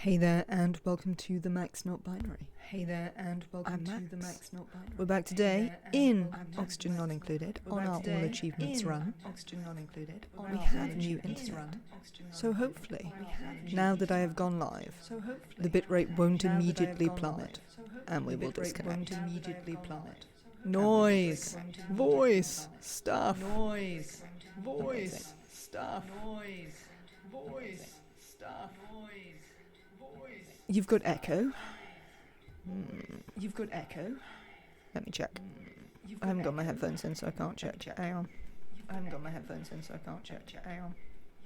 Hey there and welcome to the Max Not Binary. Hey there and welcome to the Max Not Binary. We're back today in Oxygen Not Included on our All Achievements run. Oxygen Not Included. We have new internet. So hopefully, now that I have gone live, the bitrate won't immediately plummet and we will disconnect. Noise, voice, stuff. Noise, voice, stuff. Noise, voice, stuff. You've got echo. You've got echo. Let me check. I haven't got my headphones in, so I can't check. Hang on. I haven't got my headphones in, so I can't check. Hang on.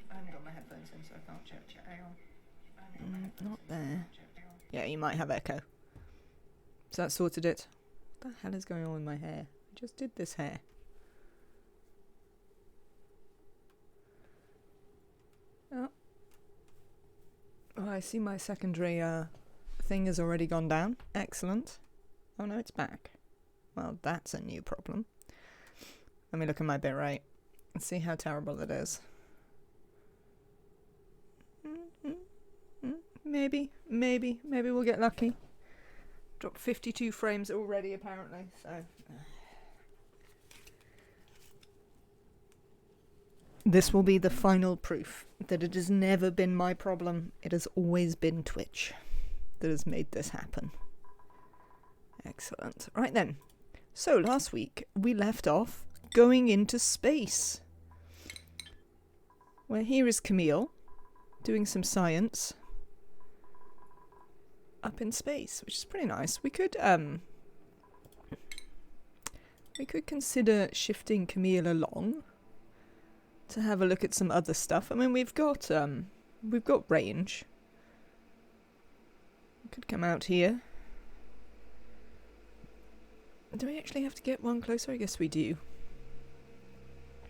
I haven't got my headphones in, so I can't check. Hang on. Not there. Yeah, you might have echo. So that sorted it. What the hell is going on with my hair? I just did this hair. Oh, I see my secondary thing has already gone down. Excellent. Oh no, it's back. Well, that's a new problem. Let me look at my bitrate and see how terrible it is. Maybe we'll get lucky. Dropped 52 frames already, apparently, so... This will be the final proof that it has never been my problem. It has always been Twitch that has made this happen. Excellent. Right then. So last week we left off going into space. Where here is Camille doing some science up in space, which is pretty nice. We could consider shifting Camille along to have a look at some other stuff. I mean, we've got range. We could come out here. Do we actually have to get one closer? I guess we do.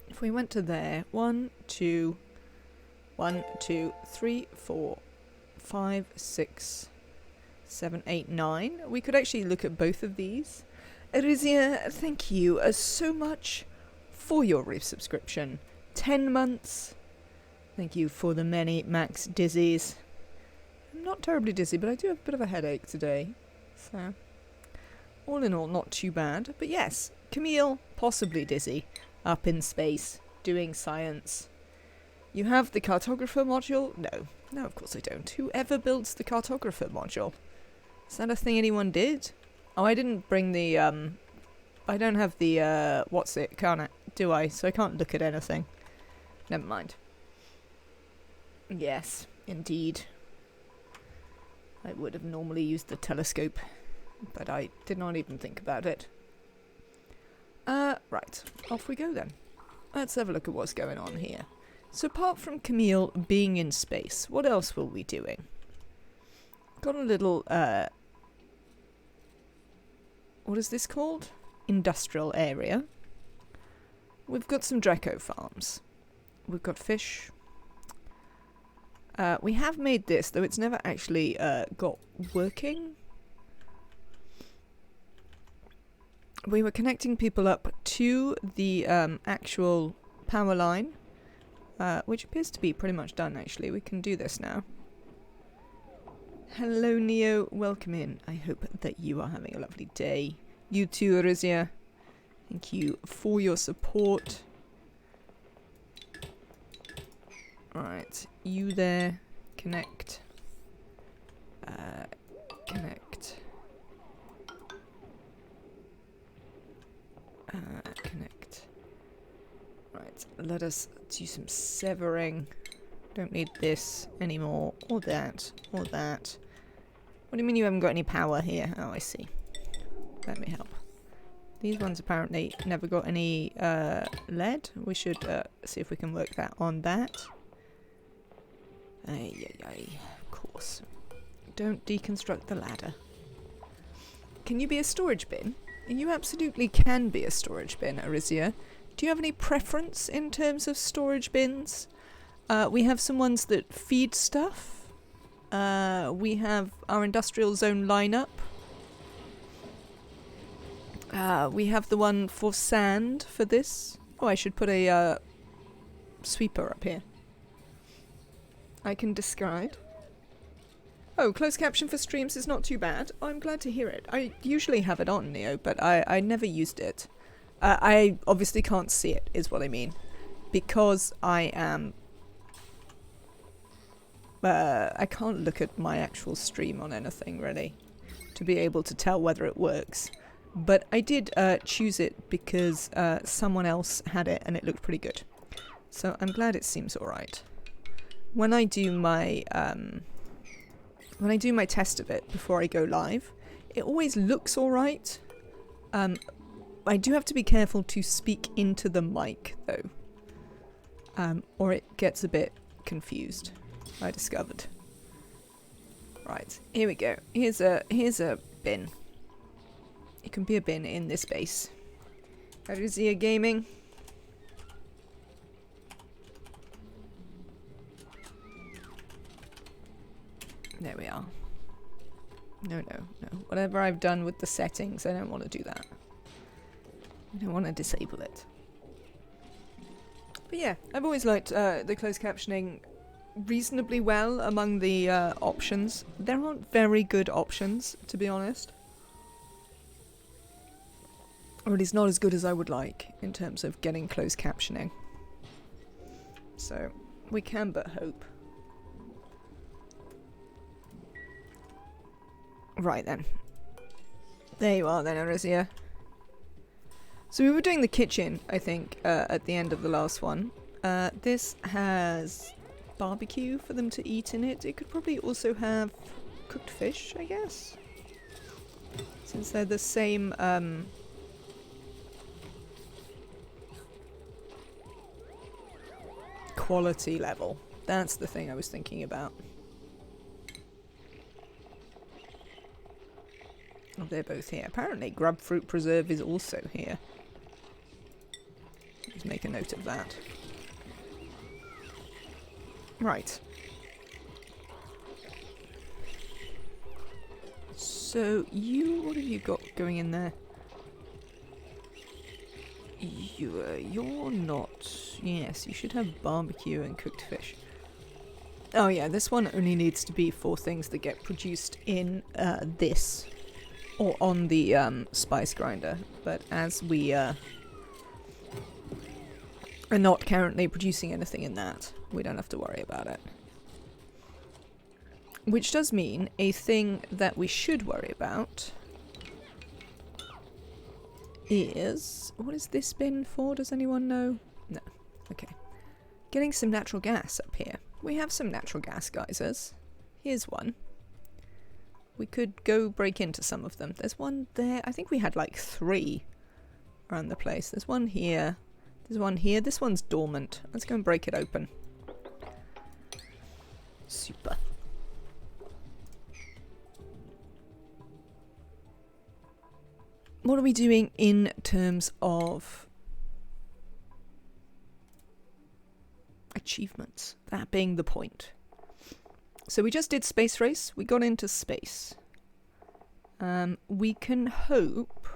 If we went to there, 1, 2, 3, 4, 5, 6, 7, 8, 9. We could actually look at both of these. Arisia, thank you so much for your resubscription. 10 months. Thank you for the many Max dizzies. I'm not terribly dizzy, but I do have a bit of a headache today. So, all in all, not too bad. But yes, Camille, possibly dizzy, up in space, doing science. You have the cartographer module? No, of course I don't. Whoever builds the cartographer module? Is that a thing anyone did? Oh, I didn't bring the, I don't have the, do I? So I can't look at anything. Never mind. Yes, indeed. I would have normally used the telescope, but I did not even think about it. Right. Off we go then. Let's have a look at what's going on here. So apart from Camille being in space, what else will we be doing? Got a little, what is this called? Industrial area. We've got some Draco farms. We've got fish. We have made this, though it's never actually got working. We were connecting people up to the actual power line, which appears to be pretty much done, actually. We can do this now. Hello, Neo. Welcome in. I hope that you are having a lovely day. You too, Arisia. Thank you for your support. Right, you there. Connect. Connect. Connect. Right, let us do some severing. Don't need this anymore, or that, or that. What do you mean you haven't got any power here? Oh, I see. Let me help. These ones apparently never got any lead. We should see if we can work that on that. Of course. Don't deconstruct the ladder. Can you be a storage bin? You absolutely can be a storage bin, Arisia. Do you have any preference in terms of storage bins? We have some ones that feed stuff. We have our industrial zone lineup. We have the one for sand for this. Oh, I should put a sweeper up here. I can discard. Oh, closed caption for streams is not too bad. I'm glad to hear it. I usually have it on, Neo, but I never used it. I obviously can't see it, is what I mean. Because I am... I can't look at my actual stream on anything, really, to be able to tell whether it works. But I did choose it because someone else had it and it looked pretty good. So I'm glad it seems alright. When I do my test of it before I go live, it always looks alright. I do have to be careful to speak into the mic though, or it gets a bit confused, I discovered. Right, here we go. Here's a bin. It can be a bin in this base. Arisia Gaming. There we are. No. Whatever I've done with the settings, I don't want to do that. I don't want to disable it. But yeah, I've always liked the closed captioning reasonably well among the options. There aren't very good options, to be honest. Or at least not as good as I would like in terms of getting closed captioning. So, we can but hope. Right then. There you are then, Arisia. So we were doing the kitchen, I think, at the end of the last one. This has barbecue for them to eat in it. It could probably also have cooked fish, I guess. Since they're the same, quality level. That's the thing I was thinking about. Oh, they're both here. Apparently grub fruit preserve is also here. Let's make a note of that. Right. So what have you got going in there? You're not... Yes, you should have barbecue and cooked fish. Oh yeah, this one only needs to be for things that get produced in this. Or on the spice grinder. But as we are not currently producing anything in that, we don't have to worry about it. Which does mean a thing that we should worry about is... What is this bin for? Does anyone know? No. Okay. Getting some natural gas up here. We have some natural gas geysers. Here's one. We could go break into some of them. There's one there. I think we had like 3 around the place. There's one here. There's one here. This one's dormant. Let's go and break it open. Super. What are we doing in terms of achievements? That being the point. So we just did Space Race. We got into space. We can hope...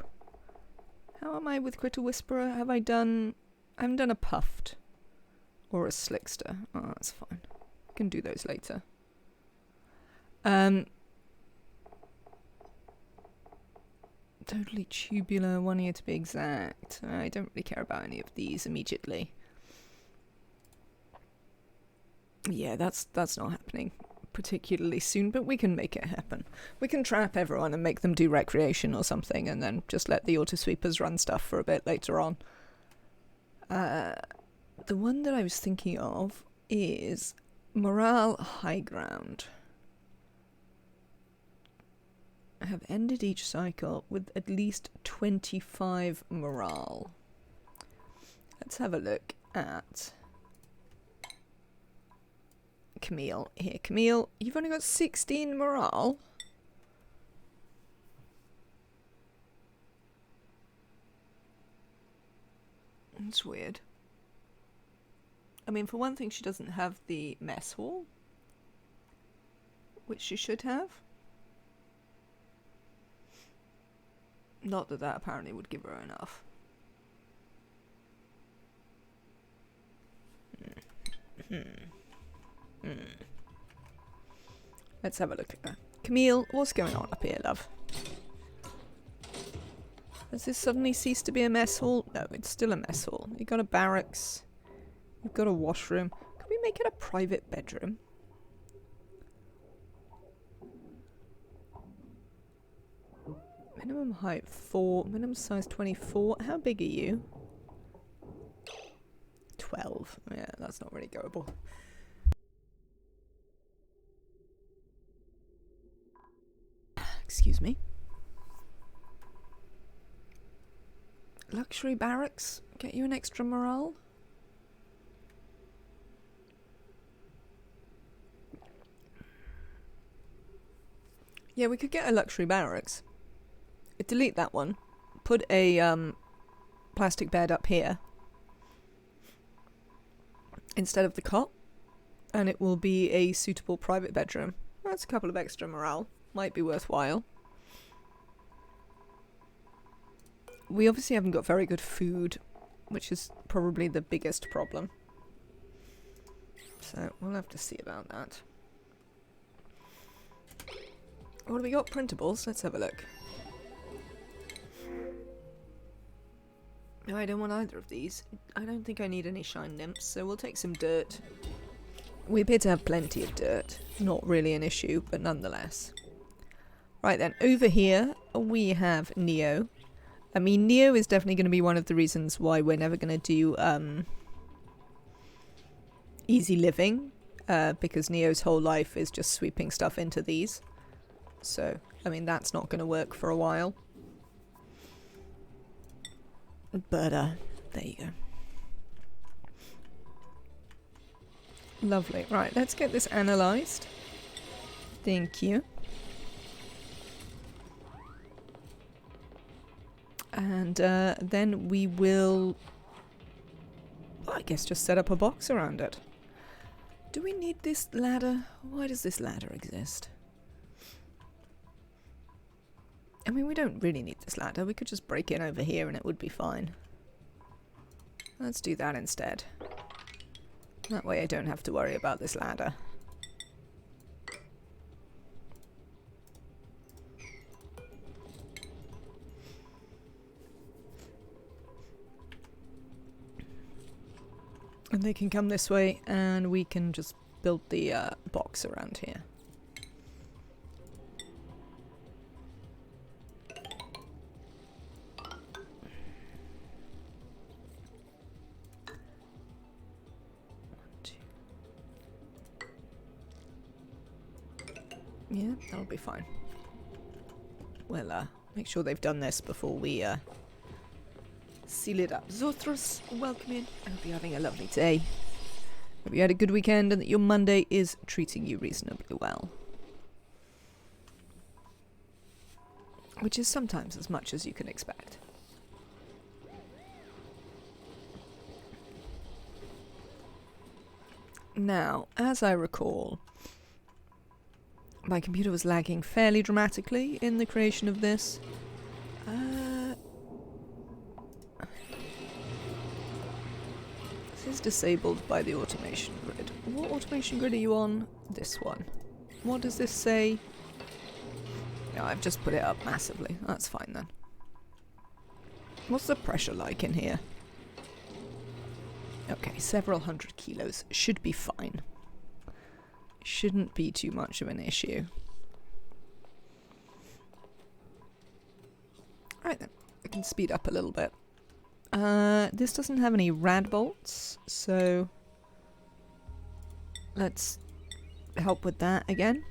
How am I with Critter Whisperer? Have I done... I haven't done a Puffed. Or a Slickster. Oh, that's fine. I can do those later. Totally tubular, 1 year to be exact. I don't really care about any of these immediately. Yeah, that's not happening particularly soon, but we can make it happen. We can trap everyone and make them do recreation or something, and then just let the auto-sweepers run stuff for a bit later on. The one that I was thinking of is Morale High Ground. I have ended each cycle with at least 25 morale. Let's have a look at Camille. Here, Camille, you've only got 16 morale? That's weird. I mean, for one thing, she doesn't have the mess hall, which she should have. Not that that apparently would give her enough. Let's have a look at that. Camille, what's going on up here, love? Has this suddenly ceased to be a mess hall? No, it's still a mess hall. You've got a barracks. You've got a washroom. Could we make it a private bedroom? Minimum height 4. Minimum size 24. How big are you? 12. Yeah, that's not really goable. Excuse me. Luxury barracks? Get you an extra morale? Yeah, we could get a luxury barracks. Delete that one. Put a plastic bed up here instead of the cot, and it will be a suitable private bedroom. That's a couple of extra morale. Might be worthwhile. We obviously haven't got very good food, which is probably the biggest problem. So we'll have to see about that. What have we got? Printables? Let's have a look. No, I don't want either of these. I don't think I need any shine nymphs, so we'll take some dirt. We appear to have plenty of dirt. Not really an issue, but nonetheless. Right then, over here we have Neo. I mean, Neo is definitely going to be one of the reasons why we're never going to do easy living, because Neo's whole life is just sweeping stuff into these. So, I mean, that's not going to work for a while. But, there you go. Lovely. Right, let's get this analysed. Thank you. And then we will, I guess, just set up a box around it. Do we need this ladder? Why does this ladder exist? I mean, we don't really need this ladder. We could just break in over here and it would be fine. Let's do that instead. That way I don't have to worry about this ladder. And they can come this way and we can just build the box around here. Yeah, that'll be fine. We'll make sure they've done this before we seal it up. Zothros, welcome in. I hope you're having a lovely day. Hope you had a good weekend and that your Monday is treating you reasonably well. Which is sometimes as much as you can expect. Now, as I recall, my computer was lagging fairly dramatically in the creation of this. This is disabled by the automation grid. What automation grid are you on? This one. What does this say? No, I've just put it up massively. That's fine then. What's the pressure like in here? Okay, several hundred kilos. Should be fine. Shouldn't be too much of an issue. Alright then, I can speed up a little bit. This doesn't have any rad bolts, so let's help with that again.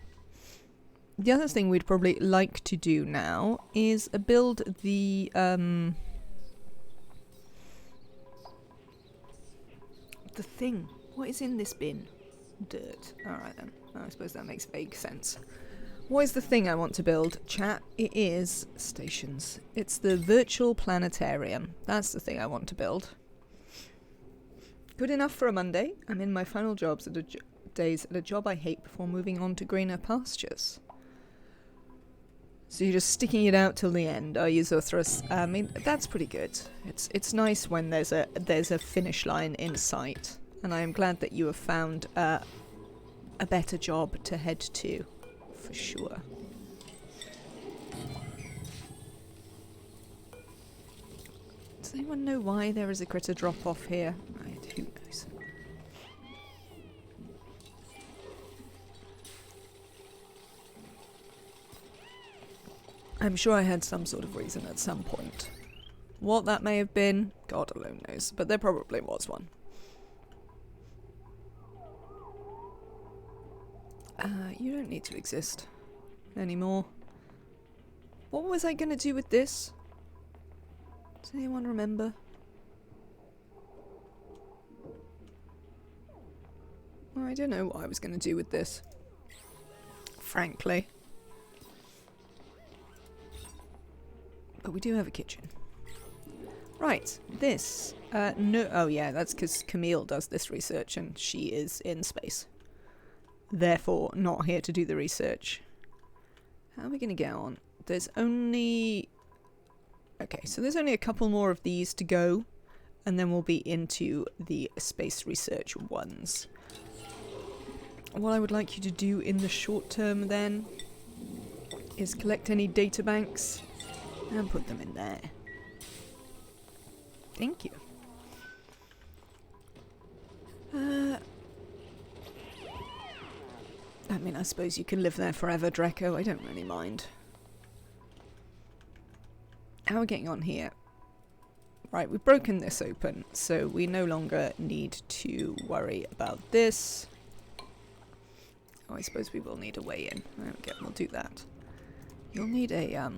The other thing we'd probably like to do now is build the thing. What is in this bin? Dirt. Alright then. I suppose that makes vague sense. What is the thing I want to build, chat? It is stations. It's the virtual planetarium. That's the thing I want to build. Good enough for a Monday. I'm in my final days at a job I hate before moving on to greener pastures. So you're just sticking it out till the end, are you, Zothras? I mean, that's pretty good. It's nice when there's a finish line in sight, and I am glad that you have found a better job to head to. for sure. Does anyone know why there is a critter drop-off here? Right, who knows? I'm sure I had some sort of reason at some point. What that may have been, God alone knows, but there probably was one. You don't need to exist anymore. What was I gonna do with this? Does anyone remember? Well, I don't know what I was gonna do with this, frankly. But we do have a kitchen. Right, this. No, oh yeah, that's because Camille does this research and she is in space. Therefore, not here to do the research. How are we going to get on? There's only... Okay, so there's only a couple more of these to go, and then we'll be into the space research ones. What I would like you to do in the short term then is collect any data banks and put them in there. Thank you. I mean, I suppose you can live there forever, Draco. I don't really mind. How are we getting on here? Right, we've broken this open, so we no longer need to worry about this. Oh, I suppose we will need a way in. Okay, we'll do that. You'll need a,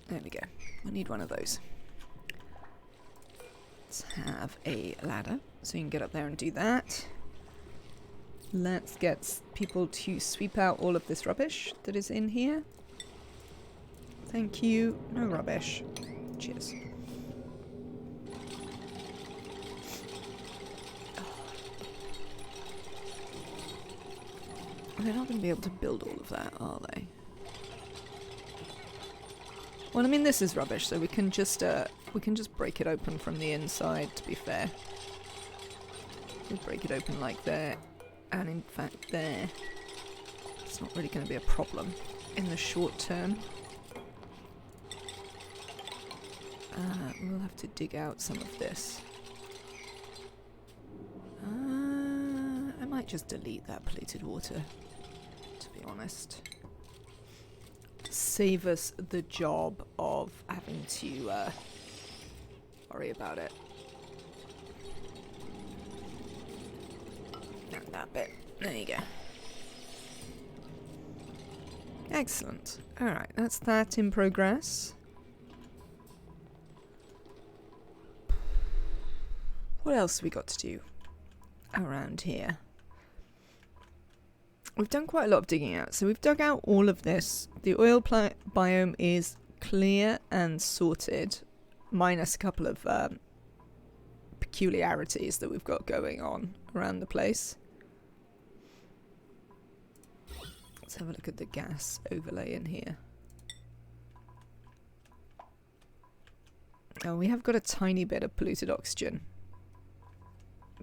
There we go. We'll need one of those. Let's have a ladder so you can get up there and do that. Let's get people to sweep out all of this rubbish that is in here. Thank you. No rubbish. Cheers. They're not going to be able to build all of that, are they? Well, I mean, this is rubbish, so we can just break it open from the inside, to be fair. We'll break it open like there, and in fact there. It's not really going to be a problem in the short term. We'll have to dig out some of this. I might just delete that polluted water, to be honest. Save us the job of having to worry about it. And that bit. There you go. Excellent. Alright, that's that in progress. What else have we got to do around here? We've done quite a lot of digging out. So we've dug out all of this. The oil biome is clear and sorted, minus a couple of peculiarities that we've got going on around the place. Let's have a look at the gas overlay in here. Oh, we have got a tiny bit of polluted oxygen,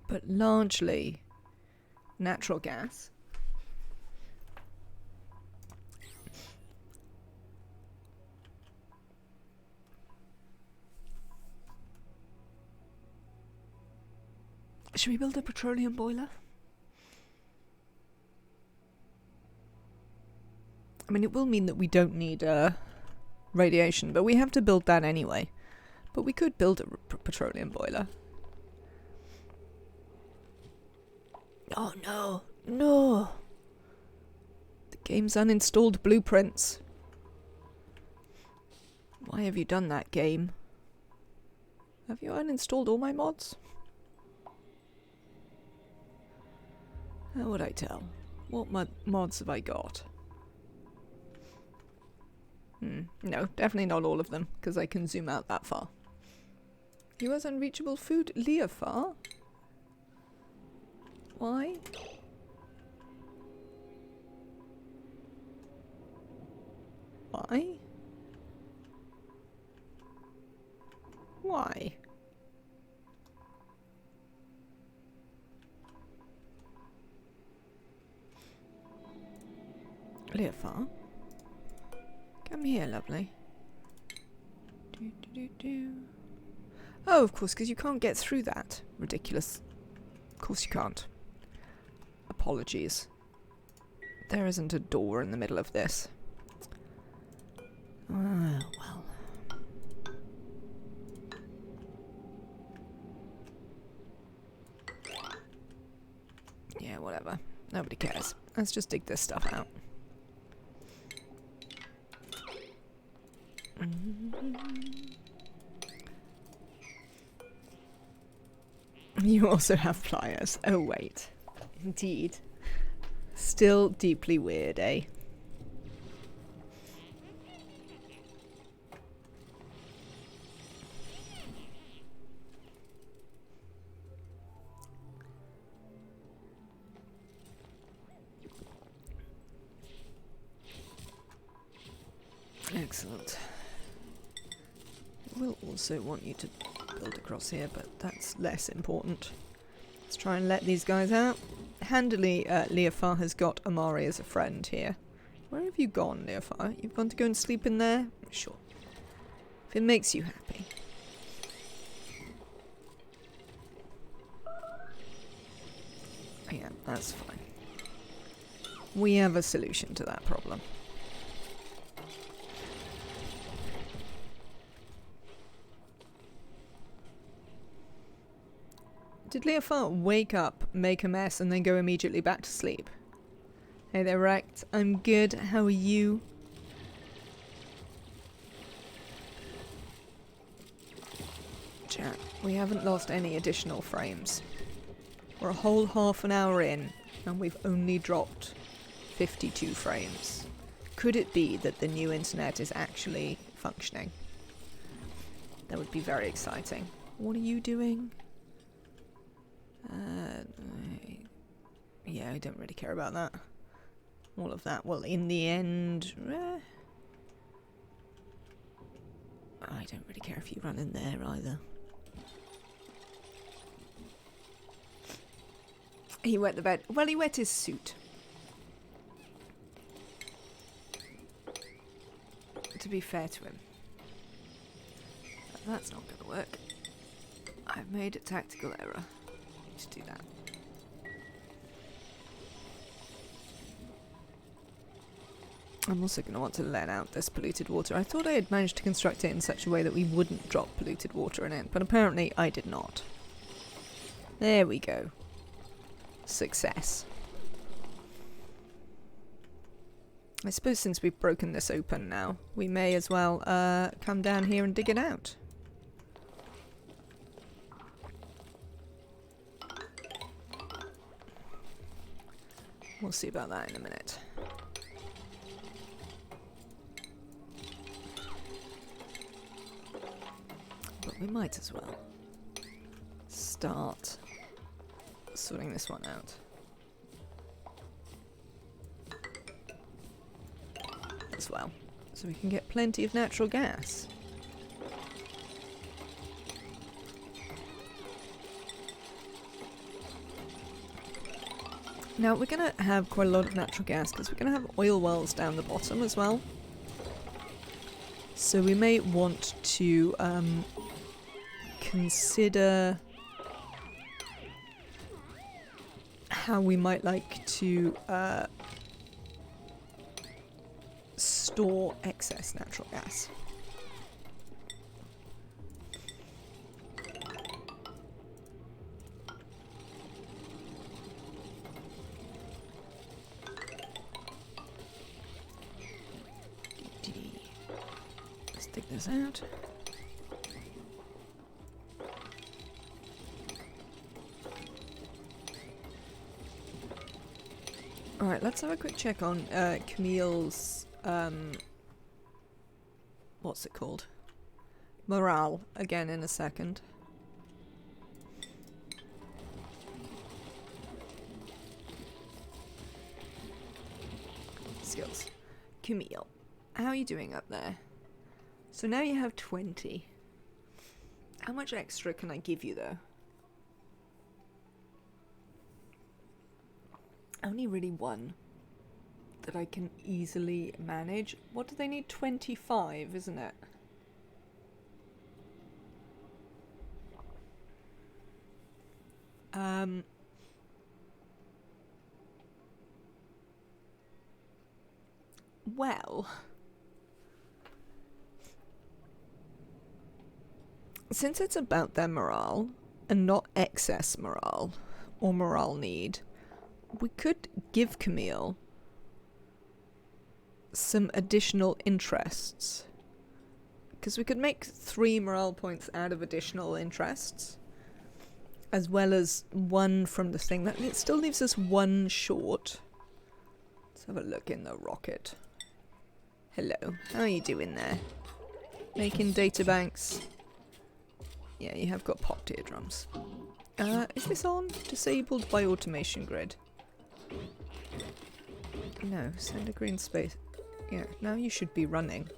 but largely natural gas. Should we build a petroleum boiler? I mean, it will mean that we don't need radiation, but we have to build that anyway. But we could build a petroleum boiler. Oh no, no! The game's uninstalled blueprints. Why have you done that, game? Have you uninstalled all my mods? How would I tell? What mods have I got? No, definitely not all of them, because I can zoom out that far. US unreachable food, Leofar? Why? Why? Why? Leofar. Come here, lovely. Oh, of course, because you can't get through that. Ridiculous. Of course you can't. Apologies. There isn't a door in the middle of this. Oh, well. Yeah, whatever. Nobody cares. Let's just dig this stuff out. You also have pliers. Oh, wait. Indeed. Still deeply weird, eh? Excellent. We'll also want you to build across here, but that's less important. Let's try and let these guys out. Handily, Leofar has got Amari as a friend here. Where have you gone, Leofar? You've gone to go and sleep in there? Sure. If it makes you happy. Yeah, that's fine. We have a solution to that problem. Did Leofar wake up, make a mess, and then go immediately back to sleep? Hey there, Rect. I'm good. How are you? Chat, we haven't lost any additional frames. We're a whole half an hour in, and we've only dropped 52 frames. Could it be that the new internet is actually functioning? That would be very exciting. What are you doing? Yeah, I don't really care about that. All of that. Well, in the end... I don't really care if you run in there either. He wet the bed. Well, he wet his suit. To be fair to him. That's not going to work. I've made a tactical error. I need to do that. I'm also going to want to let out this polluted water. I thought I had managed to construct it in such a way that we wouldn't drop polluted water in it, but apparently I did not. There we go. Success. I suppose since we've broken this open now, we may as well come down here and dig it out. We'll see about that in a minute. But we might as well start sorting this one out. As well, so we can get plenty of natural gas. Now we're going to have quite a lot of natural gas because we're going to have oil wells down the bottom as well. So we may want to consider how we might like to store excess natural gas. Let's dig this out. Alright, let's have a quick check on Camille's what's it called? Morale again in a second. Skills. Camille, how are you doing up there? So now you have 20. How much extra can I give you though? Only really one. that I can easily manage. What do they need? 25, isn't it? Well, since it's about their morale and not excess morale or morale need, we could give Camille some additional interests. Because we could make 3 morale points out of additional interests, as well as 1 from the thing. That it still leaves us 1 short. Let's have a look in the rocket. Hello, how are you doing there? Making databanks? Yeah, you have got popped eardrums. Is this on? Disabled by automation grid. No, send a green space. Yeah, now you should be running.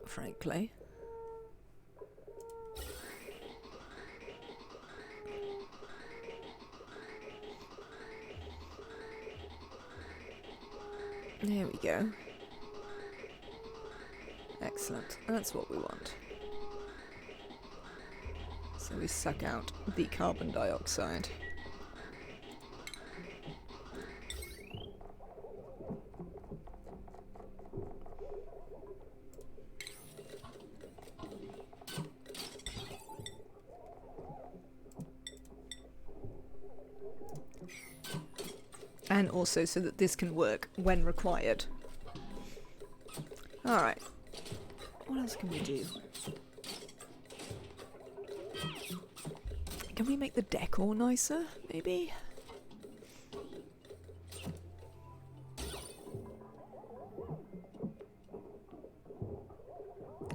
Frankly. There we go. Excellent. That's what we want. So we suck out the carbon dioxide. And also so that this can work when required. Alright. What else can we do? Can we make the decor nicer, maybe?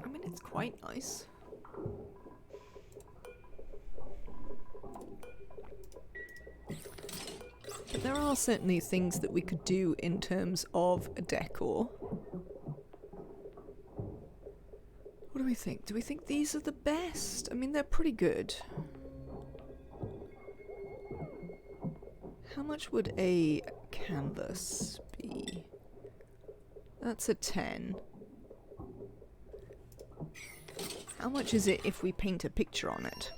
I mean, it's quite nice. But there are certainly things that we could do in terms of decor. What do we think? Do we think these are the best? I mean, they're pretty good. How much would a canvas be? That's a 10. How much is it if we paint a picture on it?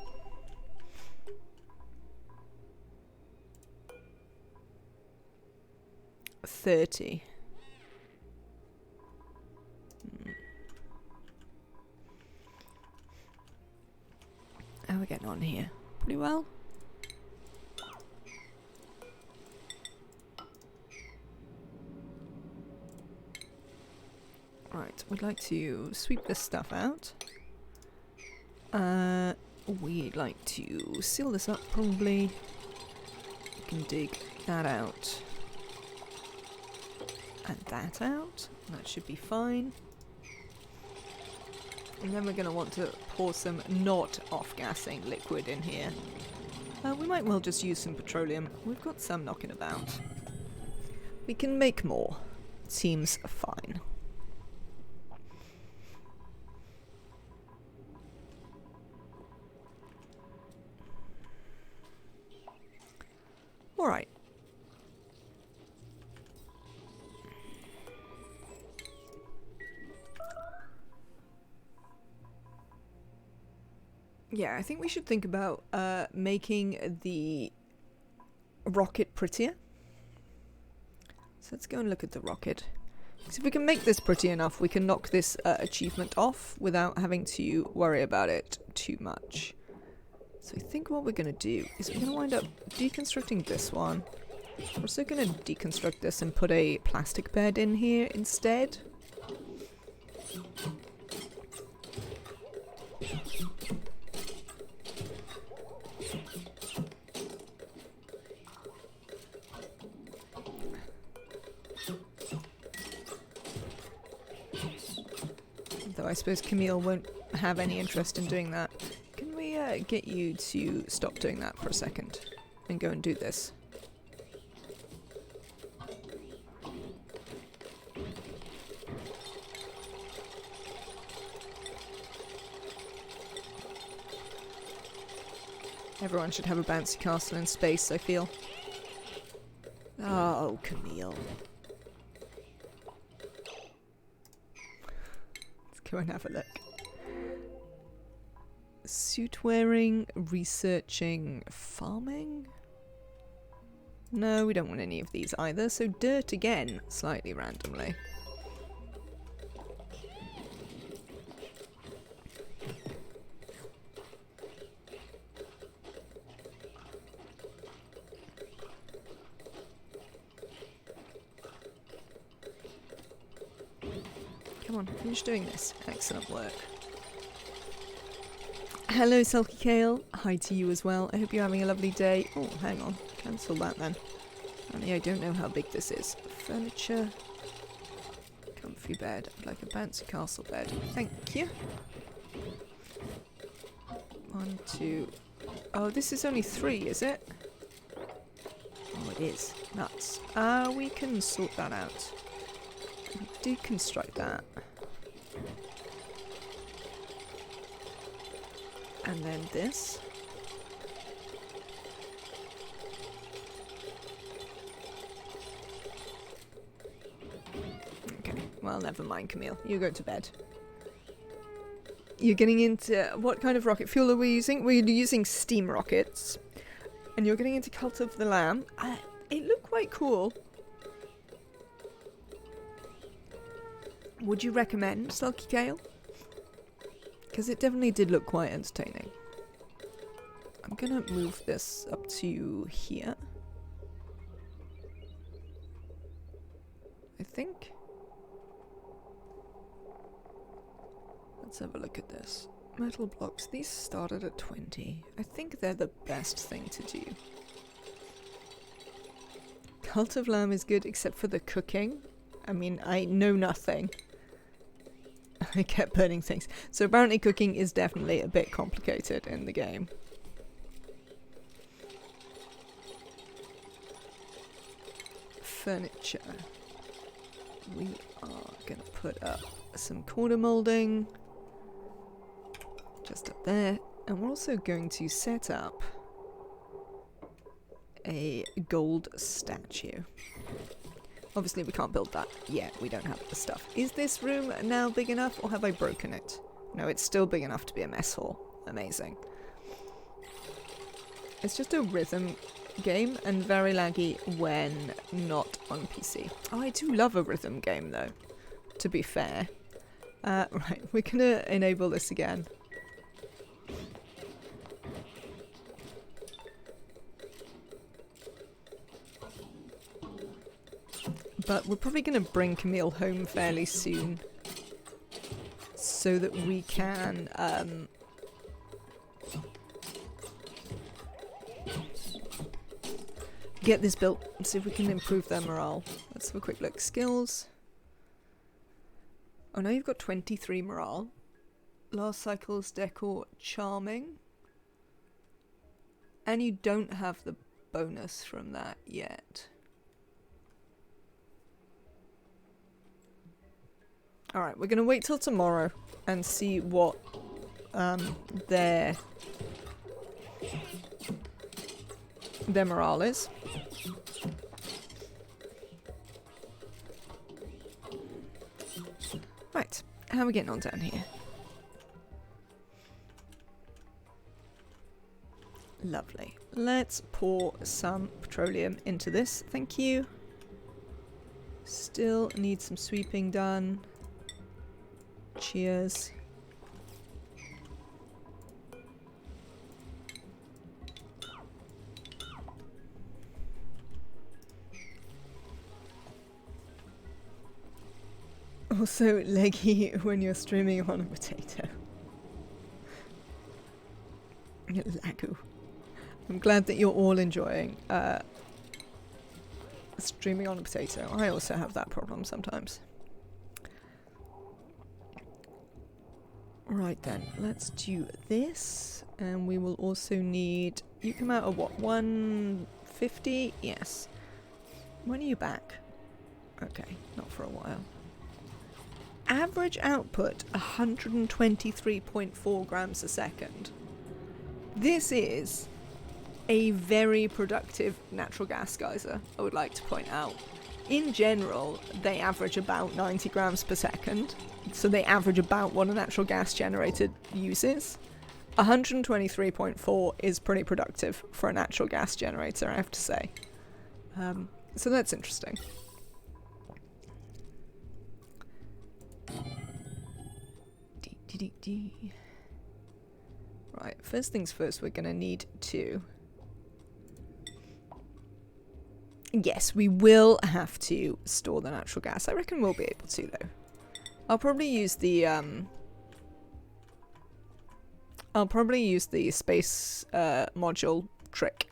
$30. How are we getting on here? Pretty well? Right, we'd like to sweep this stuff out. We'd like to seal this up, probably. We can dig that out. And that out. That should be fine. And then we're going to want to pour some not off-gassing liquid in here. We might well just use some petroleum. We've got some knocking about. We can make more. Seems fine. Alright. Yeah, I think we should think about making the rocket prettier. So let's go and look at the rocket. So if we can make this pretty enough, we can knock this achievement off without having to worry about it too much. So I think what we're going to do is we're going to wind up deconstructing this one. We're also going to deconstruct this and put a plastic bed in here instead. Though I suppose Camille won't have any interest in doing that. Can we get you to stop doing that for a second and go and do this? Everyone should have a bouncy castle in space, I feel. Oh, Camille. Let's go and have a look. Suit wearing, researching, farming? No, we don't want any of these either. So dirt again, slightly randomly. Come on, finish doing this. Excellent work. Hello, Sulky Kale. Hi to you as well. I hope you're having a lovely day. Oh, hang on. Cancel that then. Only I don't know how big this is. Furniture. Comfy bed. I'd like a bouncy castle bed. Thank you. 1, 2. Oh, this is only 3, is it? Oh, it is. Nuts. We can sort that out. Deconstruct that. And then this. Okay, well, never mind, Camille. You go to bed. You're getting into... What kind of rocket fuel are we using? We're using steam rockets. And you're getting into Cult of the Lamb. It looked quite cool. Would you recommend Sulky Kale? Because it definitely did look quite entertaining. I'm gonna move this up to here. I think. Let's have a look at this. Metal blocks. These started at 20. I think they're the best thing to do. Cult of Lamb is good except for the cooking. I mean, I know nothing. I kept burning things. So apparently cooking is definitely a bit complicated in the game. Furniture. We are going to put up some corner molding. Just up there. And we're also going to set up a gold statue. Obviously we can't build that yet, we don't have the stuff. Is this room now big enough or have I broken it? No, it's still big enough to be a mess hall. Amazing. It's just a rhythm game and very laggy when not on PC. Oh, I do love a rhythm game though, to be fair. Right, we're gonna enable this again. But we're probably going to bring Camille home fairly soon so that we can get this built and see if we can improve their morale. Let's have a quick look. Skills. Oh, now you've got 23 morale. Last cycle's decor charming. And you don't have the bonus from that yet. Alright, we're going to wait till tomorrow and see what their morale is. Right, how are we getting on down here? Lovely. Let's pour some petroleum into this. Thank you. Still need some sweeping done. Cheers. Also leggy when you're streaming on a potato. Lagu. I'm glad that you're all enjoying streaming on a potato. I also have that problem sometimes. Right then, let's do this. And we will also need... You come out of what, 150? Yes. When are you back? Okay, not for a while. Average output, 123.4 grams a second. This is a very productive natural gas geyser, I would like to point out. In general, they average about 90 grams per second, so they average about what a natural gas generator uses. 123.4 is pretty productive for a natural gas generator, I have to say. So that's interesting. Right, first things first, we're gonna need to... Yes, we will have to store the natural gas. I reckon we'll be able to, though. I'll probably use the space module trick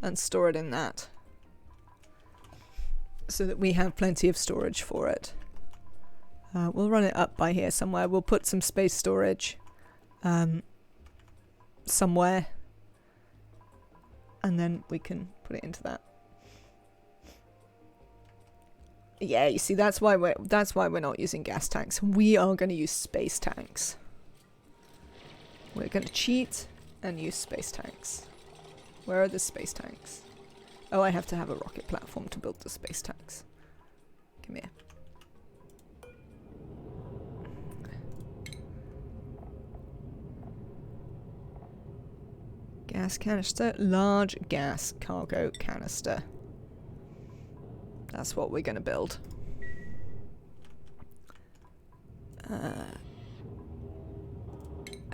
and store it in that, so that we have plenty of storage for it. We'll run it up by here somewhere. We'll put some space storage somewhere, and then we can put it into that. Yeah, you see, that's why we're not using gas tanks. We are going to use space tanks. We're going to cheat and use space tanks. Where are the space tanks? Oh, I have to have a rocket platform to build the space tanks. Come here. Gas canister, large gas cargo canister. That's what we're going to build. I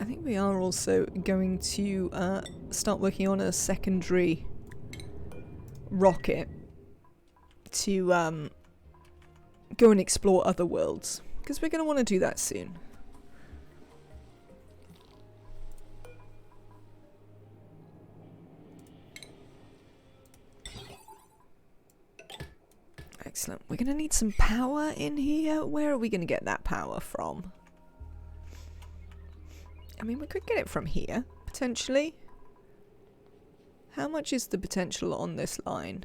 think we are also going to start working on a secondary rocket to go and explore other worlds, because we're going to want to do that soon. Excellent. We're going to need some power in here. Where are we going to get that power from? I mean, we could get it from here, potentially. How much is the potential on this line?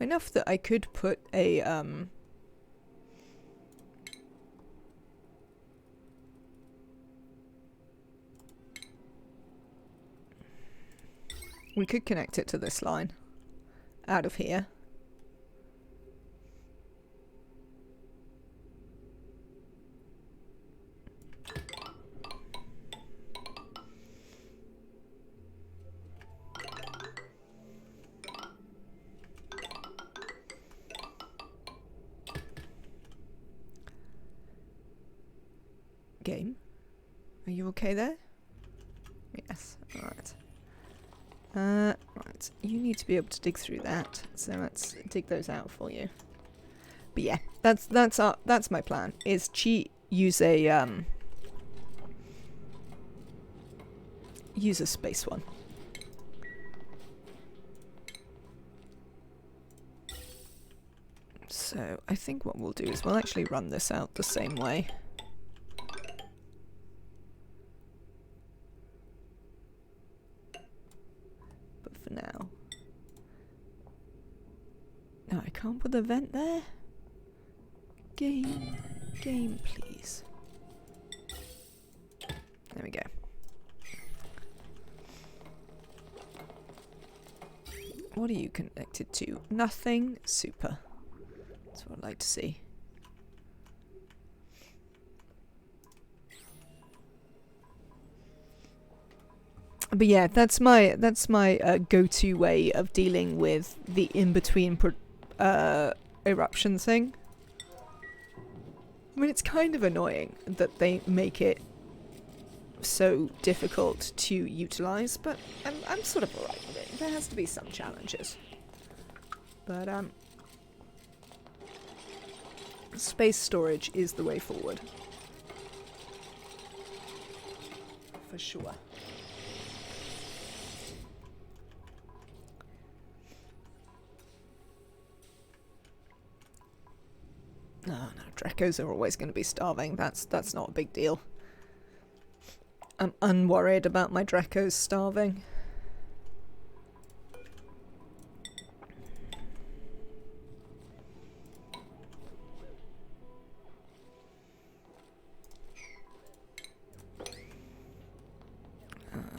Enough that I could put a, we could connect it to this line out of here. Game, are you okay there? Yes. Alright. Right. You need to be able to dig through that, so let's dig those out for you. But yeah, that's my plan. Is use a space one. So I think what we'll do is we'll actually run this out the same way. Now. No, I can't put the vent there. Game, please. There we go. What are you connected to? Nothing. Super. That's what I'd like to see. But yeah, that's my go-to way of dealing with the in-between eruption thing. I mean, it's kind of annoying that they make it so difficult to utilize, but I'm sort of alright with it. There has to be some challenges. But space storage is the way forward. For sure. No, Drekos are always going to be starving. That's not a big deal. I'm unworried about my Drekos starving.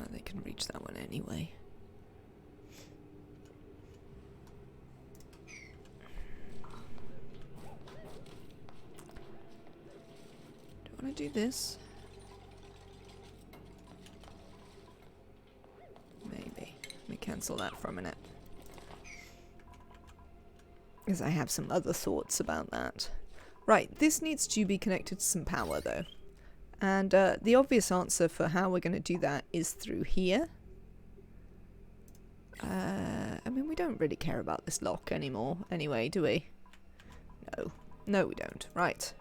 They can damage that one anyway. Do I want to do this? Maybe. Let me cancel that for a minute. Because I have some other thoughts about that. Right, this needs to be connected to some power though. And the obvious answer for how we're going to do that is through here. I mean, we don't really care about this lock anymore anyway, do we? No. No, we don't. Right.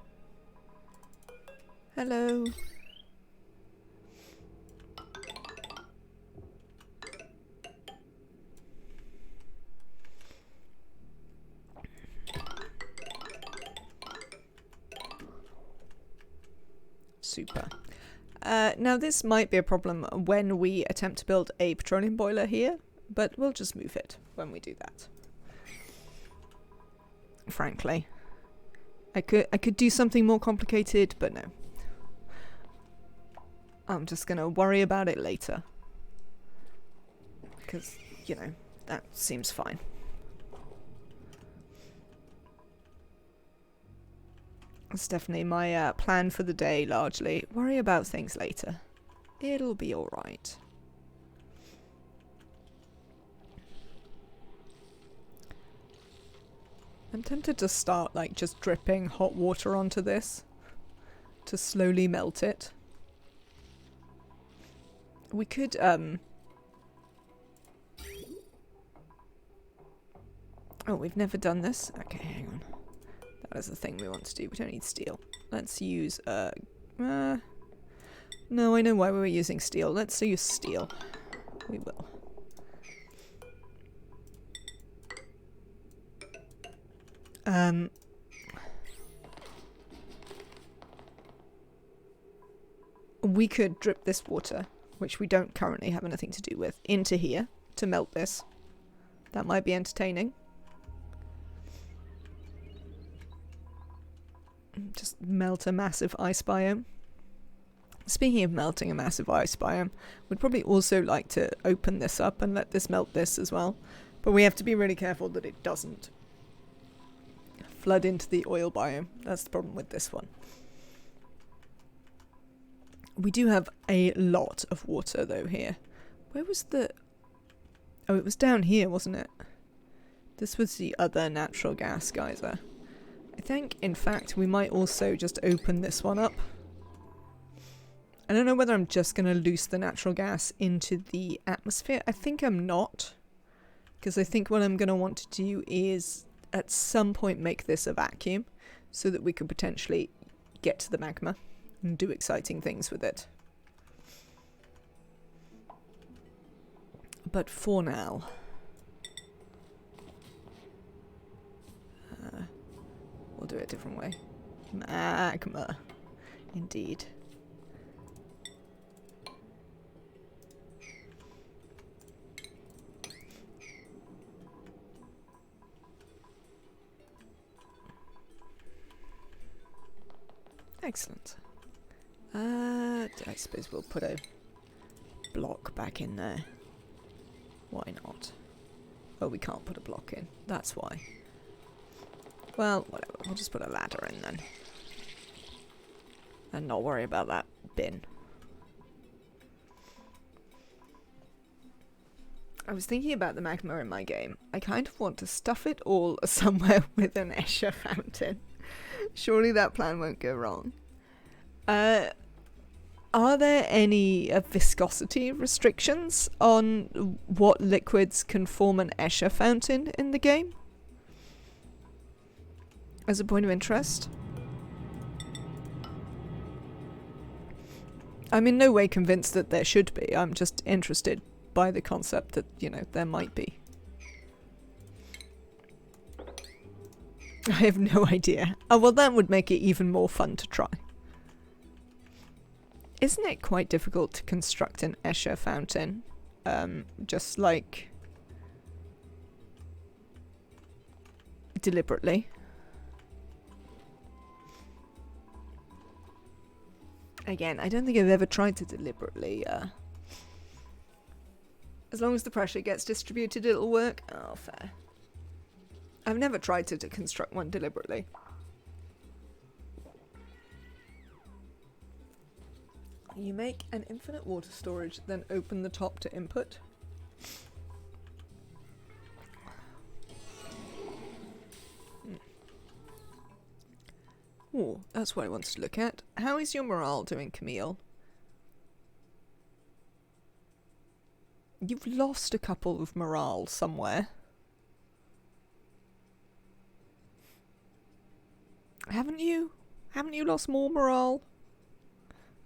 Hello. Super. Now this might be a problem when we attempt to build a petroleum boiler here, but we'll just move it when we do that. Frankly. I could do something more complicated, but no. I'm just gonna worry about it later. Because, you know, that seems fine. That's definitely my plan for the day, largely. Worry about things later. It'll be alright. I'm tempted to start, like, just dripping hot water onto this. To slowly melt it. We could, Oh, we've never done this? Okay, hang on. That is the thing we want to do. We don't need steel. Let's use, no, I know why we were using steel. Let's use steel. We will. We could drip this water, which we don't currently have anything to do with, into here to melt this. That might be entertaining. Just melt a massive ice biome. Speaking of melting a massive ice biome, we'd probably also like to open this up and let this melt this as well. But we have to be really careful that it doesn't flood into the oil biome. That's the problem with this one. We do have a lot of water though here. Where was the... Oh, it was down here, wasn't it? This was the other natural gas geyser. I think, in fact, we might also just open this one up. I don't know whether I'm just going to loose the natural gas into the atmosphere. I think I'm not. Because I think what I'm going to want to do is, at some point, make this a vacuum. So that we could potentially get to the magma and do exciting things with it. But for now... we'll do it a different way. Magma. Indeed. Excellent. I suppose we'll put a block back in there. Why not? Oh, we can't put a block in. That's why. Well, whatever. We'll just put a ladder in then. And not worry about that bin. I was thinking about the magma in my game. I kind of want to stuff it all somewhere with an Escher fountain. Surely that plan won't go wrong. Are there any viscosity restrictions on what liquids can form an Escher fountain in the game? As a point of interest? I'm in no way convinced that there should be. I'm just interested by the concept that, you know, there might be. I have no idea. Oh, well, that would make it even more fun to try. Isn't it quite difficult to construct an Escher fountain? Just like... deliberately. Again, I don't think I've ever tried to deliberately As long as the pressure gets distributed, it'll work. Oh, fair. I've never tried to construct one deliberately. You make an infinite water storage, then open the top to input. Oh, that's what I wanted to look at. How is your morale doing, Camille? You've lost a couple of morale somewhere. Haven't you? Haven't you lost more morale?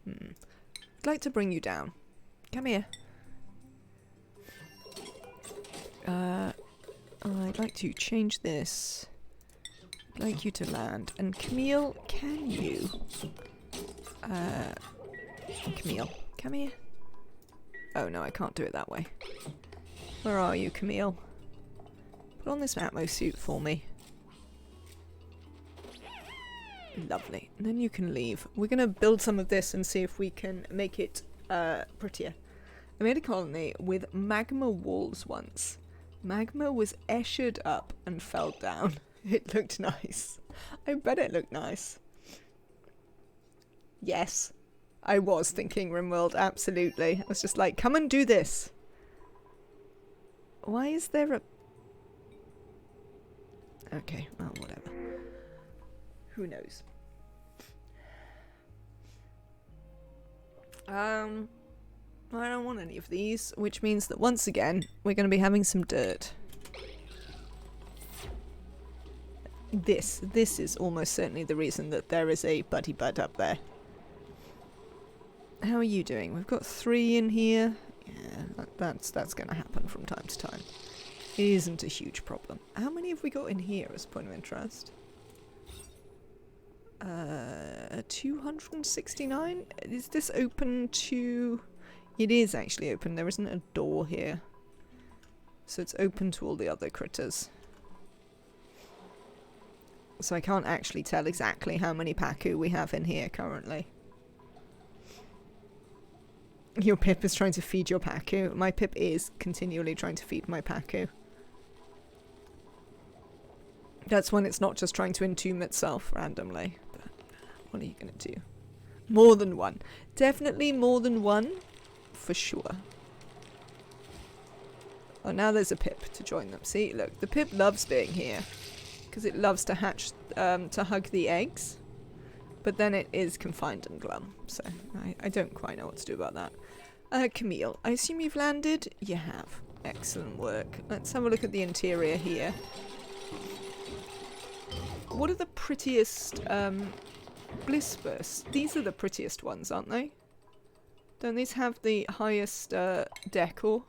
I'd like to bring you down. Come here. I'd like to change this. I'd like you to land. And Camille, can you? Camille, come here. Oh no, I can't do it that way. Where are you, Camille? Put on this Atmo suit for me. Lovely. And then you can leave. We're going to build some of this and see if we can make it prettier. I made a colony with magma walls once. Magma was essured up and fell down. It looked nice. I bet it looked nice. Yes. I was thinking RimWorld, absolutely. I was just like, come and do this. Why is there a... Okay, well, whatever. Who knows? I don't want any of these, which means that once again, we're going to be having some dirt. This is almost certainly the reason that there is a buddy bud up there. How are you doing? We've got 3 in here. Yeah, that's going to happen from time to time. It isn't a huge problem. How many have we got in here as a point of interest? 269? Is this open to... It is actually open. There isn't a door here. So it's open to all the other critters. So I can't actually tell exactly how many Pacu we have in here currently. Your Pip is trying to feed your Pacu. My Pip is continually trying to feed my Pacu. That's when it's not just trying to entomb itself randomly. But what are you going to do? More than one. Definitely more than one. For sure. Oh, now there's a Pip to join them. See, look, the Pip loves being here. Because it loves to hatch, to hug the eggs. But then it is confined and glum. So I don't quite know what to do about that. Camille, I assume you've landed? You have. Excellent work. Let's have a look at the interior here. What are the prettiest bliss bursts? These are the prettiest ones, aren't they? Don't these have the highest decor?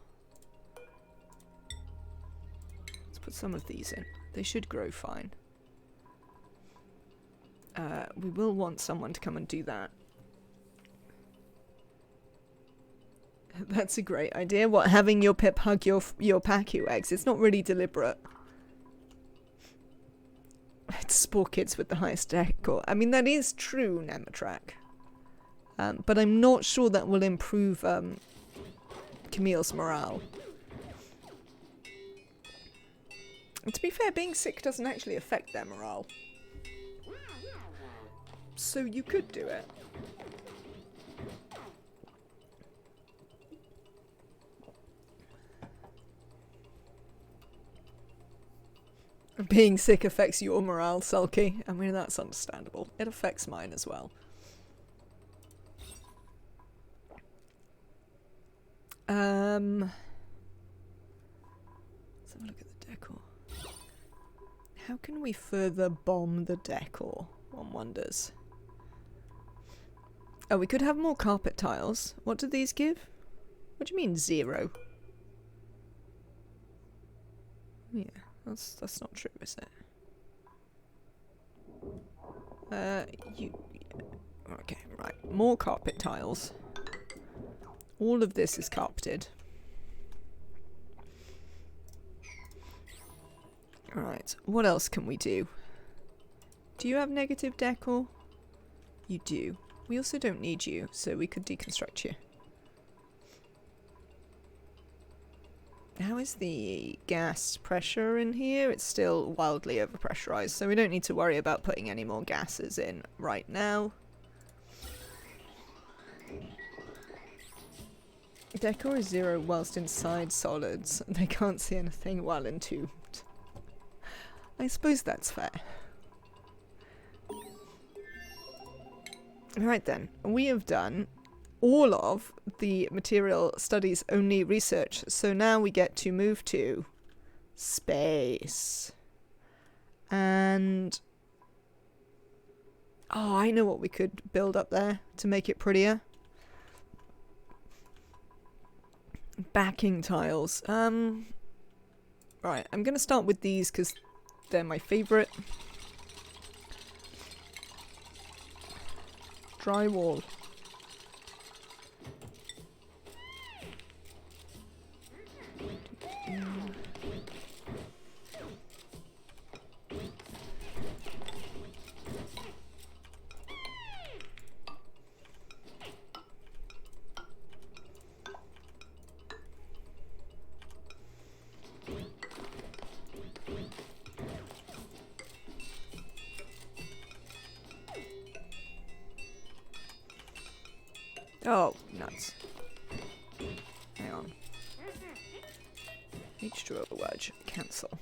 Let's put some of these in. They should grow fine. We will want someone to come and do that. That's a great idea. What, having your Pip hug your Pacu eggs? It's not really deliberate. It's Spore Kids with the highest decor. I mean, that is true, Nematrak. But I'm not sure that will improve Camille's morale. And to be fair, being sick doesn't actually affect their morale. So you could do it. Being sick affects your morale, Sulky. I mean, that's understandable. It affects mine as well. Let's have a look at the decor. How can we further bomb the decor? One wonders. Oh, we could have more carpet tiles. What do these give? What do you mean 0? Yeah, that's not true, is it? Okay, right. More carpet tiles. All of this is carpeted. Alright, what else can we do? Do you have negative decor? You do. We also don't need you, so we could deconstruct you. How is the gas pressure in here? It's still wildly overpressurized, so we don't need to worry about putting any more gases in right now. Decor is 0 whilst inside solids. They can't see anything while entombed. I suppose that's fair. Right then, we have done all of the material studies only research, so now we get to move to space. And oh, I know what we could build up there to make it prettier. Backing tiles. Right, I'm gonna start with these because they're my favorite. Drywall. Oh, nuts. Hang on. H2O wedge. Cancel.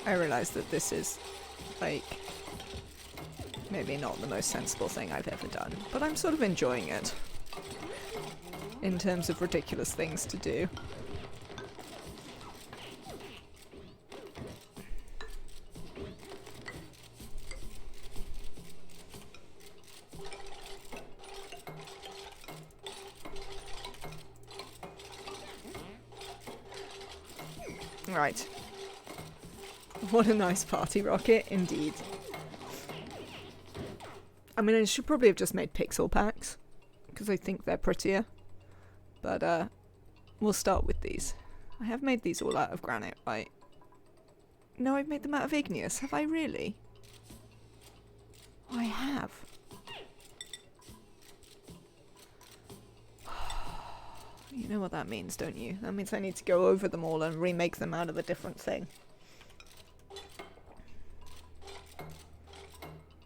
I realise that this is, like, maybe not the most sensible thing I've ever done, but I'm sort of enjoying it in terms of ridiculous things to do. Right. What a nice party rocket, indeed. I mean, I should probably have just made pixel packs, because I think they're prettier. But, we'll start with these. I have made these all out of granite, right? No, I've made them out of igneous. Have I really? Oh, I have. You know what that means, don't you? That means I need to go over them all and remake them out of a different thing.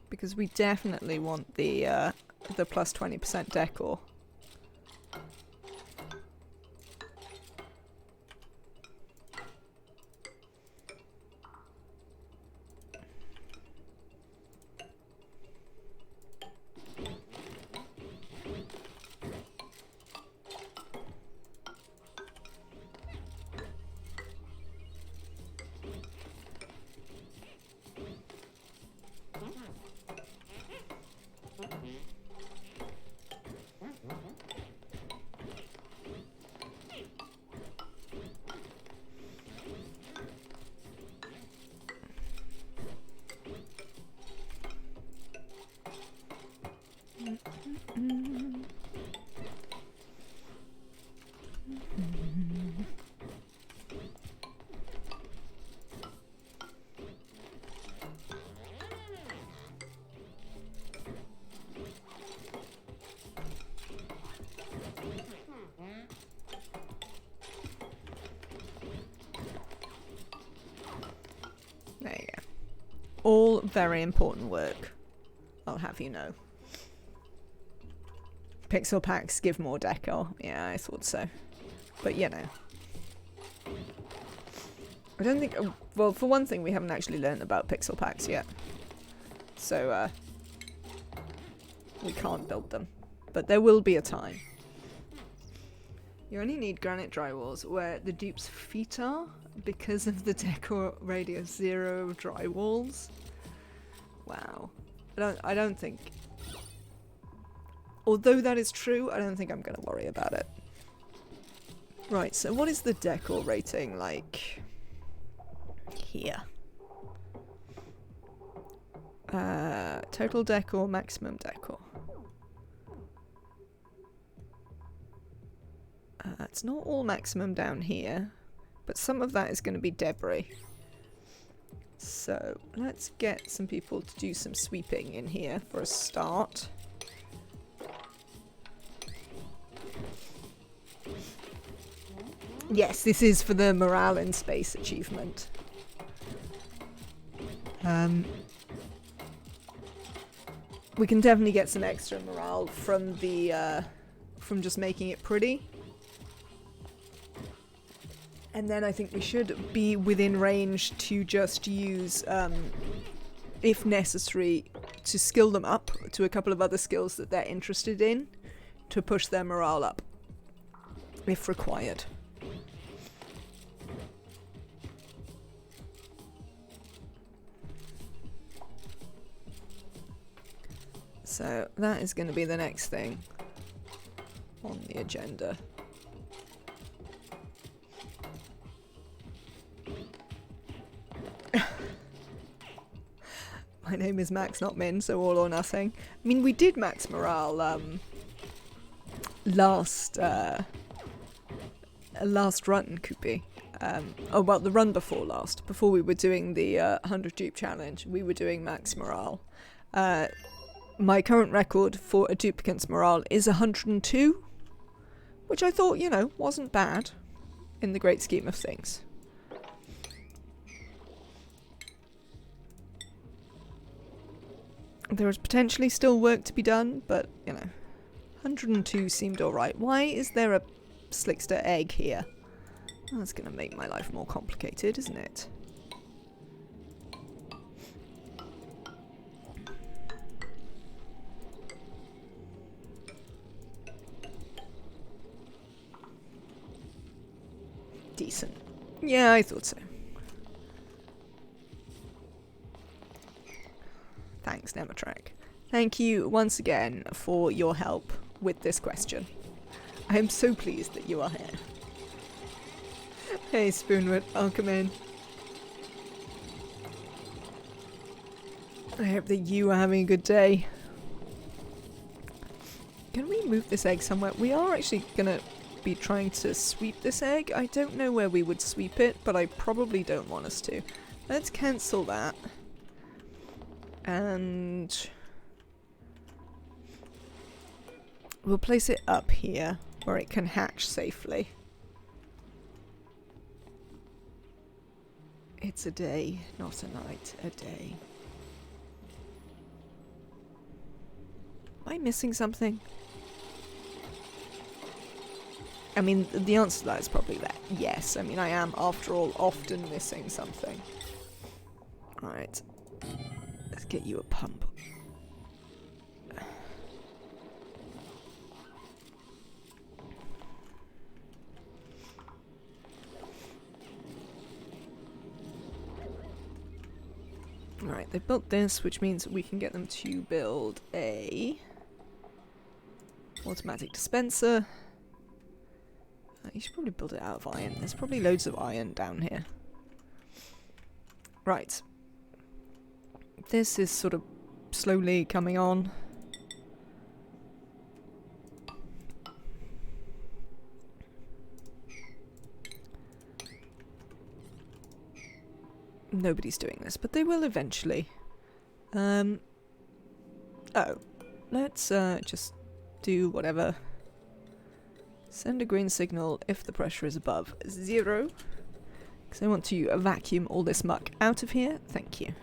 Because we definitely want the plus 20% decor. There you go. All very important work, I'll have you know. Pixel packs give more decor. Yeah, I thought so. But, you know. I don't think... well, for one thing, we haven't actually learned about pixel packs yet. So, we can't build them. But there will be a time. You only need granite drywalls where the dupe's feet are because of the decor radius 0 drywalls. Wow. I don't think... Although that is true, I don't think I'm going to worry about it. Right, so what is the decor rating like here? Total decor, maximum decor. It's not all maximum down here, but some of that is going to be debris. So let's get some people to do some sweeping in here for a start. Yes, this is for the morale in space achievement. We can definitely get some extra morale from the from just making it pretty. And then I think we should be within range to just use, if necessary, to skill them up to a couple of other skills that they're interested in to push their morale up, if required. So that is going to be the next thing on the agenda. My name is Max, not Min, so all or nothing. I mean, we did max morale last run, Koopy. Oh, well, the run before last. Before we were doing the 100 dupe challenge, we were doing max morale. My current record for a duplicant's morale is 102, which I thought, you know, wasn't bad in the great scheme of things. There is potentially still work to be done, but, you know, 102 seemed alright. Why is there a Slickster egg here? Well, that's going to make my life more complicated, isn't it? Decent. Yeah, I thought so. Thanks, Nematrak. Thank you once again for your help with this question. I am so pleased that you are here. Hey, Spoonwood, I'll come in. I hope that you are having a good day. Can we move this egg somewhere? We are actually gonna be trying to sweep this egg. I don't know where we would sweep it, but I probably don't want us to. Let's cancel that. And we'll place it up here where it can hatch safely. It's a day, not a night, a day. Am I missing something? I mean, the answer to that is probably that. Yes, I mean, I am, after all, often missing something. Alright. Let's get you a pump. Right, they built this, which means we can get them to build a automatic dispenser. You should probably build it out of iron. There's probably loads of iron down here. Right. This is sort of slowly coming on. Nobody's doing this, but they will eventually. Oh. Let's just do whatever. Send a green signal if the pressure is above 0. Because I want to vacuum all this muck out of here. Thank you.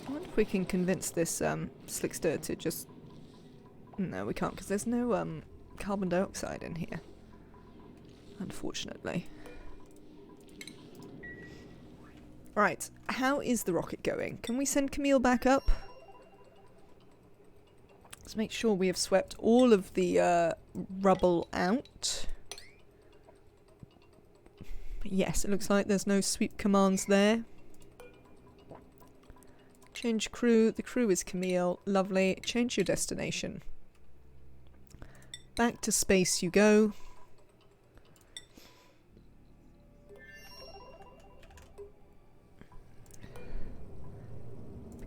I wonder if we can convince this Slickster to just... No, we can't, because there's no carbon dioxide in here. Unfortunately. Right, how is the rocket going? Can we send Camille back up? Let's make sure we have swept all of the rubble out. Yes, it looks like there's no sweep commands there. Change crew. The crew is Camille. Lovely. Change your destination. Back to space you go.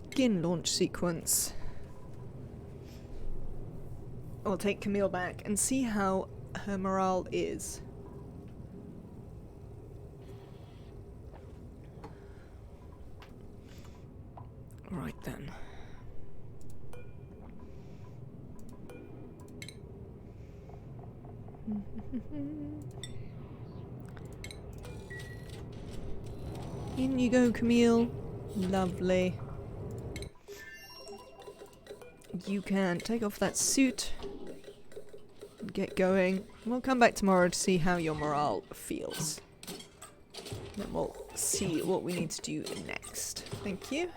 Begin launch sequence. I'll take Camille back and see how her morale is. Right then. In you go, Camille. Lovely. You can take off that suit and get going. We'll come back tomorrow to see how your morale feels. Then we'll see what we need to do next. Thank you.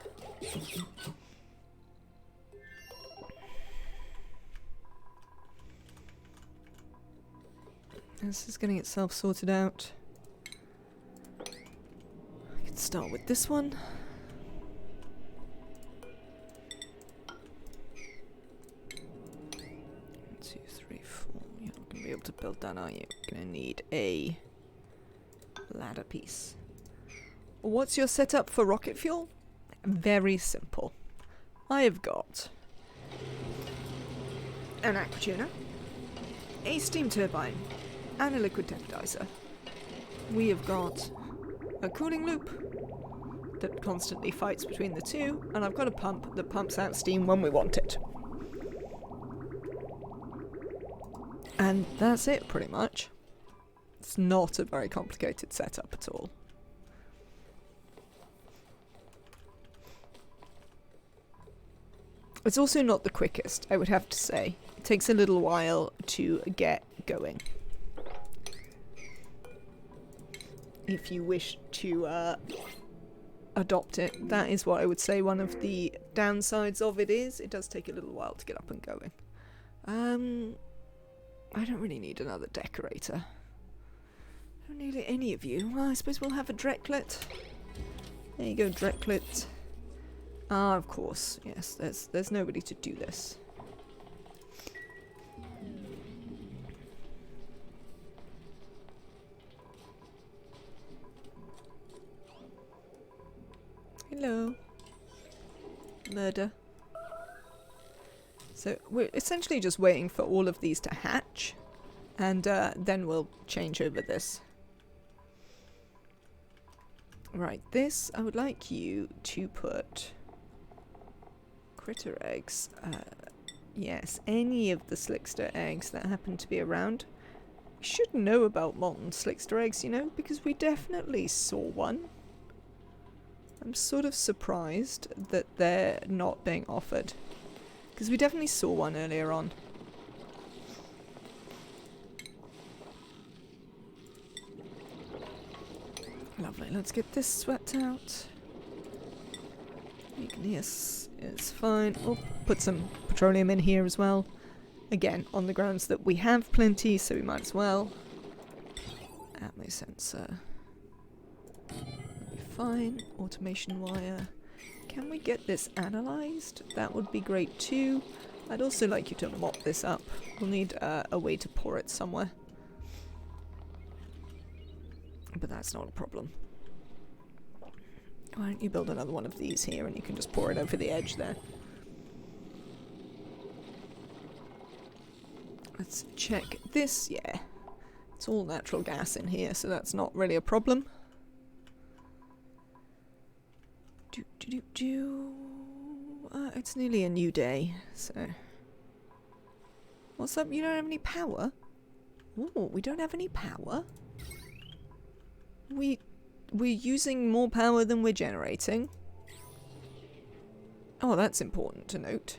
This is getting itself sorted out. I can start with this one. 2, 3, 4. You're not going to be able to build that, are you? You're going to need a ladder piece. What's your setup for rocket fuel? Very simple. I have got an aqua tuner, a steam turbine, and a liquid temporizer. We have got a cooling loop that constantly fights between the two, and I've got a pump that pumps out steam when we want it. And that's it, pretty much. It's not a very complicated setup at all. It's also not the quickest, I would have to say. It takes a little while to get going. If you wish to adopt it, that is what I would say one of the downsides of it is. It does take a little while to get up and going. I don't really need another decorator. I don't need any of you. Well, I suppose we'll have a Dreklet. There you go, Dreklet. Ah, of course. Yes, there's nobody to do this. Hello. Murder. So we're essentially just waiting for all of these to hatch, and then we'll change over this. Right, this, I would like you to put critter eggs. Yes, any of the Slickster eggs that happen to be around. We should know about molten Slickster eggs, you know, because we definitely saw one. I'm sort of surprised that they're not being offered, because we definitely saw one earlier on. Lovely, let's get this swept out. Igneous is fine. Oh, put some petroleum in here as well. Again, on the grounds that we have plenty, so we might as well. Atmo sensor. Be fine. Automation wire. Can we get this analysed? That would be great too. I'd also like you to mop this up. We'll need a way to pour it somewhere. But that's not a problem. Why don't you build another one of these here and you can just pour it over the edge there. Let's check this. Yeah, it's all natural gas in here, so that's not really a problem. It's nearly a new day, so... What's up? You don't have any power? Ooh, we don't have any power? We're using more power than we're generating. Oh, that's important to note.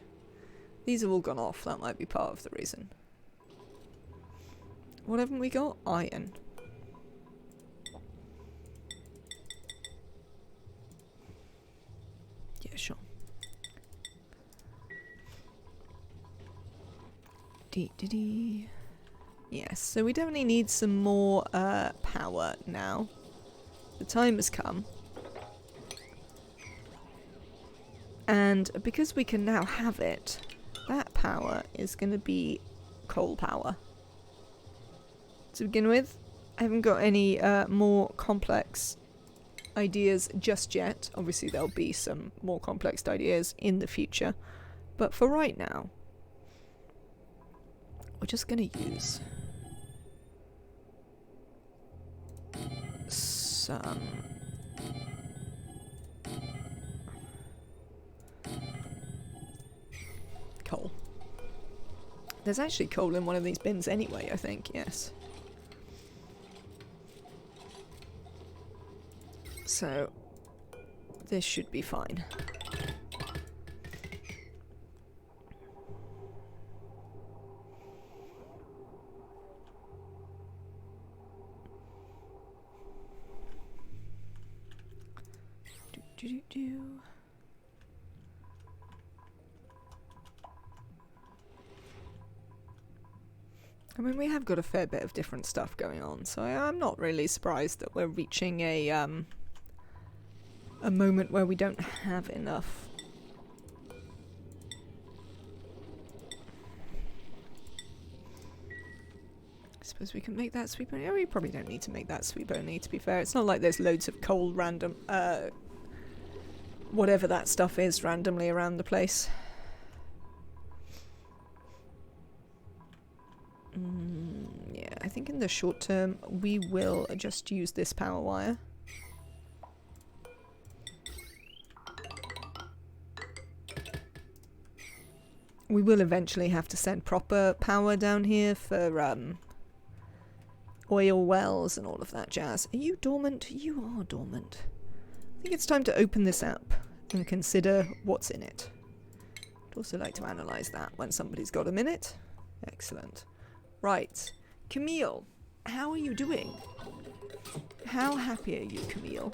These have all gone off. That might be part of the reason. What haven't we got? Iron. Yes, so we definitely need some more power now. The time has come. And because we can now have it, that power is going to be coal power. To begin with, I haven't got any more complex ideas just yet. Obviously there'll be some more complex ideas in the future. But for right now, we're just going to use some coal. There's actually coal in one of these bins anyway, I think, yes. So, this should be fine. I mean, we have got a fair bit of different stuff going on, so I'm not really surprised that we're reaching a moment where we don't have enough. I suppose we can make that sweep only. Oh, we probably don't need to make that sweep only, to be fair. It's not like there's loads of coal random, whatever that stuff is, randomly around the place. Yeah, I think in the short term we will just use this power wire. We will eventually have to send proper power down here for oil wells and all of that jazz. Are you dormant? You are dormant. I think it's time to open this up and consider what's in it. I'd also like to analyse that when somebody's got a minute. Excellent. Right. Camille, how are you doing? How happy are you, Camille?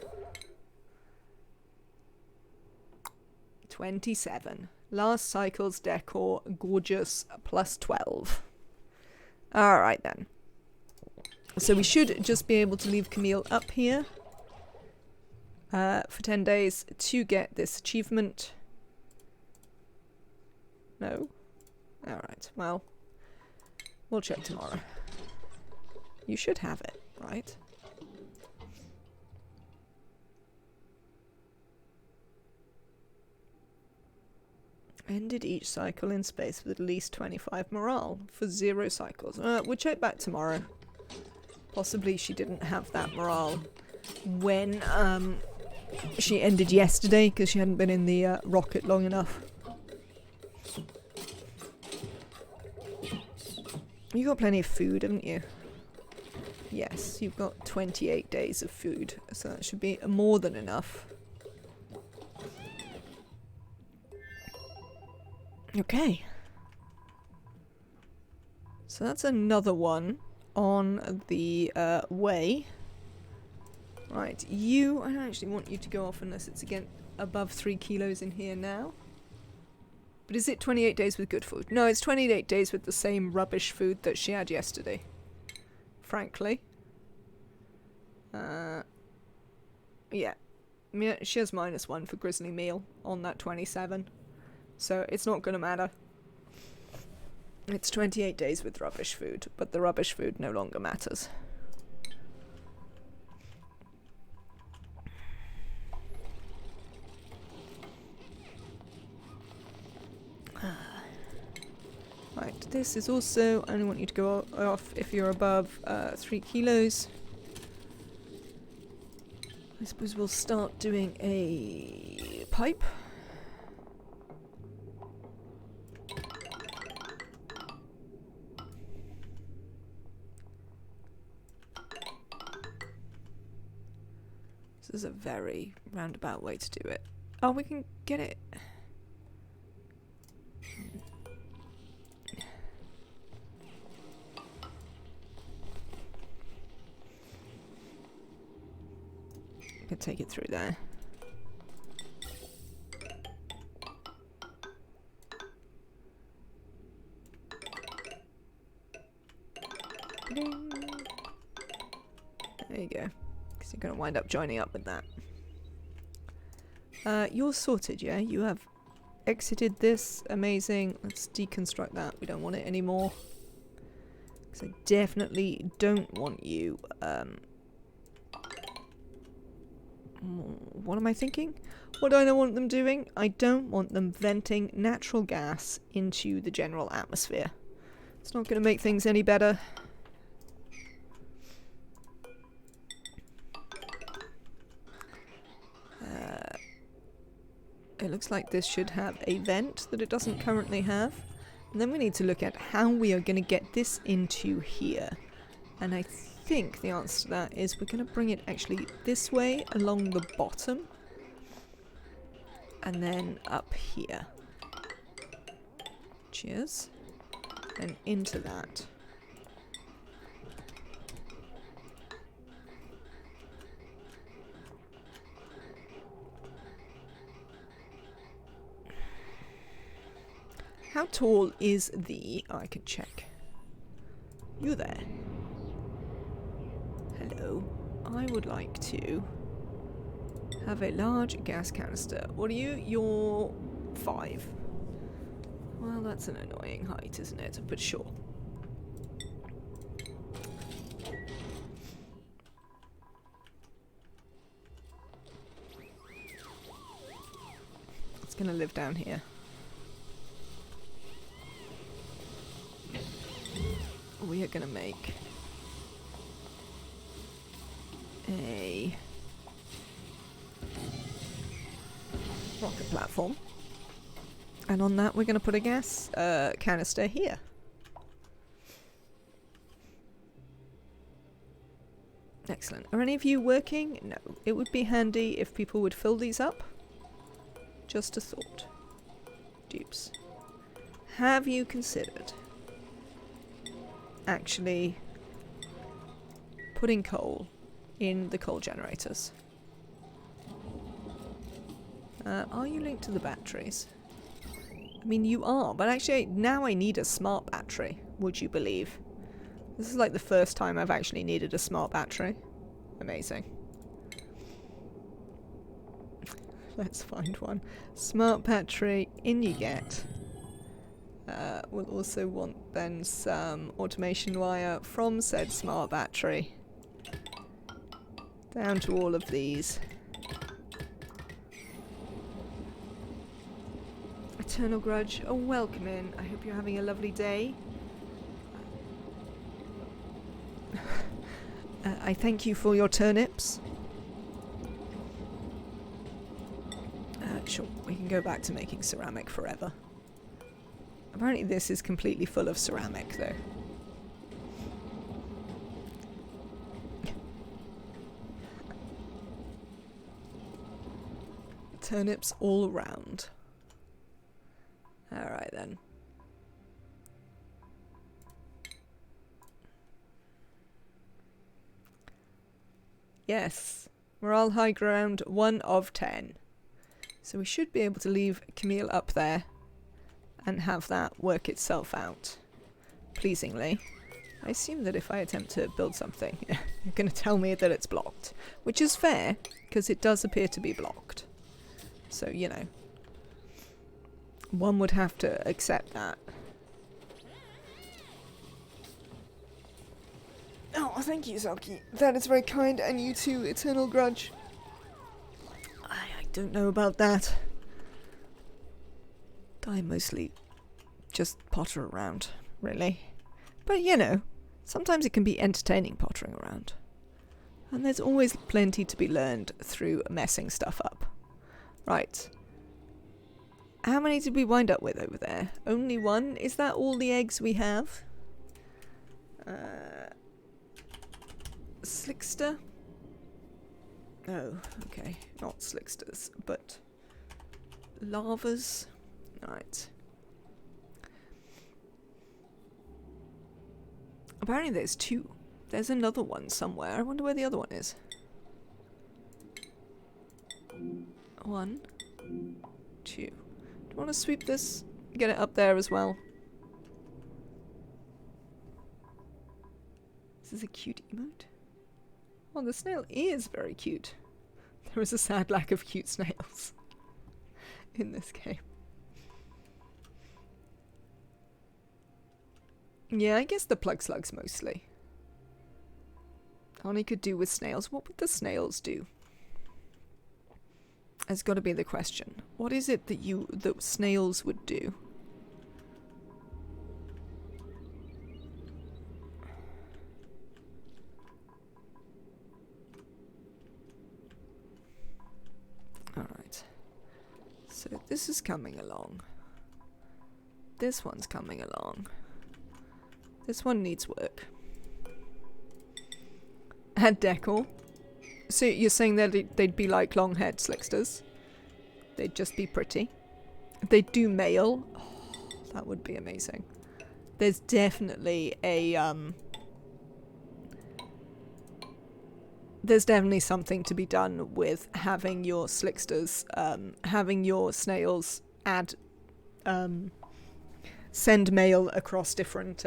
27. Last cycle's decor, gorgeous, plus 12. Alright then. So we should just be able to leave Camille up here for 10 days to get this achievement. No? Alright, well, we'll check tomorrow. You should have it, right? Ended each cycle in space with at least 25 morale for 0 cycles. We'll check back tomorrow. Possibly she didn't have that morale when she ended yesterday because she hadn't been in the rocket long enough. You got plenty of food, haven't you? Yes, you've got 28 days of food, so that should be more than enough. Okay. So that's another one on the way. Right, I don't actually want you to go off unless it's again above 3 kilos in here now. But is it 28 days with good food? No, it's 28 days with the same rubbish food that she had yesterday. Frankly. Yeah. She has -1 for Grizzly Meal on that 27. So it's not going to matter. It's 28 days with rubbish food, but the rubbish food no longer matters. Right, this is also, I only want you to go off if you're above 3 kilos. I suppose we'll start doing a pipe. This is a very roundabout way to do it. Oh, we can get it. I can take it through there. Ding. There you go. Because you're going to wind up joining up with that. You're sorted, yeah? You have exited this. Amazing. Let's deconstruct that. We don't want it anymore. Because I definitely don't want you... what am I thinking? What do I want them doing? I don't want them venting natural gas into the general atmosphere. It's not going to make things any better. It looks like this should have a vent that it doesn't currently have. And then we need to look at how we are going to get this into here. And I think the answer to that is we're going to bring it actually this way along the bottom. And then up here. Cheers. And into that. How tall is the... Oh, I can check. You there? Hello. I would like to have a large gas canister. What are you? You're 5. Well, that's an annoying height, isn't it? But sure. It's gonna live down here. We are gonna make a rocket platform, and on that we're gonna put a gas canister here. Excellent. Are any of you working? No. It would be handy if people would fill these up. Just a thought. Dupes. Have you considered actually putting coal in the coal generators? Are you linked to the batteries? I mean, you are, but actually now I need a smart battery, would you believe? This is like the first time I've actually needed a smart battery. Amazing. Let's find one. Smart battery, in you get. We'll also want then some automation wire from said smart battery down to all of these. Eternal Grudge, oh, welcome in. I hope you're having a lovely day. I thank you for your turnips. Sure, we can go back to making ceramic forever. Apparently this is completely full of ceramic, though. Turnips all around. Alright then. Yes, morale high ground 1 of 10. So we should be able to leave Camille up there and have that work itself out pleasingly. I assume that if I attempt to build something, you're going to tell me that it's blocked, which is fair, because it does appear to be blocked. So, you know, one would have to accept that. Oh, thank you, Selkie. That is very kind, and you too, Eternal Grudge. I don't know about that. I mostly just potter around, really. But, you know, sometimes it can be entertaining pottering around. And there's always plenty to be learned through messing stuff up. Right. How many did we wind up with over there? Only 1? Is that all the eggs we have? Slickster? Oh, okay. Not slicksters, but lavas. Right. Apparently there's 2. There's another one somewhere. I wonder where the other one is. 1, 2. Do you want to sweep this? Get it up there as well. This is a cute emote. Oh, the snail is very cute. There is a sad lack of cute snails in this game. Yeah, I guess the plug slugs mostly. Only could do with snails. What would the snails do? Has got to be the question. What is it that snails would do? Alright. So this is coming along. This one's coming along. This one needs work. And decor. So you're saying that they'd be like long-haired slicksters? They'd just be pretty? They'd do mail? Oh, that would be amazing. There's definitely there's definitely something to be done with having your slicksters, having your snails send mail across different,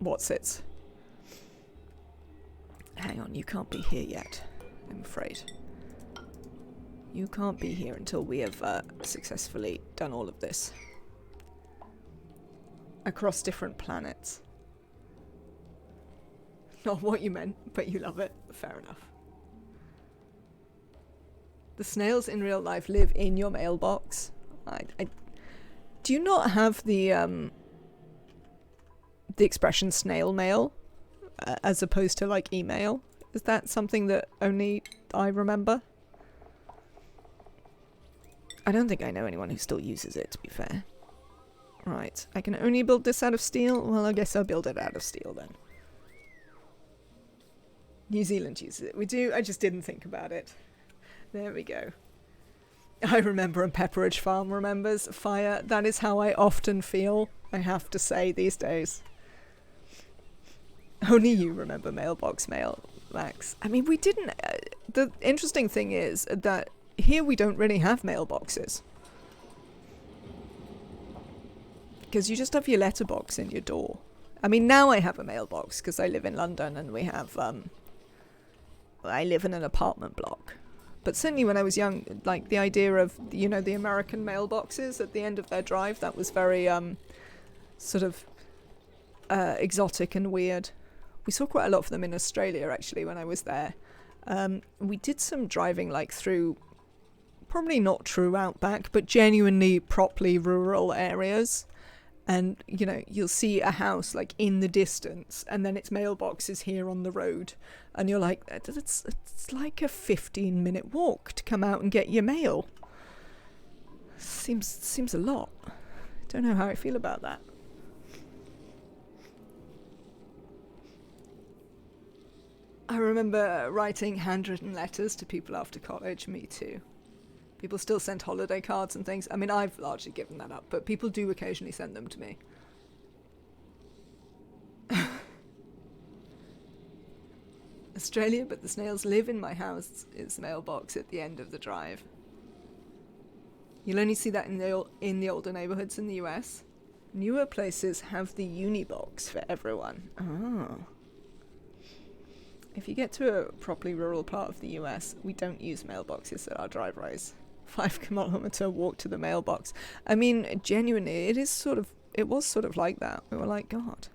what's-its. Hang on, you can't be here yet, I'm afraid. You can't be here until we have successfully done all of this. Across different planets. Not what you meant, but you love it. Fair enough. The snails in real life live in your mailbox. Do you not have the expression snail mail? As opposed to like email? Is that something that only I remember? I don't think I know anyone who still uses it, to be fair. Right, I can only build this out of steel? Well, I guess I'll build it out of steel then. New Zealand uses it. We do, I just didn't think about it. There we go. I remember, and Pepperidge Farm remembers. Fire, that is how I often feel, I have to say, these days. Only you remember mailbox mail, Max. I mean, we didn't... the interesting thing is that here we don't really have mailboxes. Because you just have your letterbox in your door. I mean, now I have a mailbox because I live in London and we have... I live in an apartment block. But certainly when I was young, like the idea of, you know, the American mailboxes at the end of their drive, that was very sort of exotic and weird. We saw quite a lot of them in Australia, actually, when I was there. We did some driving, like, through, probably not true outback, but genuinely properly rural areas. And, you know, you'll see a house, like, in the distance, and then its mailbox is here on the road. And you're like, it's like a 15-minute walk to come out and get your mail. Seems a lot. Don't know how I feel about that. I remember writing handwritten letters to people after college. Me too. People still send holiday cards and things. I mean, I've largely given that up, but people do occasionally send them to me. Australia, but the snails live in my house is mailbox at the end of the drive. You'll only see that in the older neighborhoods in the US. Newer places have the Unibox for everyone. Oh. If you get to a properly rural part of the US, we don't use mailboxes at our driveways. 5-kilometer walk to the mailbox. I mean, genuinely, it was sort of like that. We were like, God,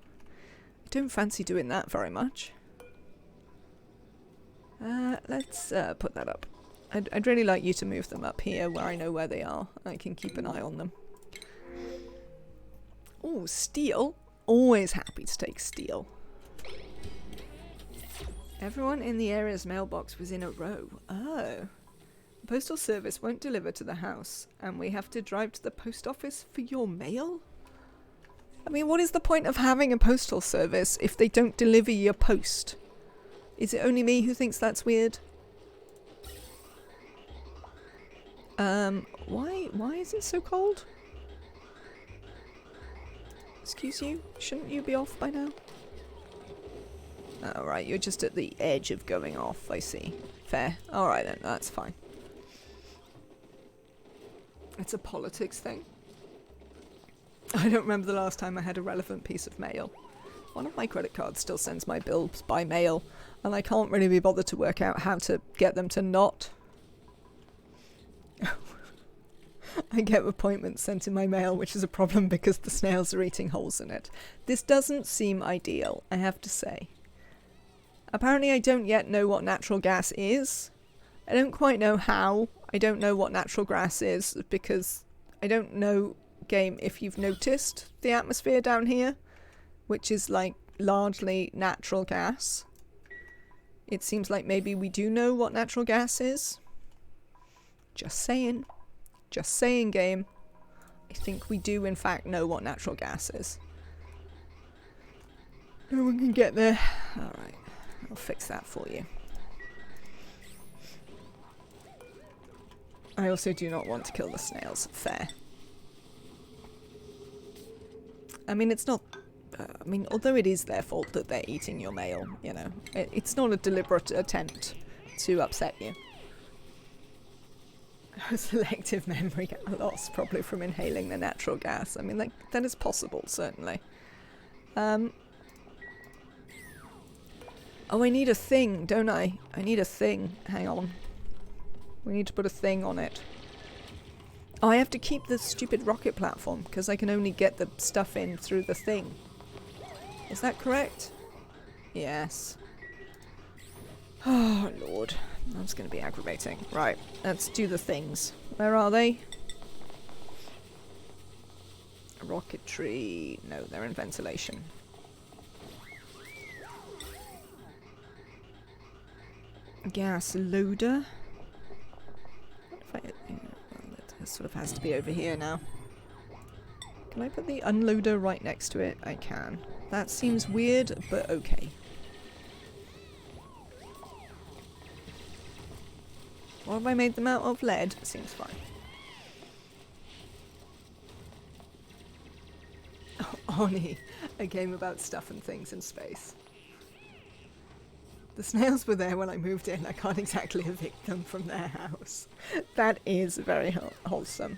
I don't fancy doing that very much. Let's put that up. I'd really like you to move them up here where I know where they are. I can keep an eye on them. Oh, steel. Always happy to take steel. Everyone in the area's mailbox was in a row. Oh. The postal service won't deliver to the house, and we have to drive to the post office for your mail? I mean, what is the point of having a postal service if they don't deliver your post? Is it only me who thinks that's weird? Why is it so cold? Excuse you? Shouldn't you be off by now? Alright, you're just at the edge of going off, I see. Fair. Alright then, that's fine. It's a politics thing. I don't remember the last time I had a relevant piece of mail. One of my credit cards still sends my bills by mail, and I can't really be bothered to work out how to get them to not. I get appointments sent in my mail, which is a problem because the snails are eating holes in it. This doesn't seem ideal, I have to say. Apparently I don't yet know what natural gas is. I don't quite know how. I don't know what natural gas is because I don't know, game, if you've noticed the atmosphere down here, which is like largely natural gas. It seems like maybe we do know what natural gas is. Just saying. Just saying, game. I think we do in fact know what natural gas is. No one can get there. Alright, I'll fix that for you. I also do not want to kill the snails. Fair. I mean, it's not... although it is their fault that they're eating your mail, you know. It's not a deliberate attempt to upset you. Selective memory loss, probably from inhaling the natural gas. I mean, that is possible, certainly. Oh, I need a thing, don't I? I need a thing. Hang on. We need to put a thing on it. Oh, I have to keep the stupid rocket platform, because I can only get the stuff in through the thing. Is that correct? Yes. Oh, Lord. That's going to be aggravating. Right, let's do the things. Where are they? Rocketry. No, they're in ventilation. Gas loader. What if it sort of has to be over here now. Can I put the unloader right next to it? I can. That seems weird, but okay. What have I made them out of? Lead? Seems fine. Oh, Oni, a game about stuff and things in space. The snails were there when I moved in. I can't exactly evict them from their house. That is very wholesome.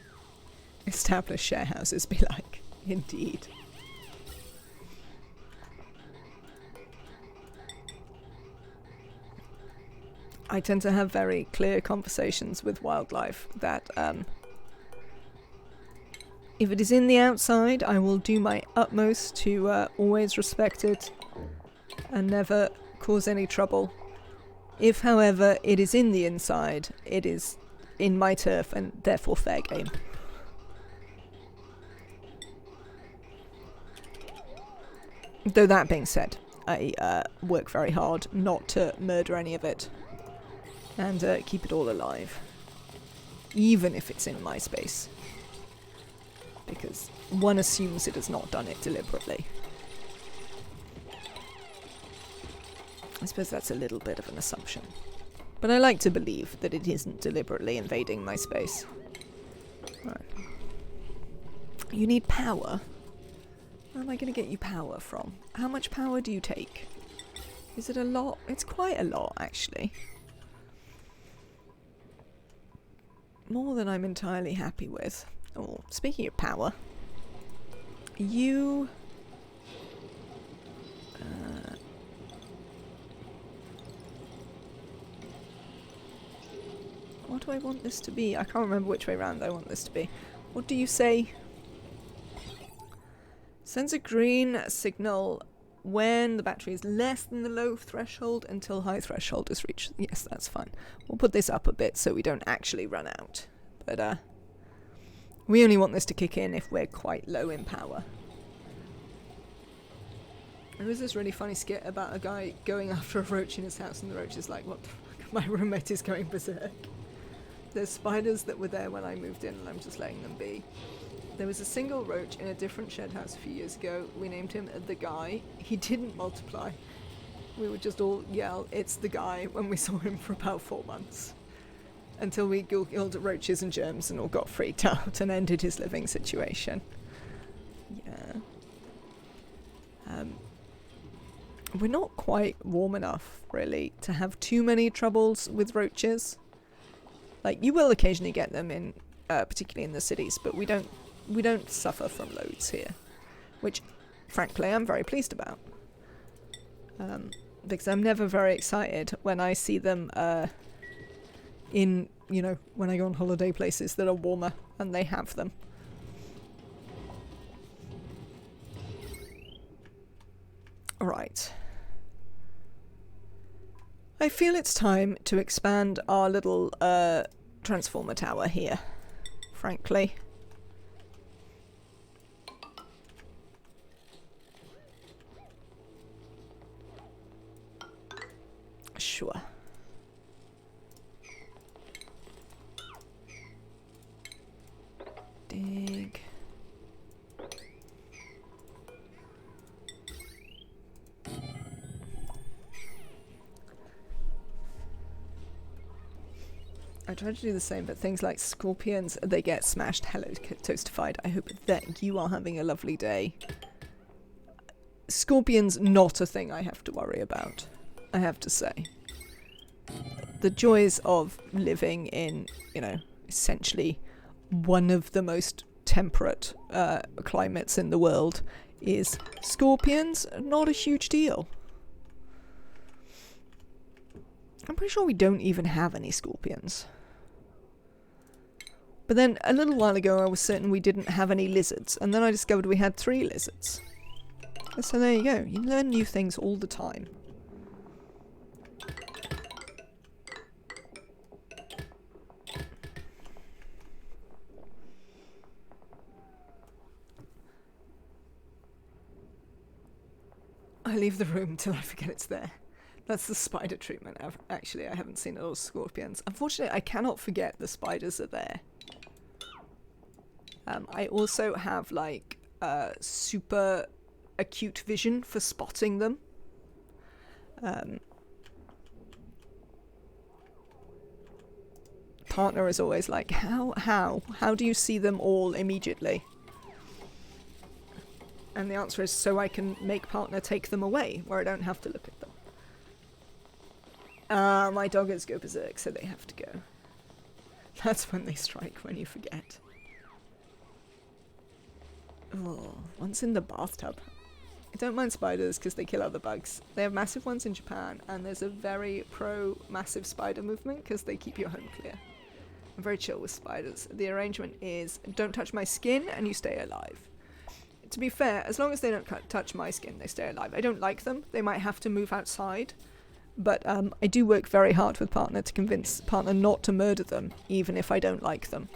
Established share houses be like. Indeed. I tend to have very clear conversations with wildlife that if it is in the outside, I will do my utmost to always respect it and never cause any trouble. If, however, it is in the inside, it is in my turf and therefore fair game. Though that being said, I work very hard not to murder any of it. And keep it all alive. Even if it's in my space. Because one assumes it has not done it deliberately. I suppose that's a little bit of an assumption. But I like to believe that it isn't deliberately invading my space. Right. You need power? Where am I going to get you power from? How much power do you take? Is it a lot? It's quite a lot, actually. More than I'm entirely happy with. Oh, speaking of power, you... what do I want this to be? I can't remember which way round I want this to be. What do you say? Sends a green signal when the battery is less than the low threshold until high threshold is reached. Yes, that's fine. We'll put this up a bit so we don't actually run out. But we only want this to kick in if we're quite low in power. There was this really funny skit about a guy going after a roach in his house and the roach is like, what the fuck, my roommate is going berserk. There's spiders that were there when I moved in and I'm just letting them be. There was a single roach in a different shed house a few years ago. We named him The Guy. He didn't multiply. We would just all yell, "It's the guy," when we saw him for about 4 months. Until we killed roaches and germs and all got freaked out and ended his living situation. Yeah. We're not quite warm enough, really, to have too many troubles with roaches. Like, you will occasionally get them in, particularly in the cities, but we don't suffer from loads here, which, frankly, I'm very pleased about. Because I'm never very excited when I see them in, you know, when I go on holiday places that are warmer and they have them. Right. I feel it's time to expand our little transformer tower here, frankly. Sure. Dig. I try to do the same, but things like scorpions, they get smashed. Hello, Toastified. I hope that you are having a lovely day. Scorpions, not a thing I have to worry about, I have to say. The joys of living in, you know, essentially one of the most temperate climates in the world is scorpions, not a huge deal. I'm pretty sure we don't even have any scorpions. But then a little while ago I was certain we didn't have any lizards, and then I discovered we had 3 lizards. So there you go, you learn new things all the time. I leave the room till I forget it's there. That's the spider treatment. Actually, I haven't seen all scorpions. Unfortunately, I cannot forget the spiders are there. I also have, like, super acute vision for spotting them. Partner is always like, how do you see them all immediately? And the answer is so I can make partner take them away, where I don't have to look at them. My doggers go berserk, so they have to go. That's when they strike, when you forget. Oh, once in the bathtub. I don't mind spiders because they kill other bugs. They have massive ones in Japan, and there's a very pro-massive spider movement because they keep your home clear. I'm very chill with spiders. The arrangement is, don't touch my skin and you stay alive. To be fair, as long as they don't touch my skin, they stay alive. I don't like them. They might have to move outside. But I do work very hard with partner to convince partner not to murder them, even if I don't like them.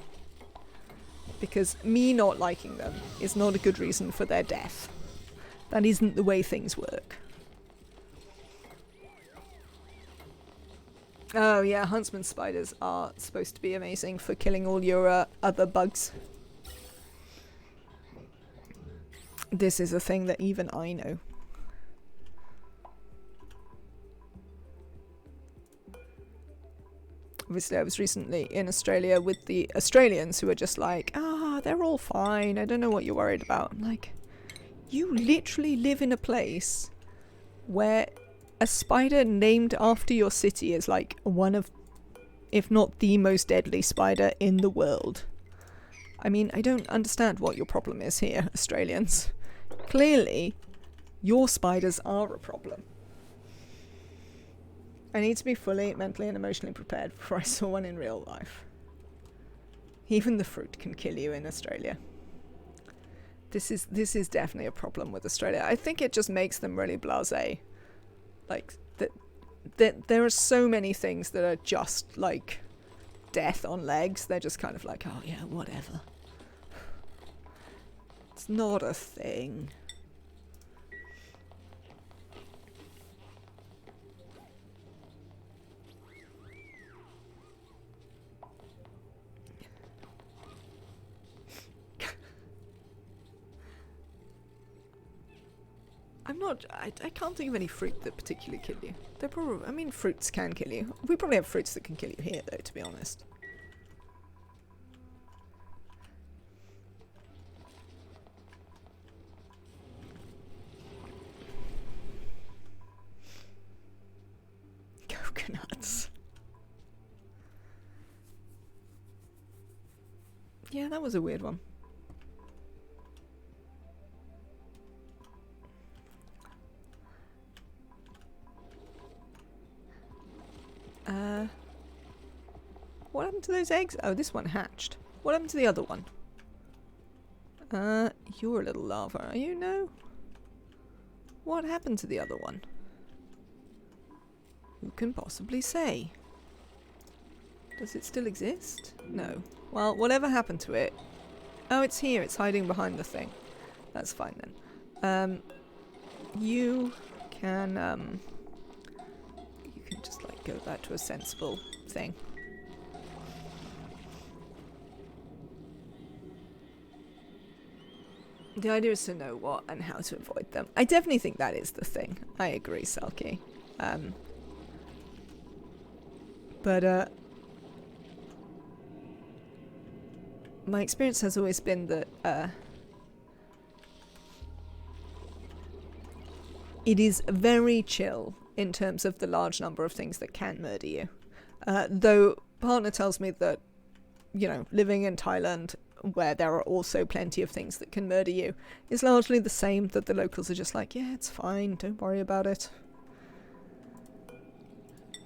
Because me not liking them is not a good reason for their death. That isn't the way things work. Oh yeah, huntsman spiders are supposed to be amazing for killing all your other bugs. This is a thing that even I know. Obviously, I was recently in Australia with the Australians who were just like, they're all fine. I don't know what you're worried about. I'm like, you literally live in a place where a spider named after your city is like one of, if not the most deadly spider in the world. I mean, I don't understand what your problem is here, Australians. Clearly, your spiders are a problem. I need to be fully mentally and emotionally prepared before I saw one in real life. Even the fruit can kill you in Australia. This is definitely a problem with Australia. I think it just makes them really blasé. Like, that there are so many things that are just like death on legs. They're just kind of like, oh yeah, whatever. It's not a thing. I can't think of any fruit that particularly kill you. They're probably, I mean, fruits can kill you. We probably have fruits that can kill you here, though, to be honest. Coconuts. Yeah, that was a weird one. What happened to those eggs? Oh, this one hatched. What happened to the other one? You're a little larva, are you? No? What happened to the other one? Who can possibly say? Does it still exist? No. Well, whatever happened to it... Oh, it's here. It's hiding behind the thing. That's fine then. You can just, like, go back to a sensible thing. The idea is to know what and how to avoid them. I definitely think that is the thing. I agree, Selkie. But my experience has always been that it is very chill in terms of the large number of things that can murder you. Though partner tells me that, you know, living in Thailand, where there are also plenty of things that can murder you, is largely the same, that the locals are just like, yeah, it's fine, don't worry about it.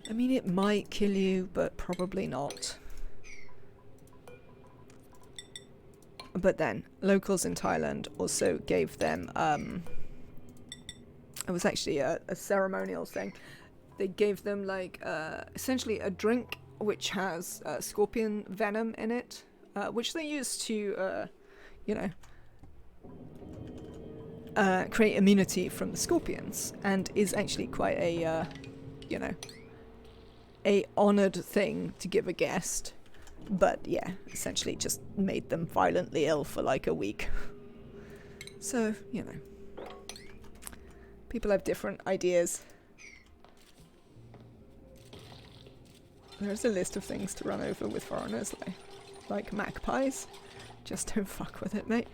I mean, it might kill you, but probably not. But then, locals in Thailand also gave them, it was actually a ceremonial thing. They gave them, like, essentially a drink which has scorpion venom in it, which they use to, you know, create immunity from the scorpions, and is actually quite a, you know, a honoured thing to give a guest. But yeah, essentially just made them violently ill for like a week. So, you know, people have different ideas. There's a list of things to run over with foreigners, like magpies. Just don't fuck with it, mate.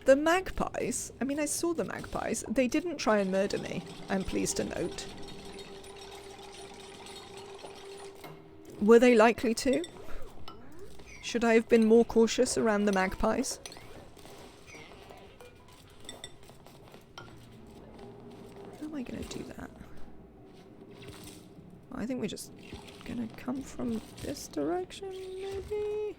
The magpies, I mean, I saw the magpies. They didn't try and murder me, I'm pleased to note. Were they likely to? Should I have been more cautious around the magpies? How am I going to do that? I think we're just going to come from this direction, maybe?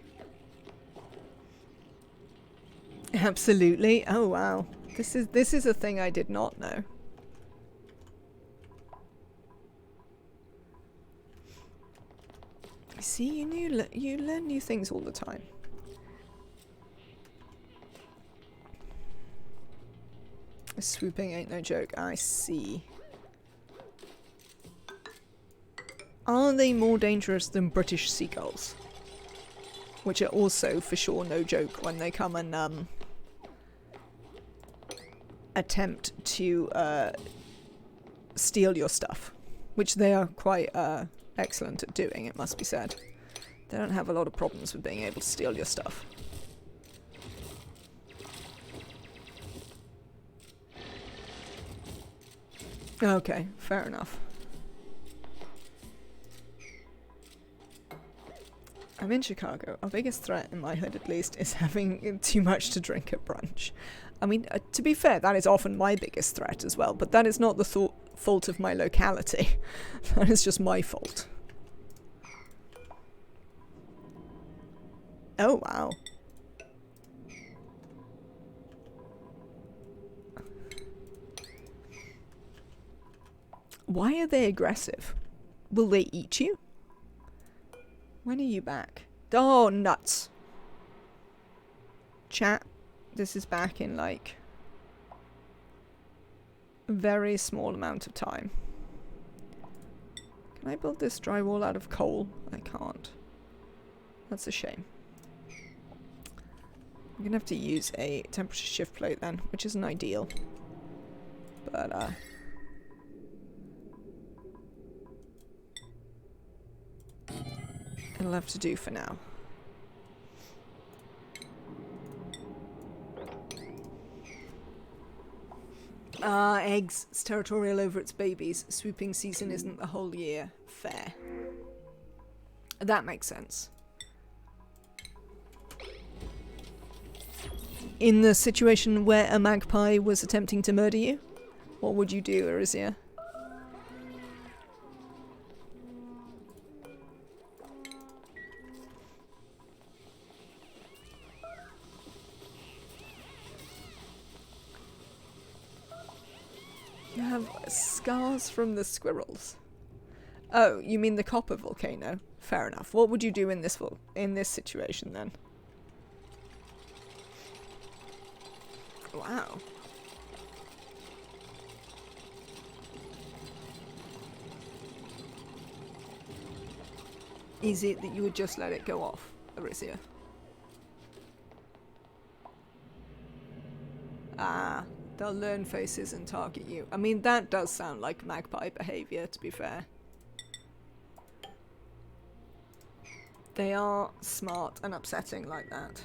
Absolutely. Oh, wow. This is a thing I did not know. See, you learn new things all the time. Swooping ain't no joke. I see. Are they more dangerous than British seagulls? Which are also, for sure, no joke when they come and attempt to steal your stuff. Which they are quite excellent at doing, it must be said. They don't have a lot of problems with being able to steal your stuff. Okay, fair enough. I'm in Chicago. Our biggest threat, in my hood at least, is having too much to drink at brunch. I mean, to be fair, that is often my biggest threat as well, but that is not the fault of my locality. That is just my fault. Oh, wow. Why are they aggressive? Will they eat you? When are you back? Oh, nuts. Chat, this is back in, like, a very small amount of time. Can I build this drywall out of coal? I can't. That's a shame. I'm gonna have to use a temperature shift plate then, which isn't ideal. But, it'll have to do for now. Eggs. It's territorial over its babies. Swooping season isn't the whole year. Fair. That makes sense. In the situation where a magpie was attempting to murder you, what would you do, Arisia? Scars from the squirrels. Oh, you mean the copper volcano? Fair enough. What would you do in this situation then? Wow. Is it that you would just let it go off, Arisia? Ah, they'll learn faces and target you. I mean, that does sound like magpie behavior, to be fair. They are smart and upsetting like that.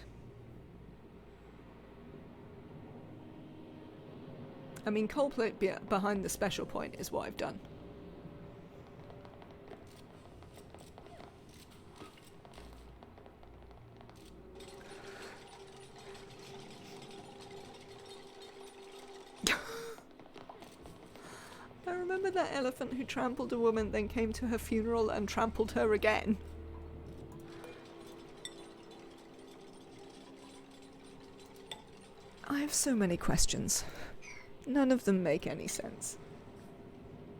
I mean, cold plate behind the special point is what I've done. I remember that elephant who trampled a woman, then came to her funeral and trampled her again. I have so many questions. None of them make any sense.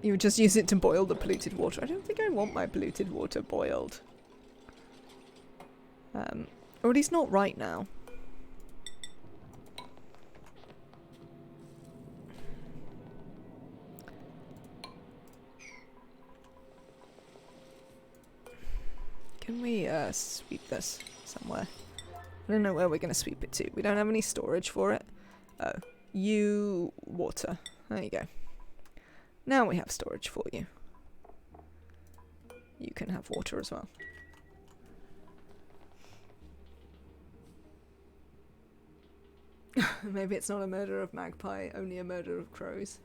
You would just use it to boil the polluted water. I don't think I want my polluted water boiled. Or at least not right now. Can we sweep this somewhere? I don't know where we're going to sweep it to. We don't have any storage for it. Oh, you water. There you go. Now we have storage for you. You can have water as well. Maybe it's not a murder of magpie, only a murder of crows.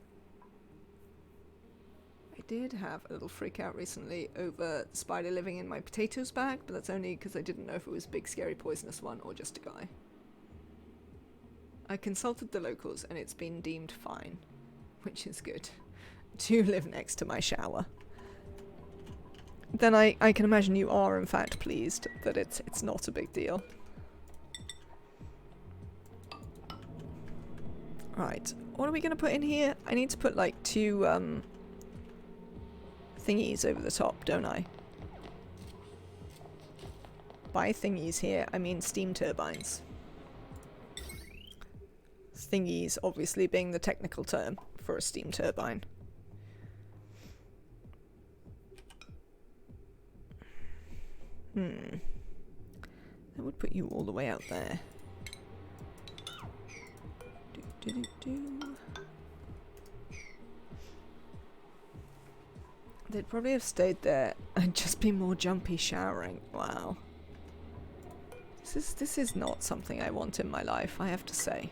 I did have a little freak out recently over the spider living in my potatoes bag, but that's only because I didn't know if it was a big, scary, poisonous one or just a guy. I consulted the locals and it's been deemed fine, which is good. To live next to my shower. Then I can imagine you are in fact pleased that it's not a big deal. Right, what are we going to put in here? I need to put like 2 thingies over the top, don't I? By thingies here, I mean steam turbines. Thingies obviously being the technical term for a steam turbine. That would put you all the way out there. They'd probably have stayed there and just be more jumpy showering. Wow. This is not something I want in my life, I have to say.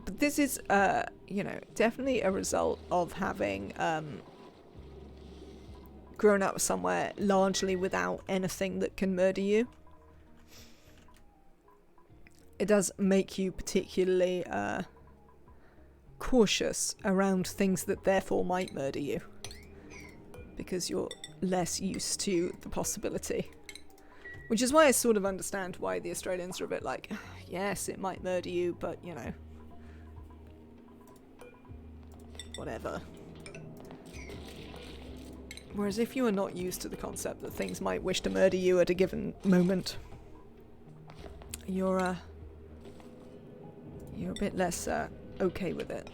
But this is, you know, definitely a result of having grown up somewhere largely without anything that can murder you. It does make you particularly cautious around things that therefore might murder you, because you're less used to the possibility. Which is why I sort of understand why the Australians are a bit like, yes, it might murder you, but, you know, whatever. Whereas if you are not used to the concept that things might wish to murder you at a given moment, you're a bit less okay with it.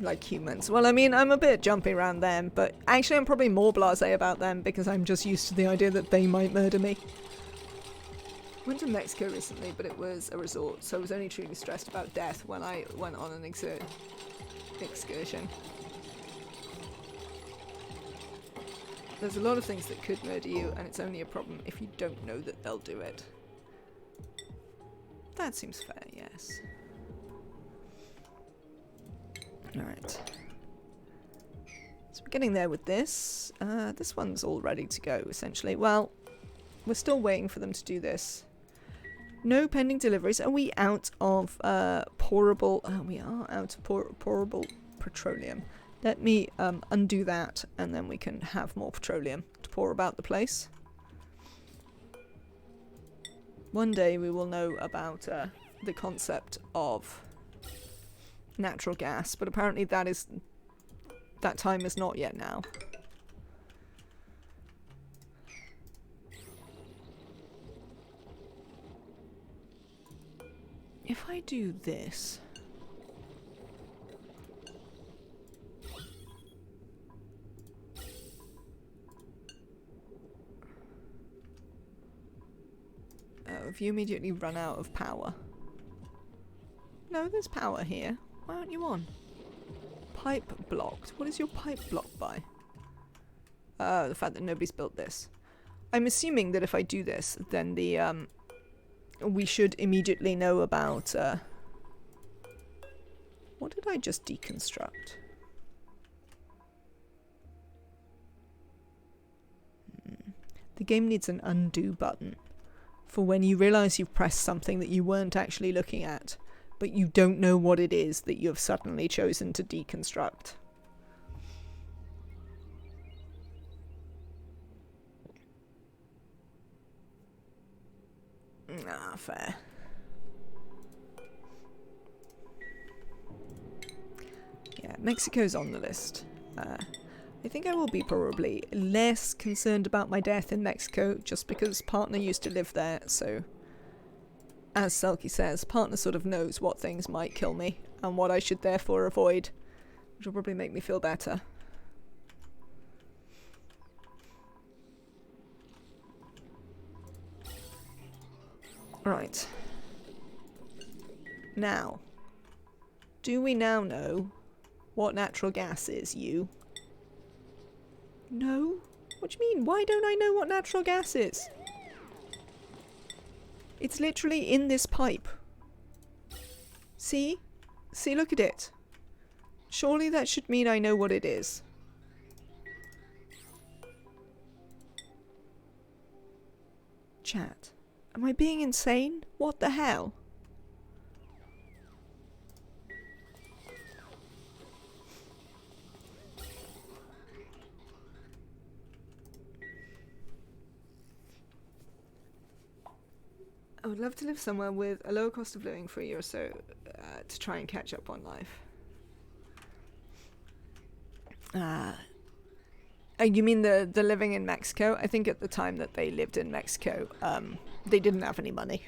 Like humans. Well, I mean, I'm a bit jumpy around them, but actually I'm probably more blasé about them because I'm just used to the idea that they might murder me. I went to Mexico recently, but it was a resort, so I was only truly stressed about death when I went on an excursion. There's a lot of things that could murder you, and it's only a problem if you don't know that they'll do it. That seems fair, yes. Alright. So we're getting there with this. This one's all ready to go, essentially. Well, we're still waiting for them to do this. No pending deliveries. Are we out of pourable... we are out of pourable petroleum. Let me undo that, and then we can have more petroleum to pour about the place. One day we will know about the concept of natural gas, but apparently that time is not yet now. If I do this... Have you immediately run out of power? No, there's power here. Why aren't you on? Pipe blocked. What is your pipe blocked by? The fact that nobody's built this. I'm assuming that if I do this, then the, we should immediately know about, what did I just deconstruct? The game needs an undo button for when you realise you've pressed something that you weren't actually looking at, but you don't know what it is that you've suddenly chosen to deconstruct. Ah, fair. Yeah, Mexico's on the list. I think I will be probably less concerned about my death in Mexico, just because partner used to live there, so... As Selkie says, partner sort of knows what things might kill me, and what I should therefore avoid, which will probably make me feel better. Right. Now. Do we now know what natural gas is, you? No? What do you mean? Why don't I know what natural gas is? It's literally in this pipe. See? See, look at it. Surely that should mean I know what it is. Chat. Am I being insane? What the hell? I would love to live somewhere with a lower cost of living for a year or so to try and catch up on life. You mean the living in Mexico? I think at the time that they lived in Mexico, they didn't have any money.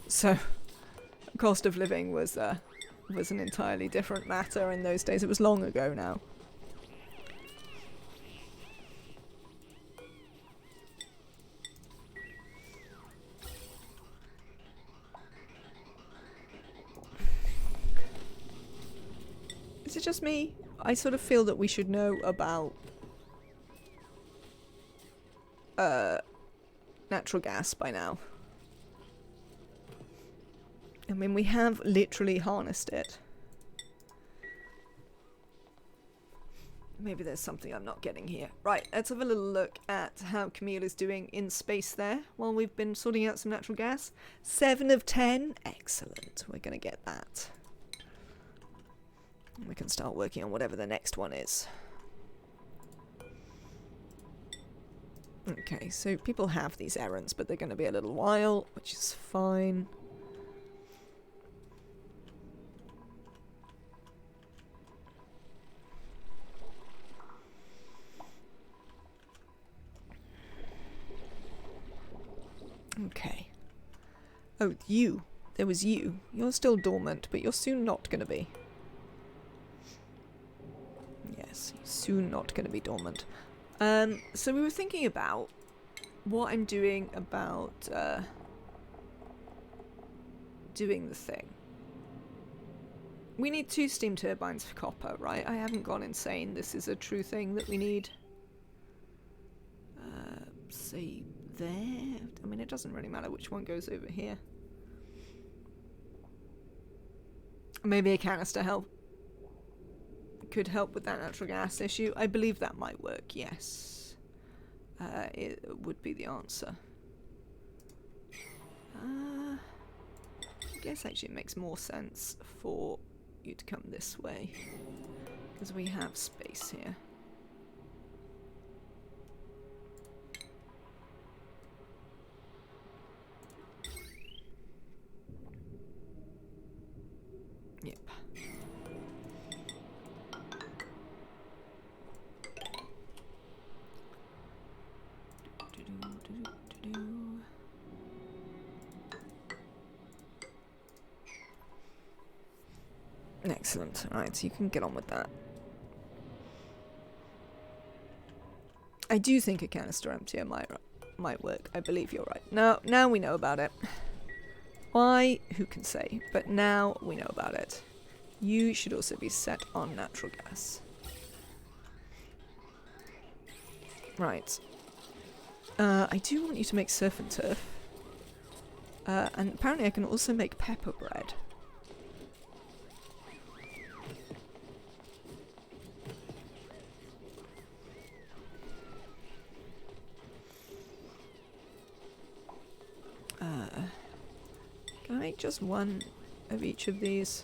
So, cost of living was an entirely different matter in those days. It was long ago now. Is it just me? I sort of feel that we should know about natural gas by now. I mean, we have literally harnessed it. Maybe there's something I'm not getting here. Right, let's have a little look at how Camille is doing in space there while we've been sorting out some natural gas. 7 of 10. Excellent. We're going to get that. We can start working on whatever the next one is. Okay, so people have these errands, but they're going to be a little while, which is fine. Okay. Oh, you. There was you. You're still dormant, but you're soon not going to be. Yes, soon not going to be dormant. So we were thinking about what I'm doing about doing the thing. We need 2 steam turbines for copper, right? I haven't gone insane. This is a true thing that we need. Say there. I mean, it doesn't really matter which one goes over here. Maybe a canister could help with that natural gas issue. I believe that might work, yes. It would be the answer. I guess actually it makes more sense for you to come this way, because we have space here. Yep. Excellent. Alright, so you can get on with that. I do think a canister emptier might work. I believe you're right. Now we know about it. Why? Who can say? But now we know about it. You should also be set on natural gas. Right. I do want you to make surf and turf. And apparently I can also make pepper bread. Can I make just one of each of these?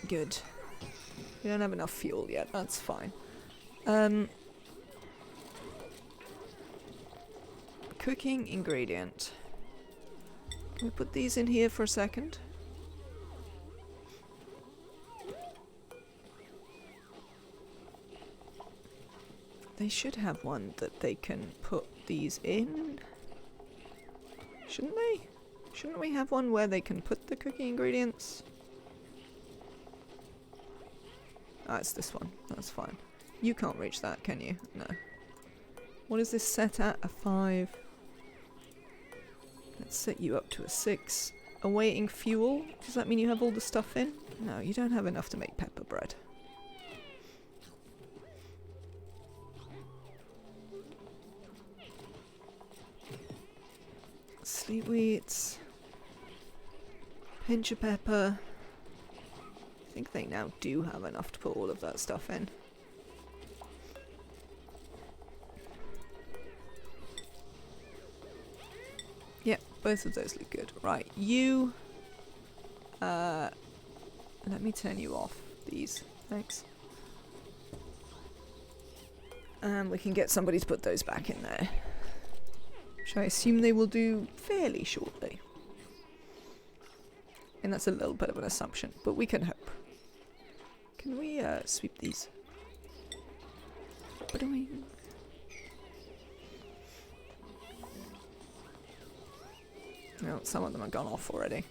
Good. We don't have enough fuel yet, that's fine. Cooking ingredient. Can we put these in here for a second? They should have one that they can put these in. Shouldn't they? Shouldn't we have one where they can put the cooking ingredients? Ah, it's this one. That's fine. You can't reach that, can you? No. What is this set at? A 5. Let's set you up to a 6. Awaiting fuel? Does that mean you have all the stuff in? No, you don't have enough to make pepper bread. Sweet wheats. Pinch of pepper. I think they now do have enough to put all of that stuff in. Yep, both of those look good. Right, you... let me turn you off these. Thanks. And we can get somebody to put those back in there. Which I assume they will do fairly shortly. And that's a little bit of an assumption, but we can hope. Can we sweep these? Ba-doing. No, some of them have gone off already.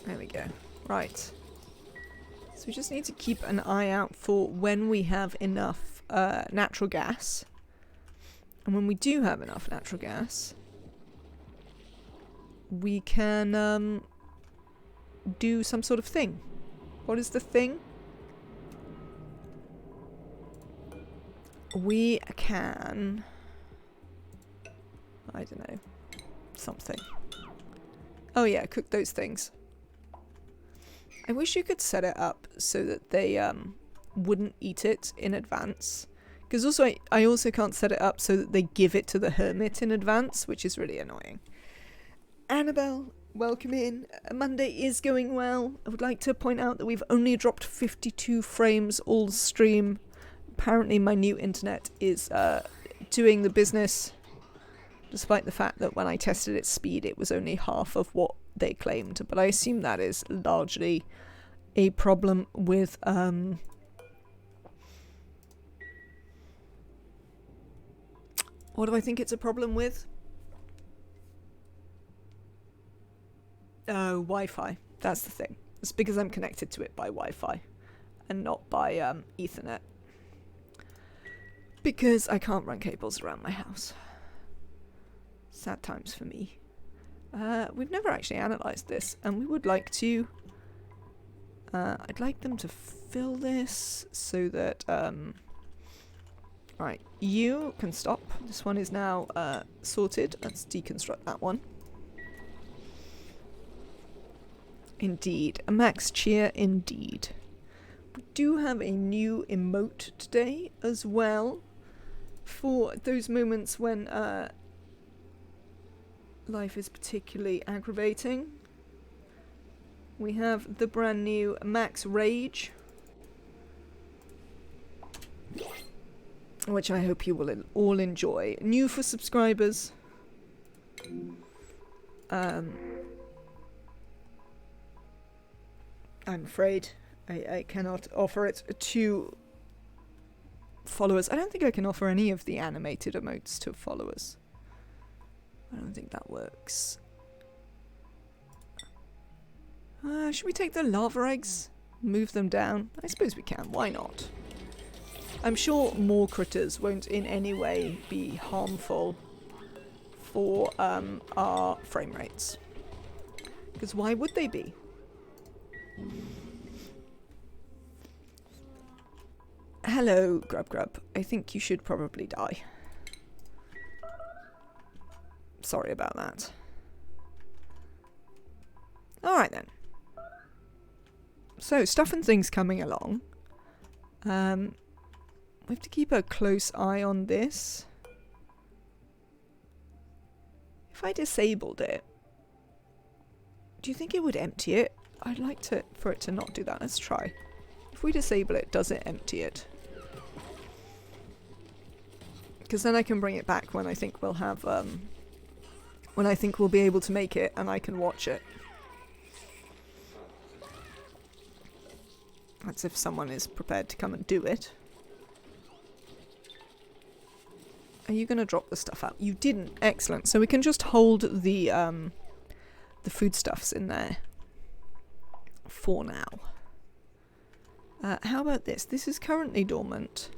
There we go. Right. So we just need to keep an eye out for when we have enough natural gas. And when we do have enough natural gas, we can do some sort of thing. What is the thing? We can... I don't know. Something. Oh yeah, cook those things. I wish you could set it up so that they wouldn't eat it in advance. Because also I also can't set it up so that they give it to the hermit in advance, which is really annoying. Annabelle, welcome in. Monday is going well. I would like to point out that we've only dropped 52 frames all stream. Apparently my new internet is doing the business, despite the fact that when I tested its speed it was only half of what they claimed. But I assume that is largely a problem with what do I think it's a problem with? Oh, Wi-Fi. That's the thing. It's because I'm connected to it by Wi-Fi and not by Ethernet. Because I can't run cables around my house. Sad times for me. We've never actually analysed this, and we would like to... I'd like them to fill this so that... Right, you can stop. This one is now sorted. Let's deconstruct that one. Indeed. A max cheer indeed. We do have a new emote today as well. For those moments when life is particularly aggravating. We have the brand new Max Rage. which I hope you will all enjoy. New for subscribers. I'm afraid I cannot offer it to followers. I don't think I can offer any of the animated emotes to followers. I don't think that works. Should we take the lava eggs? Move them down? I suppose we can. Why not? I'm sure more critters won't in any way be harmful for our frame rates. Because why would they be? Hello, Grub Grub. I think you should probably die. Sorry about that. Alright then. So, stuff and things coming along. We have to keep a close eye on this. If I disabled it, do you think it would empty it? I'd like for it to not do that. Let's try. If we disable it, does it empty it? Because then I can bring it back when I think we'll have, when I think we'll be able to make it and I can watch it. That's if someone is prepared to come and do it. Are you going to drop the stuff out? You didn't. Excellent. So we can just hold the foodstuffs in there for now. How about this? This is currently dormant.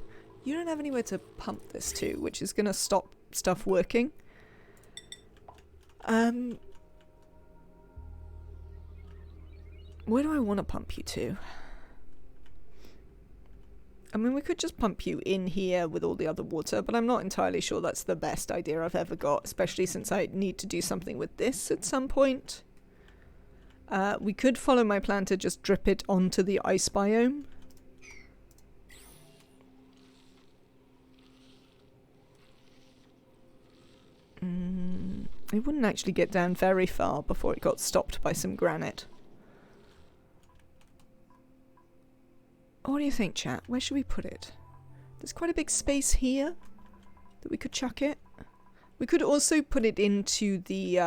You don't have anywhere to pump this to, which is going to stop stuff working. Where do I want to pump you to? I mean, we could just pump you in here with all the other water, but I'm not entirely sure that's the best idea I've ever got, especially since I need to do something with this at some point. We could follow my plan to just drip it onto the ice biome. It wouldn't actually get down very far before it got stopped by some granite. What do you think, chat? Where should we put it? There's quite a big space here that we could chuck it. We could also put it into the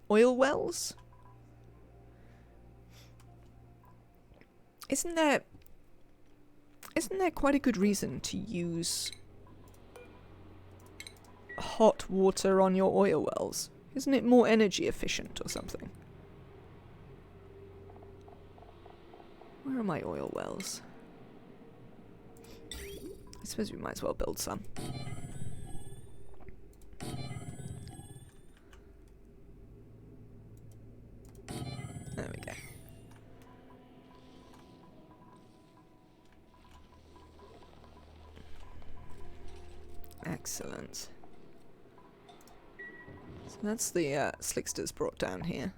oil wells. Isn't there quite a good reason to use hot water on your oil wells? Isn't it more energy efficient or something? Where are my oil wells? I suppose we might as well build some. There we go. Excellent. So that's the slicksters brought down here.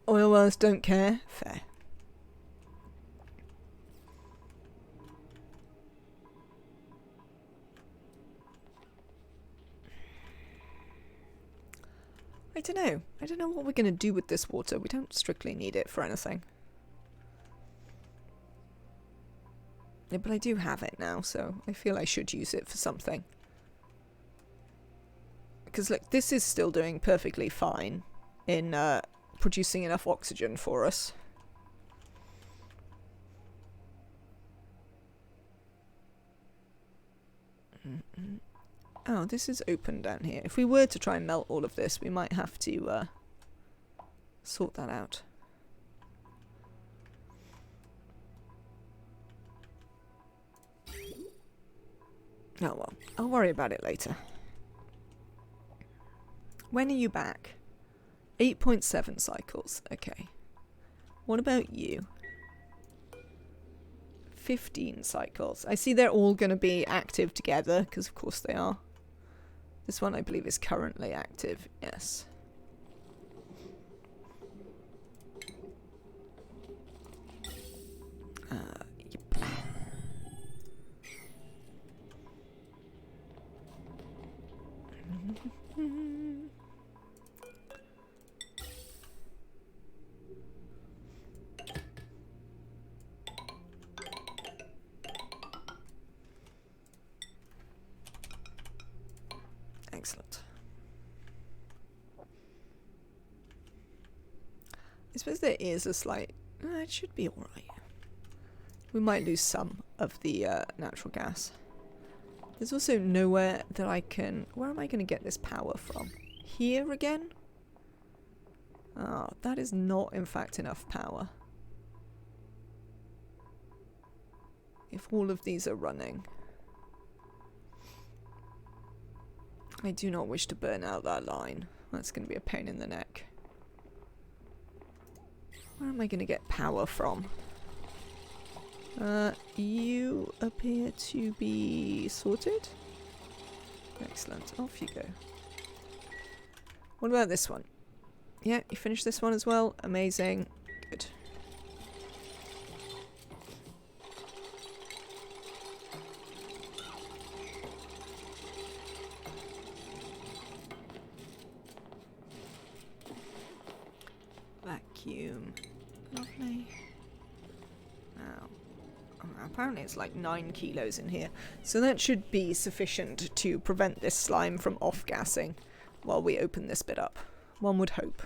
Oil wells don't care? Fair. I don't know. I don't know what we're going to do with this water. We don't strictly need it for anything. Yeah, but I do have it now, so I feel I should use it for something. Because look, this is still doing perfectly fine in producing enough oxygen for us. Oh, this is open down here. If we were to try and melt all of this, we might have to sort that out. Oh well, I'll worry about it later. When are you back? 8.7 cycles. Okay. What about you? 15 cycles. I see they're all going to be active together, because of course they are. This one I believe is currently active, yes. Yep. Excellent. I suppose there is a slight... it should be alright. We might lose some of the natural gas. There's also nowhere that I can... Where am I going to get this power from? Here again? Ah, that is not in fact enough power. If all of these are running. I do not wish to burn out that line. That's going to be a pain in the neck. Where am I going to get power from? You appear to be sorted. Excellent. Off you go. What about this one? Yeah, you finished this one as well. Amazing. Good. Vacuum. Lovely. Now, apparently it's like 9 kilos in here. So that should be sufficient to prevent this slime from off-gassing while we open this bit up. One would hope.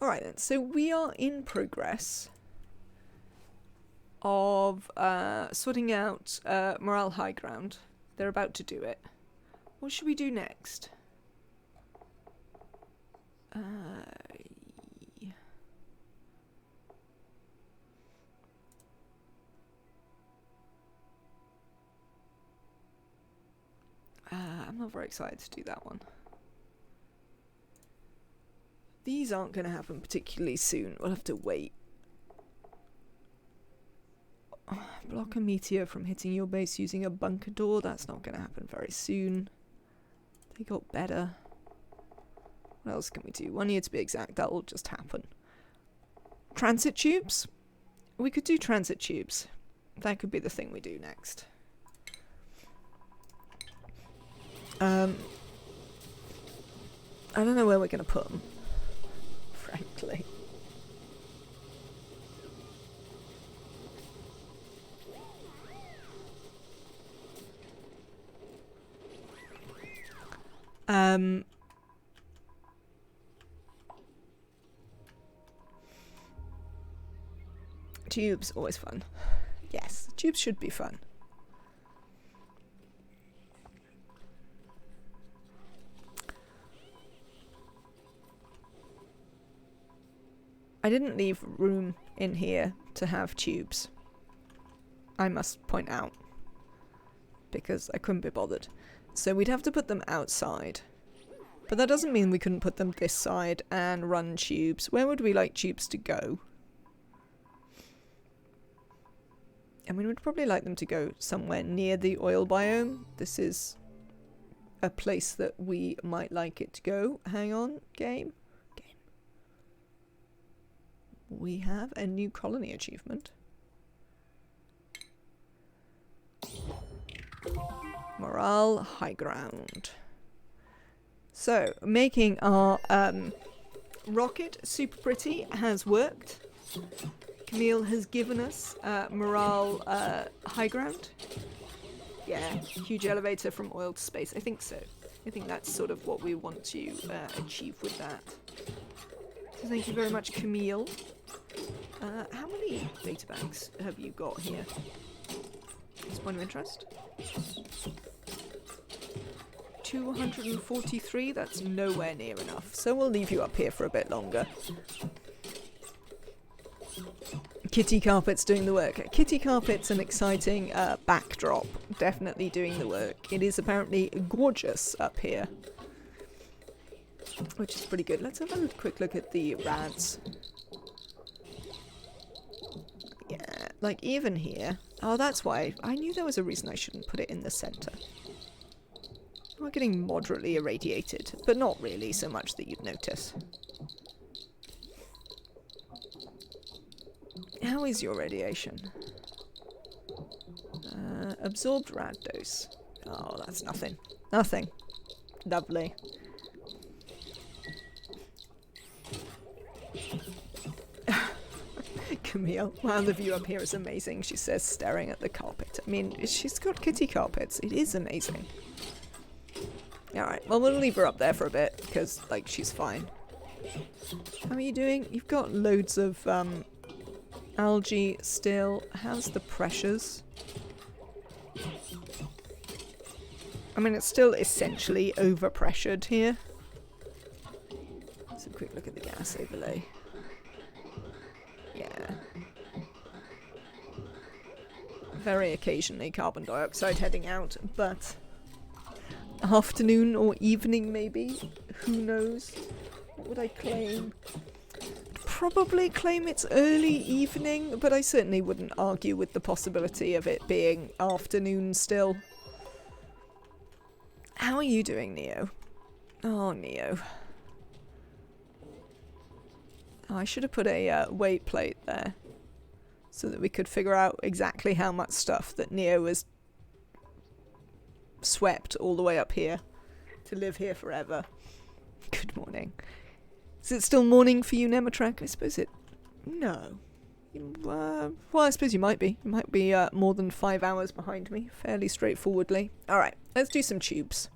Alright then, so we are in progress of sorting out Morale High Ground. They're about to do it. What should we do next? I'm not very excited to do that one. These aren't going to happen particularly soon. We'll have to wait. Block a meteor from hitting your base using a bunker door. That's not going to happen very soon. They got better. What else can we do? 1 year to be exact. That will just happen. Transit tubes? We could do transit tubes. That could be the thing we do next. I don't know where we're going to put them, frankly. Tubes, always fun. Yes, tubes should be fun. I didn't leave room in here to have tubes. I must point out. Because I couldn't be bothered. So we'd have to put them outside. But that doesn't mean we couldn't put them this side and run tubes. Where would we like tubes to go? I mean, we'd probably like them to go somewhere near the oil biome. This is a place that we might like it to go. Hang on, game. We have a new colony achievement. Morale High Ground. So, making our rocket super pretty has worked. Camille has given us Morale High Ground. Yeah, huge elevator from oil to space. I think so. I think that's sort of what we want to achieve with that. So thank you very much, Camille. How many data banks have you got here? Just point of interest. 243, that's nowhere near enough. So we'll leave you up here for a bit longer. Kitty Carpet's doing the work. Kitty Carpet's an exciting backdrop. Definitely doing the work. It is apparently gorgeous up here. Which is pretty good. Let's have a quick look at the rads. Yeah, like even here. Oh, that's why. I knew there was a reason I shouldn't put it in the center. We're getting moderately irradiated, but not really so much that you'd notice. How is your radiation? Absorbed rad dose. Oh, that's nothing. Nothing. Lovely. Camille. Wow, the view up here is amazing, she says, staring at the carpet. I mean, she's got kitty carpets. It is amazing. Alright, well, we'll leave her up there for a bit, because, like, she's fine. How are you doing? You've got loads of, algae still. How's the pressures? I mean, it's still essentially overpressured here. Let's have a quick look at the gas overlay. Yeah. Very occasionally carbon dioxide heading out, but afternoon or evening maybe? Who knows? What would I claim? Probably claim it's early evening, but I certainly wouldn't argue with the possibility of it being afternoon still. How are you doing, Neo? Oh, Neo. Oh, I should have put a weight plate there so that we could figure out exactly how much stuff that Neo has swept all the way up here to live here forever. Good morning. Is it still morning for you, Nematrak? I suppose it... No. Well, I suppose you might be. You might be more than 5 hours behind me, fairly straightforwardly. Alright, let's do some tubes.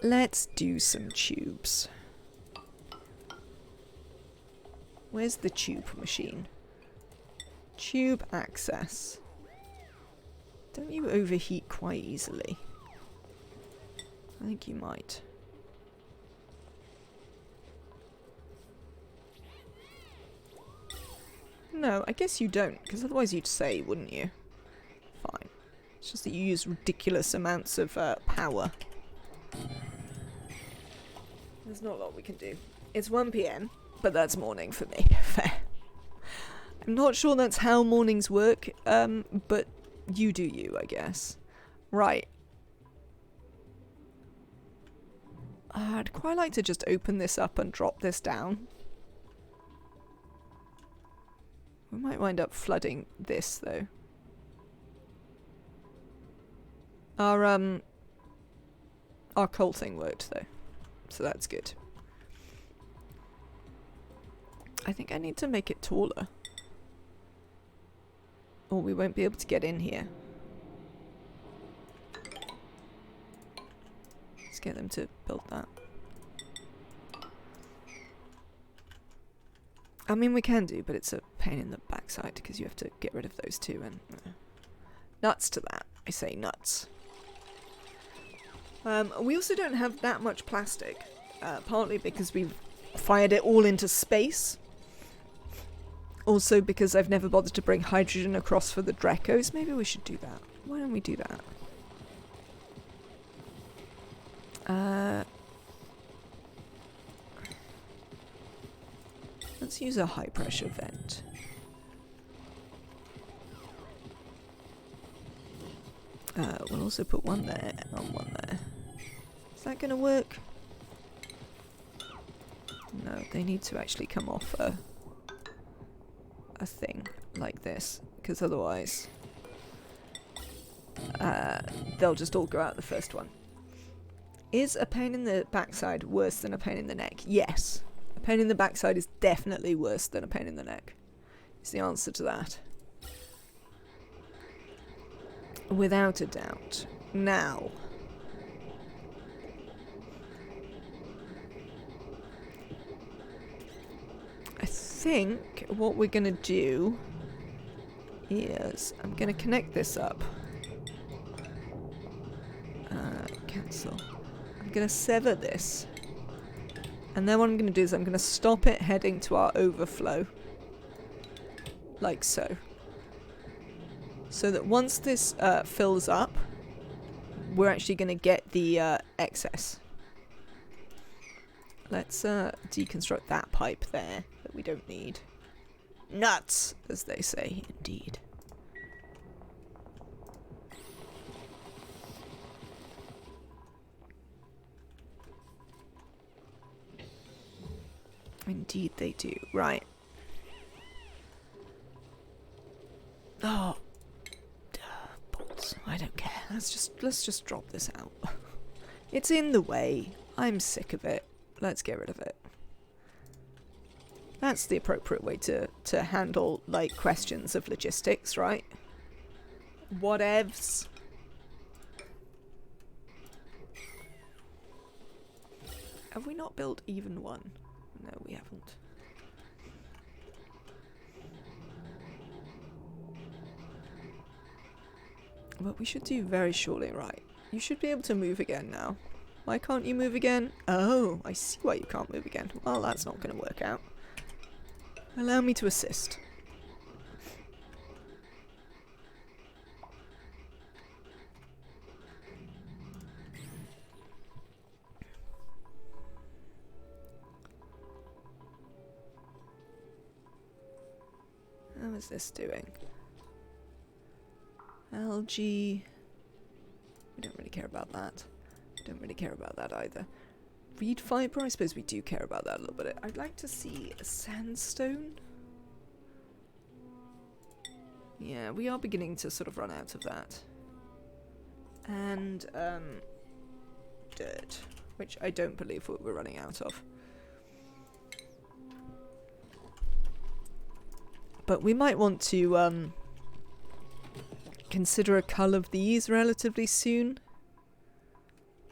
Let's do some tubes. Where's the tube machine? Tube access. Don't you overheat quite easily? I think you might. No, I guess you don't, because otherwise you'd say, wouldn't you? Fine. It's just that you use ridiculous amounts of power. There's not a lot we can do. It's 1 PM, but that's morning for me. Fair. I'm not sure that's how mornings work, but you do you, I guess. Right. I'd quite like to just open this up and drop this down. We might wind up flooding this, though. Our coal thing worked, though. So that's good. I think I need to make it taller. Or we won't be able to get in here. Let's get them to build that. I mean, we can do, but it's a pain in the backside because you have to get rid of those two, and nuts to that. I say nuts. We also don't have that much plastic, partly because we've fired it all into space. Also because I've never bothered to bring hydrogen across for the Drecos. Maybe we should do that. Why don't we do that? Let's use a high pressure vent. We'll also put one there and one there. Is that going to work? No, they need to actually come off a thing like this, because otherwise they'll just all go out the first one. Is a pain in the backside worse than a pain in the neck? Yes. A pain in the backside is definitely worse than a pain in the neck. Is the answer to that. Without a doubt. Now. I think what we're going to do is I'm going to connect this up. Cancel. I'm going to sever this. And then what I'm going to do is I'm going to stop it heading to our overflow. Like so. So that once this fills up, we're actually going to get the excess. Let's deconstruct that pipe there that we don't need. Nuts, as they say, indeed. Indeed they do. Right. Oh. Bolts. I don't care. Let's just drop this out. It's in the way. I'm sick of it. Let's get rid of it. That's the appropriate way to handle, like, questions of logistics, right? Whatevs. Have we not built even one? No, we haven't. But we should do very shortly, right? You should be able to move again now. Why can't you move again? Oh, I see why you can't move again. Well, that's not going to work out. Allow me to assist. How is this doing? Algae. We don't really care about that. Don't really care about that either. Reed fiber, I suppose we do care about that a little bit. I'd like to see a sandstone. Yeah, we are beginning to sort of run out of that. And, dirt, which I don't believe we're running out of. But we might want to, consider a cull of these relatively soon.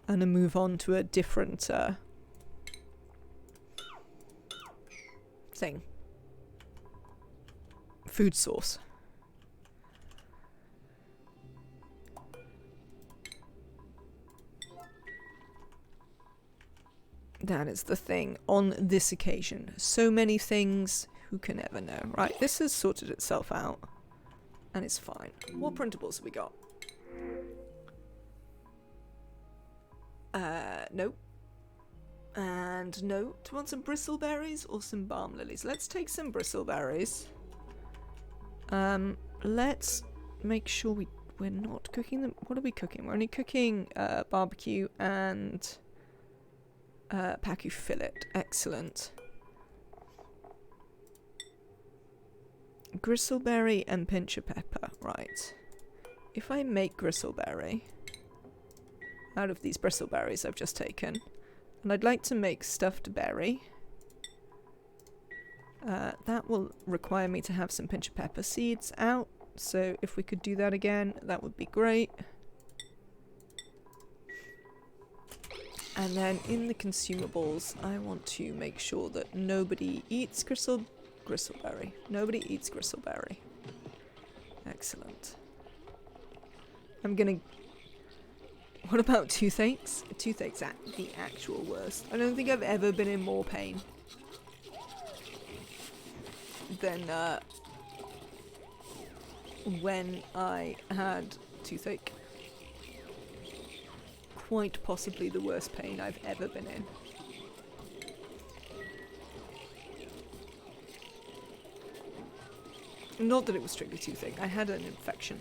And then move on to a different, thing. Food source. That is the thing on this occasion. So many things, who can ever know? Right, this has sorted itself out. And it's fine. What printables have we got? Nope. And no. Do you want some bristleberries or some balm lilies? Let's take some bristleberries. Let's make sure we're not cooking them. What are we cooking? We're only cooking barbecue and pacu fillet. Excellent. Gristleberry and pinch of pepper. Right. If I make gristleberry out of these bristleberries I've just taken, and I'd like to make stuffed berry, that will require me to have some pinch of pepper seeds out, so if we could do that again, that would be great. And then in the consumables, I want to make sure that nobody eats gristleberry. Nobody eats gristleberry. Excellent. I'm gonna... What about toothaches? Toothaches at the actual worst. I don't think I've ever been in more pain than when I had toothache. Quite possibly the worst pain I've ever been in. Not that it was strictly toothache. I had an infection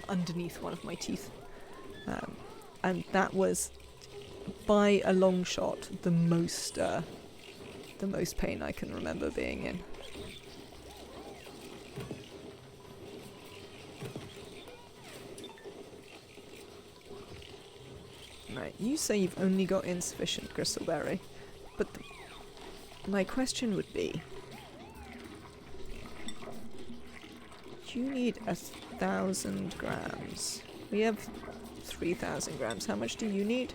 underneath one of my teeth. And that was, by a long shot, the most pain I can remember being in. Right, you say you've only got insufficient gristleberry, but my question would be, you need 1,000 grams. We have 3,000 grams. How much do you need?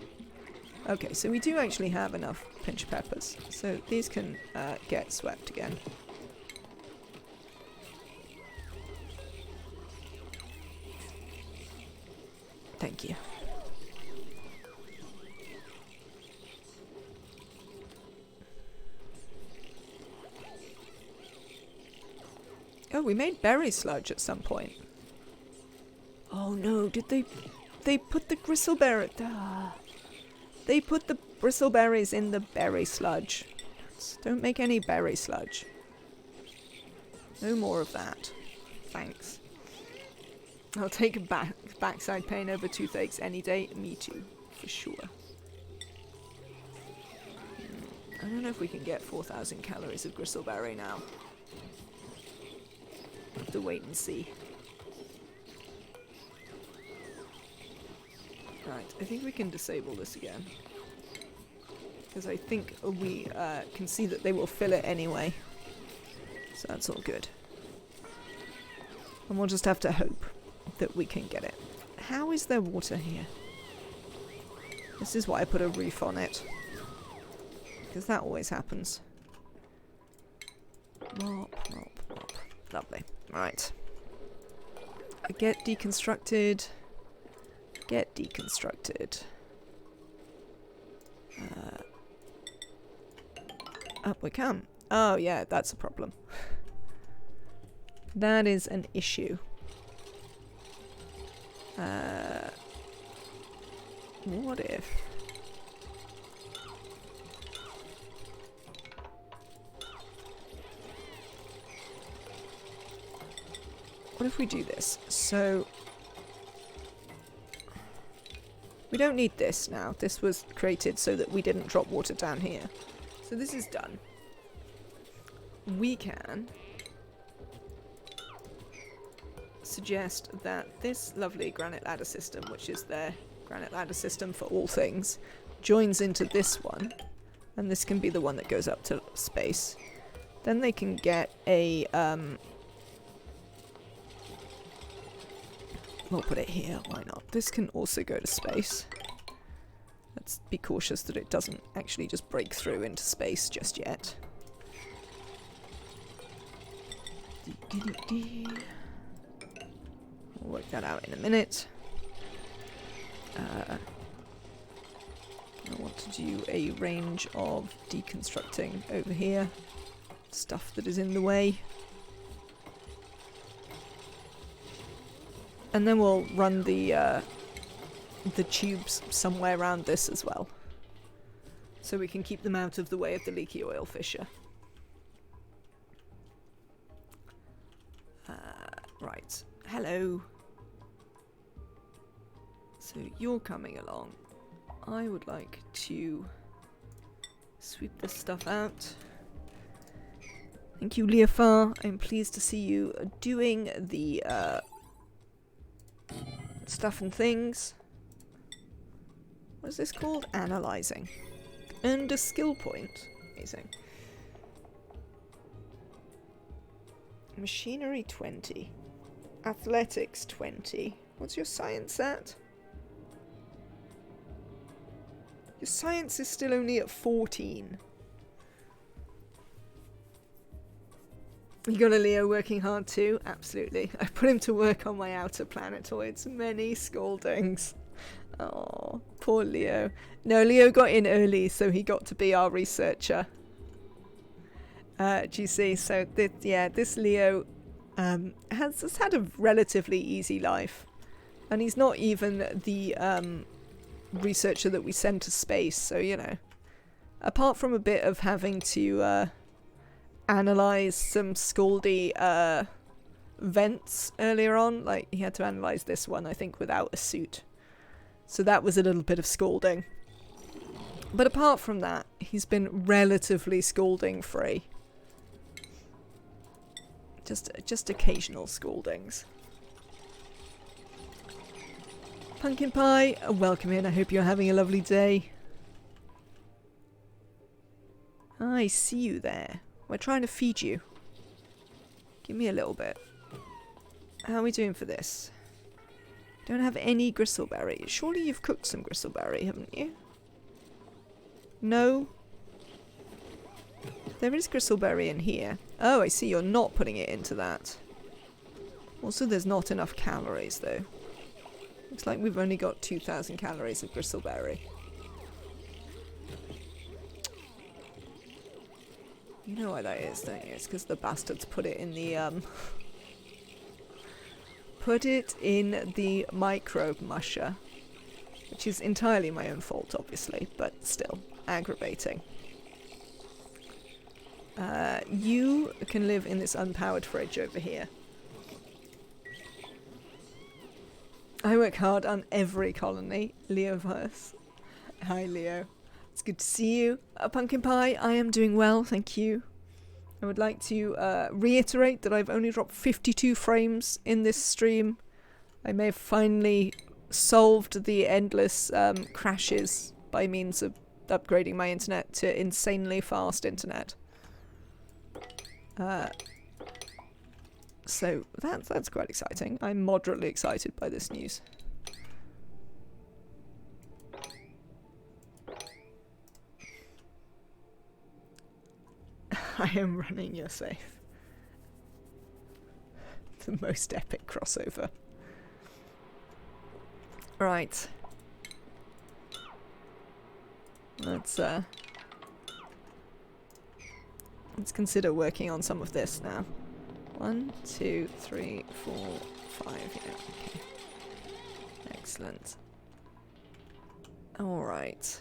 Okay, so we do actually have enough pinch peppers, so these can get swept again. Thank you. Oh, we made berry sludge at some point. Oh no, did they put the gristleberry... They put the bristleberries in the berry sludge. Don't make any berry sludge. No more of that. Thanks. I'll take a backside pain over toothaches any day. Me too, for sure. I don't know if we can get 4,000 calories of gristleberry now. Have to wait and see. Right, I think we can disable this again. Because I think we can see that they will fill it anyway. So that's all good. And we'll just have to hope that we can get it. How is there water here? This is why I put a roof on it. Because that always happens. Mop, mop, mop. Lovely. Right. Get deconstructed. Get deconstructed. Up we come. Oh yeah, that's a problem. That is an issue. What if... What if we do this? So... We don't need this now. This was created so that we didn't drop water down here. So this is done. We can suggest that this lovely granite ladder system, which is their granite ladder system for all things, joins into this one. And this can be the one that goes up to space. Then they can get a... We'll put it here, why not? This can also go to space. Let's be cautious that it doesn't actually just break through into space just yet. We'll work that out in a minute. I want to do a range of deconstructing over here. Stuff that is in the way. And then we'll run the tubes somewhere around this as well. So we can keep them out of the way of the leaky oil fissure. Right. Hello. So you're coming along. I would like to sweep this stuff out. Thank you, Leofar. I'm pleased to see you doing the stuff and things. What is this called? Analyzing. Earned a skill point. Amazing. Machinery 20. Athletics 20. What's your science at? Your science is still only at 14. You got a Leo working hard too? Absolutely. I put him to work on my outer planetoids. Many scoldings. Oh, poor Leo. No, Leo got in early, so he got to be our researcher. Do you see? So, this Leo has had a relatively easy life. And he's not even the researcher that we send to space, so, you know. Apart from a bit of having to analyze some Scaldy vents earlier on, like he had to analyze this one, I think, without a suit. So that was a little bit of scalding. But apart from that, he's been relatively scalding free. Just occasional scaldings. Pumpkin Pie, welcome in. I hope you're having a lovely day. I see you there. We're trying to feed you. Give me a little bit. How are we doing for this? Don't have any gristleberry. Surely you've cooked some gristleberry, haven't you? No? There is gristleberry in here. Oh, I see. You're not putting it into that. Also, there's not enough calories, though. Looks like we've only got 2,000 calories of gristleberry. You know why that is, don't you? It's because the bastards put it in the, put it in the microbe musher. Which is entirely my own fault, obviously, but still aggravating. You can live in this unpowered fridge over here. I work hard on every colony. Leoverse. Hi, Leo. It's good to see you. Pumpkin Pie, I am doing well, thank you. I would like to reiterate that I've only dropped 52 frames in this stream. I may have finally solved the endless crashes by means of upgrading my internet to insanely fast internet. So that's quite exciting. I'm moderately excited by this news. I am running your safe. The most epic crossover. Right. Let's consider working on some of this now. 1, 2, 3, 4, 5. Yeah, okay. Excellent. All right.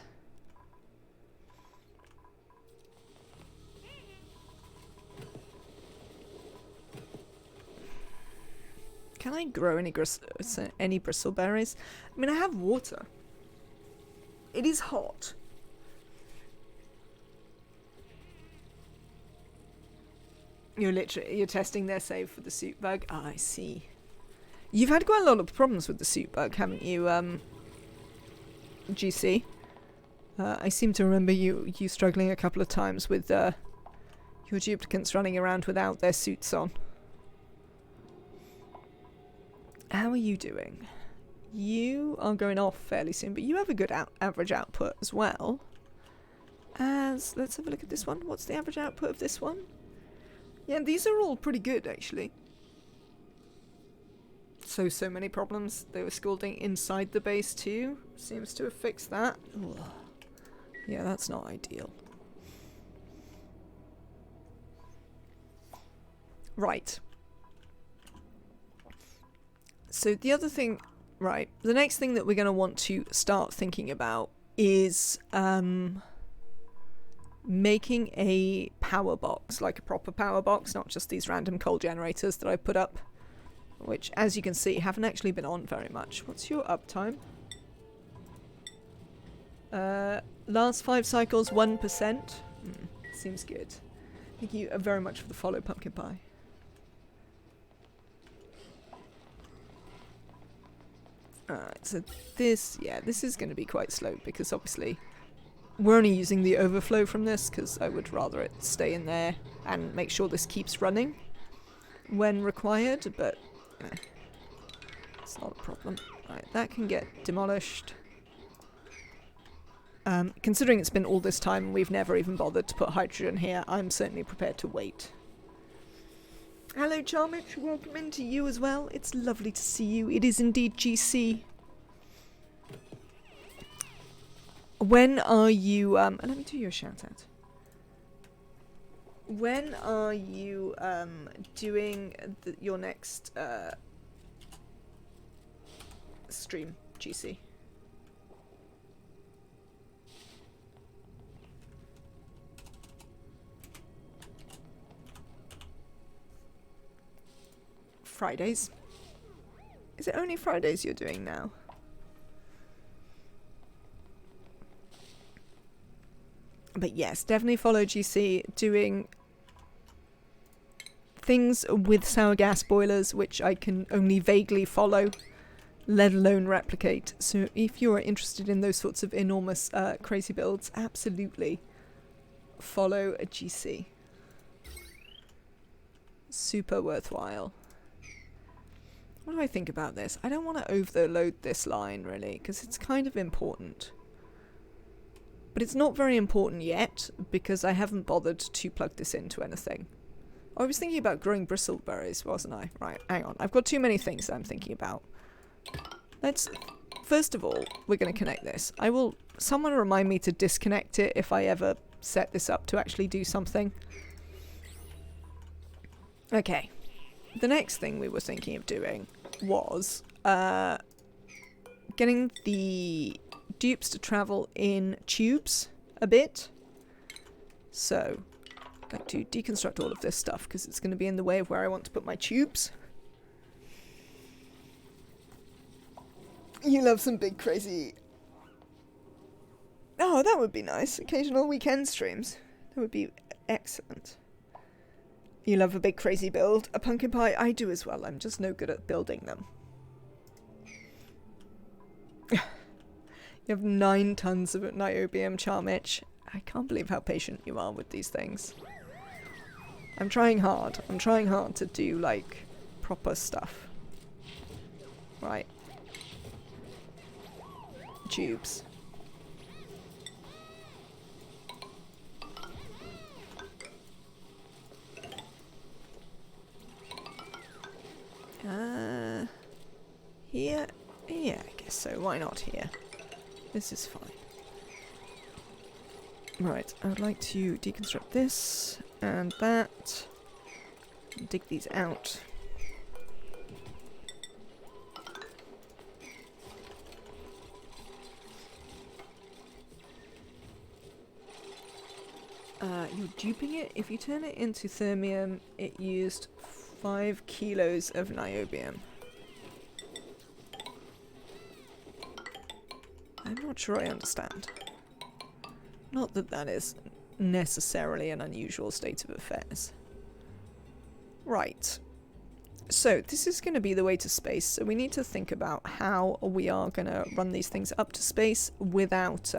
Can I grow any bristleberries? I mean, I have water. It is hot. You're testing their save for the soup bug. Ah, I see. You've had quite a lot of problems with the soup bug, haven't you, GC? I seem to remember you struggling a couple of times with your duplicants running around without their suits on. How are you doing? You are going off fairly soon, but you have a good average output as well. Let's have a look at this one. What's the average output of this one? Yeah, these are all pretty good, actually. So many problems. They were scalding inside the base too. Seems to have fixed that. Ugh. Yeah, that's not ideal. Right. So the other thing, right, the next thing that we're going to want to start thinking about is making a power box, like a proper power box, not just these random coal generators that I put up, which, as you can see, haven't actually been on very much. What's your uptime? Last 5 cycles, 1%. Seems good. Thank you very much for the follow, Pumpkin Pie. Alright, so this is going to be quite slow because obviously we're only using the overflow from this because I would rather it stay in there and make sure this keeps running when required, but it's not a problem. Right, that can get demolished. Considering it's been all this time and we've never even bothered to put hydrogen here, I'm certainly prepared to wait. Hello Charmich, welcome in to you as well. It's lovely to see you. It is indeed GC. When are you, let me do your shout out. When are you doing your next stream, GC? Fridays. Is it only Fridays you're doing now? But yes, definitely follow GC doing things with sour gas boilers, which I can only vaguely follow, let alone replicate. So if you're interested in those sorts of enormous crazy builds, absolutely follow a GC. Super worthwhile. What do I think about this? I don't want to overload this line, really, because it's kind of important. But it's not very important yet, because I haven't bothered to plug this into anything. I was thinking about growing bristleberries, wasn't I? Right, hang on. I've got too many things that I'm thinking about. First of all, we're going to connect this. Someone remind me to disconnect it if I ever set this up to actually do something. Okay. The next thing we were thinking of doing was getting the dupes to travel in tubes a bit. So, I'd like to deconstruct all of this stuff because it's going to be in the way of where I want to put my tubes. You love some big crazy... Oh, that would be nice. Occasional weekend streams. That would be excellent. You love a big crazy build. A pumpkin pie, I do as well. I'm just no good at building them. You have 9 tons of niobium, Charmich. I can't believe how patient you are with these things. I'm trying hard. I'm trying hard to do, like, proper stuff. Right. Tubes. Here? Yeah, I guess so. Why not here? This is fine. Right, I would like to deconstruct this and that. Dig these out. You're duping it. If you turn it into thermium, it used 5 kilos of niobium. I'm not sure I understand. Not that that is necessarily an unusual state of affairs. Right. So this is going to be the way to space, so we need to think about how we are going to run these things up to space without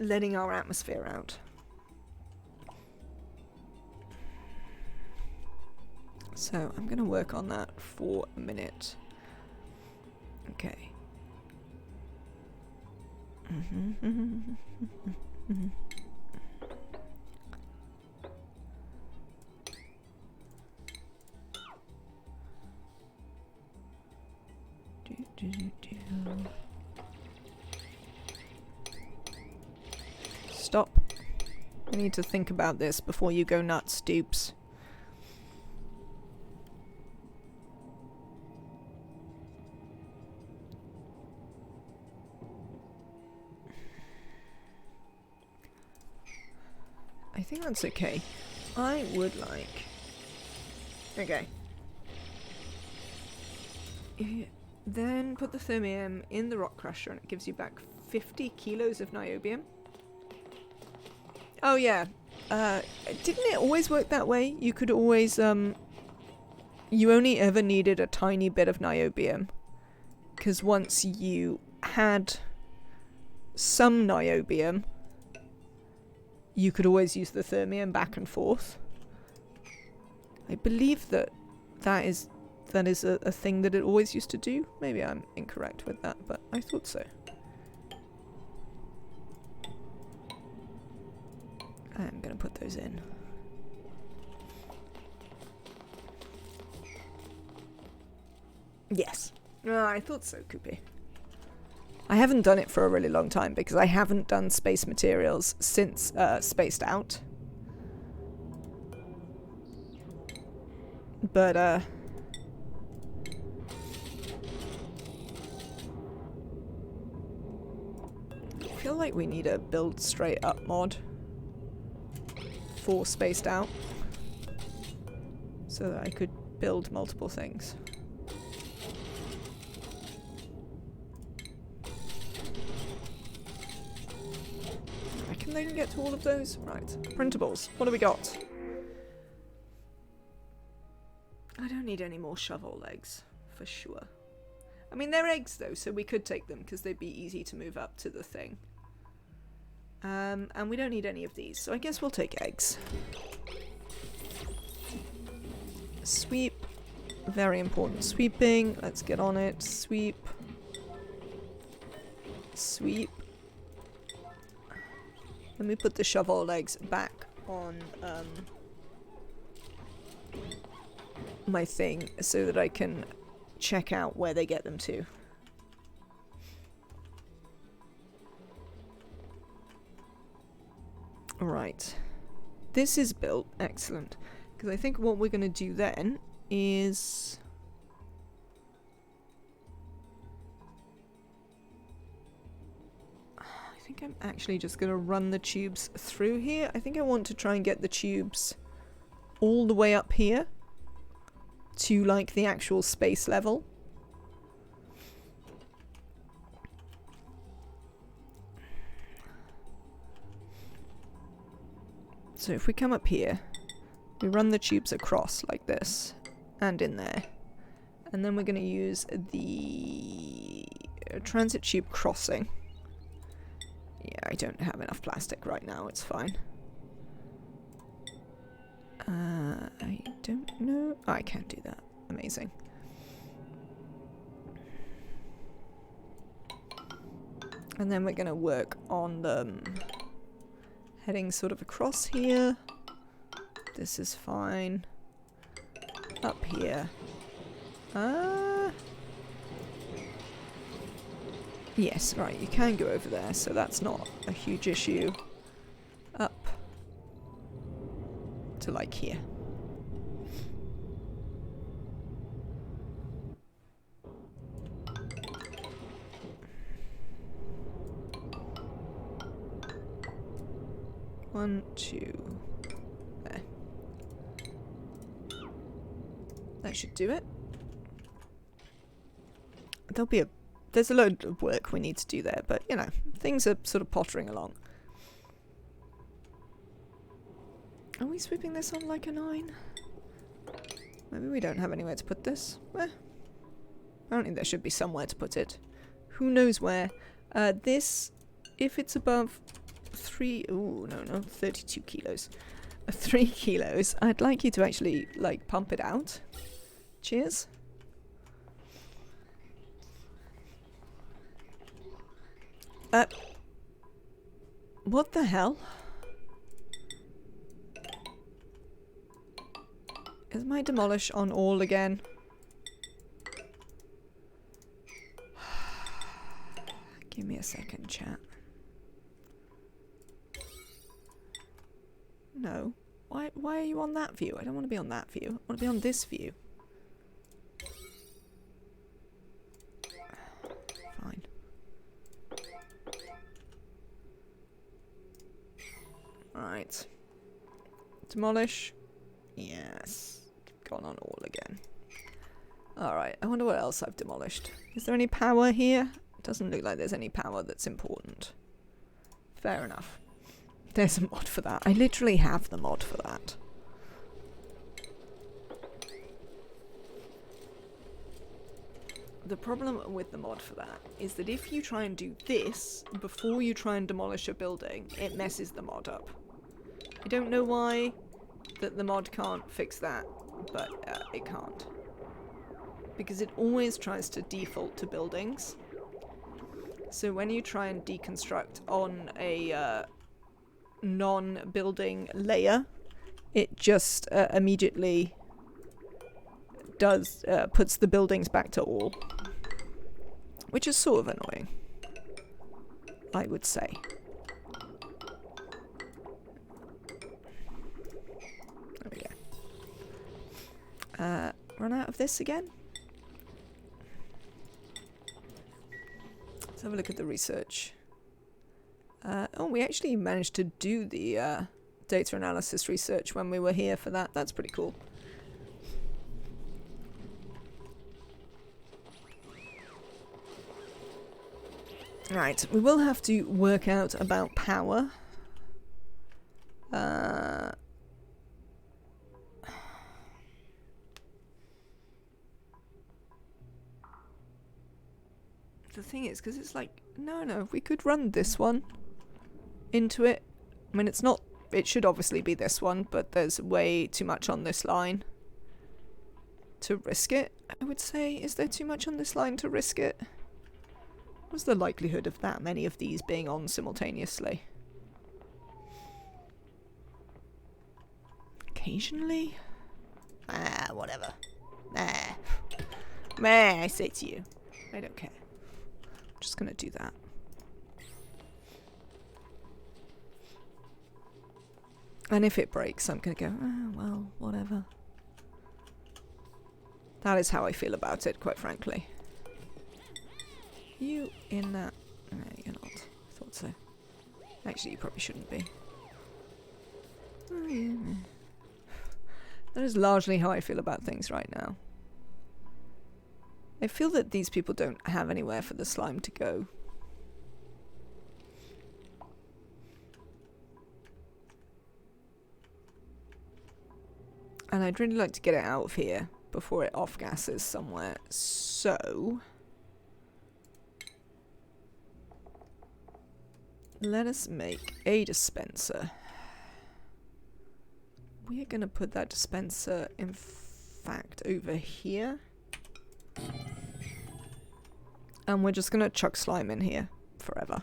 letting our atmosphere out. So I'm going to work on that for a minute. Okay. Stop. I need to think about this before you go nuts, dupes. I think that's okay. I would like... Okay. You then put the thermium in the rock crusher and it gives you back 50 kilos of niobium. Oh yeah. Didn't it always work that way? You could always, you only ever needed a tiny bit of niobium. Because once you had some niobium, you could always use the thermium back and forth. I believe that is a thing that it always used to do. Maybe I'm incorrect with that, but I thought so. I'm gonna put those in. Yes. I thought so, Koopy. I haven't done it for a really long time because I haven't done space materials since Spaced Out. But I feel like we need a build straight up mod for Spaced Out so that I could build multiple things. I reckon they can get to all of those. Right, printables. What do we got? I don't need any more shovel legs, for sure. I mean, they're eggs though, so we could take them because they'd be easy to move up to the thing. And we don't need any of these, so I guess we'll take eggs. Sweep. Very important. Sweeping. Let's get on it. Sweep. Sweep. Let me put the shovel legs back on my thing so that I can check out where they get them to. Right. This is built. Excellent. Because I think what we're going to do then is... I think I'm actually just going to run the tubes through here. I think I want to try and get the tubes all the way up here to like the actual space level. So if we come up here, we run the tubes across like this and in there. And then we're going to use the transit tube crossing. Yeah, I don't have enough plastic right now, it's fine. I don't know. Oh, I can do that. Amazing. And then we're going to work on them heading sort of across here. This is fine. Up here. Yes, right, you can go over there, so that's not a huge issue. Up to like here. One, two. There. That should do it. There's a load of work we need to do there, but you know, things are sort of pottering along. Are we sweeping this on like a 9? Maybe we don't have anywhere to put this. Apparently there should be somewhere to put it. Who knows where? This, if it's above 32 kilos. 3 kilos. I'd like you to actually, like, pump it out. Cheers. What the hell? Is my demolish on all again? Give me a second, chat. No. Why are you on that view? I don't want to be on that view. I want to be on this view. Fine. Right. Demolish. Yes. Gone on all again. Alright, I wonder what else I've demolished. Is there any power here? Doesn't look like there's any power that's important. Fair enough. There's a mod for that. I literally have the mod for that. The problem with the mod for that is that if you try and do this before you try and demolish a building, it messes the mod up. I don't know why that the mod can't fix that, but it can't. Because it always tries to default to buildings. So when you try and deconstruct on a non-building layer, it just immediately puts the buildings back to all. Which is sort of annoying, I would say. There we go. Run out of this again? Let's have a look at the research. Oh, we actually managed to do the data analysis research when we were here for that. That's pretty cool. Right, we will have to work out about power. The thing is, because it's like, no, we could run this one into it. I mean, it's not, it should obviously be this one, but there's way too much on this line to risk it, I would say. Is there too much on this line to risk it? What's the likelihood of that many of these being on simultaneously? Occasionally? Whatever. I say to you. I don't care. I'm just gonna do that. And if it breaks, I'm gonna go, well, whatever. That is how I feel about it, quite frankly. You in that? No, you're not. I thought so. Actually, you probably shouldn't be. That is largely how I feel about things right now. I feel that these people don't have anywhere for the slime to go. And I'd really like to get it out of here before it off-gasses somewhere. So let us make a dispenser. We are going to put that dispenser, in fact, over here. And we're just going to chuck slime in here forever.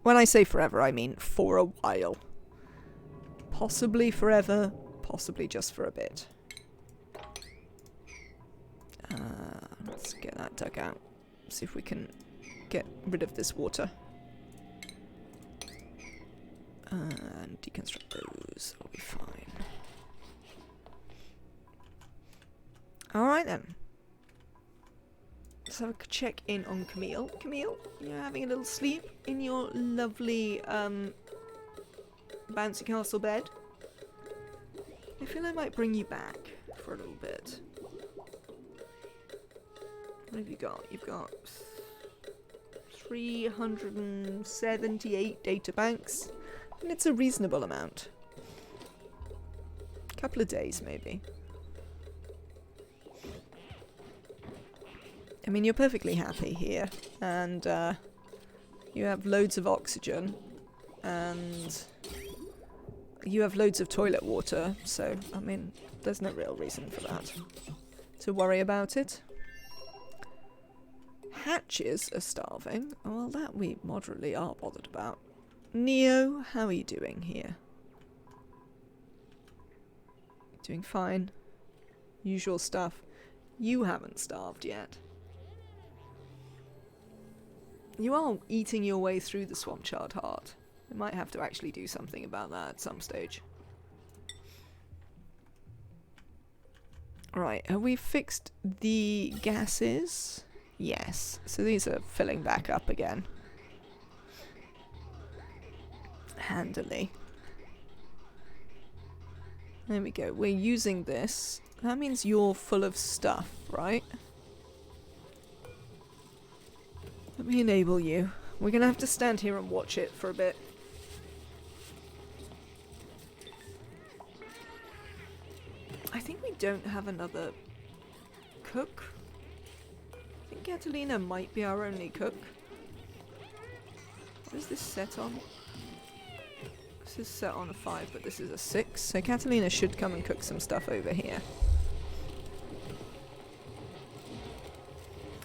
When I say forever, I mean for a while. Possibly forever, possibly just for a bit. Let's get that dug out. See if we can get rid of this water. And deconstruct those. I'll be fine. Alright then. Let's have a check in on Camille. Camille, you're having a little sleep in your lovely bouncy castle bed. I feel I might bring you back for a little bit. What have you got? You've got 378 data banks, and it's a reasonable amount. A couple of days, maybe. I mean, you're perfectly happy here, and you have loads of oxygen, and you have loads of toilet water, so, I mean, there's no real reason for that to worry about it. Hatches are starving. Well, that we moderately are bothered about. Neo, how are you doing here? Doing fine. Usual stuff. You haven't starved yet. You are eating your way through the swamp chard heart. We might have to actually do something about that at some stage. Right, have we fixed the gases? Yes, so these are filling back up again. Handily. There we go, we're using this. That means you're full of stuff, right? Let me enable you. We're gonna have to stand here and watch it for a bit. I think we don't have another cook. I think Catalina might be our only cook. What is this set on? This is set on a 5, but this is a 6. So Catalina should come and cook some stuff over here.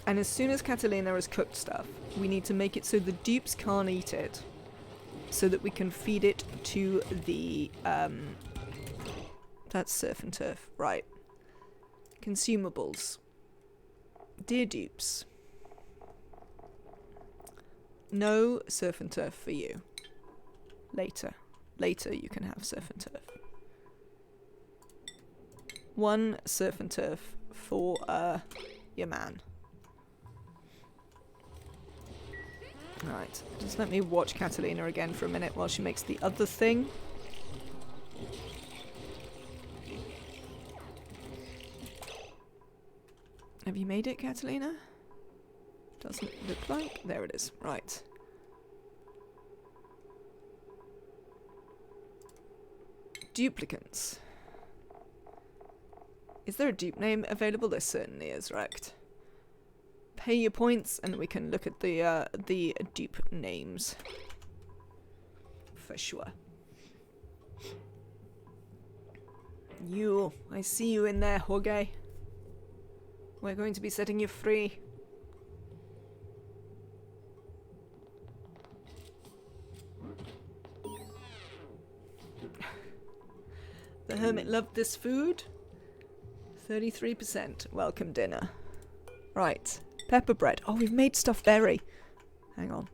And as soon as Catalina has cooked stuff, we need to make it so the dupes can't eat it. So that we can feed it to the, that's surf and turf, right. Consumables. Dear dupes. No surf and turf for you. Later. Later you can have surf and turf. 1 surf and turf for, your man. Alright, just let me watch Catalina again for a minute while she makes the other thing. Have you made it, Catalina? Doesn't look like. There it is. Right. Duplicants. Is there a dupe name available? There certainly is, right. Pay your points and we can look at the dupe names. For sure. You, I see you in there, Jorge. We're going to be setting you free. The hermit loved this food. 33%. Welcome dinner. Right. Pepper bread. Oh, we've made stuffed berry. Hang on.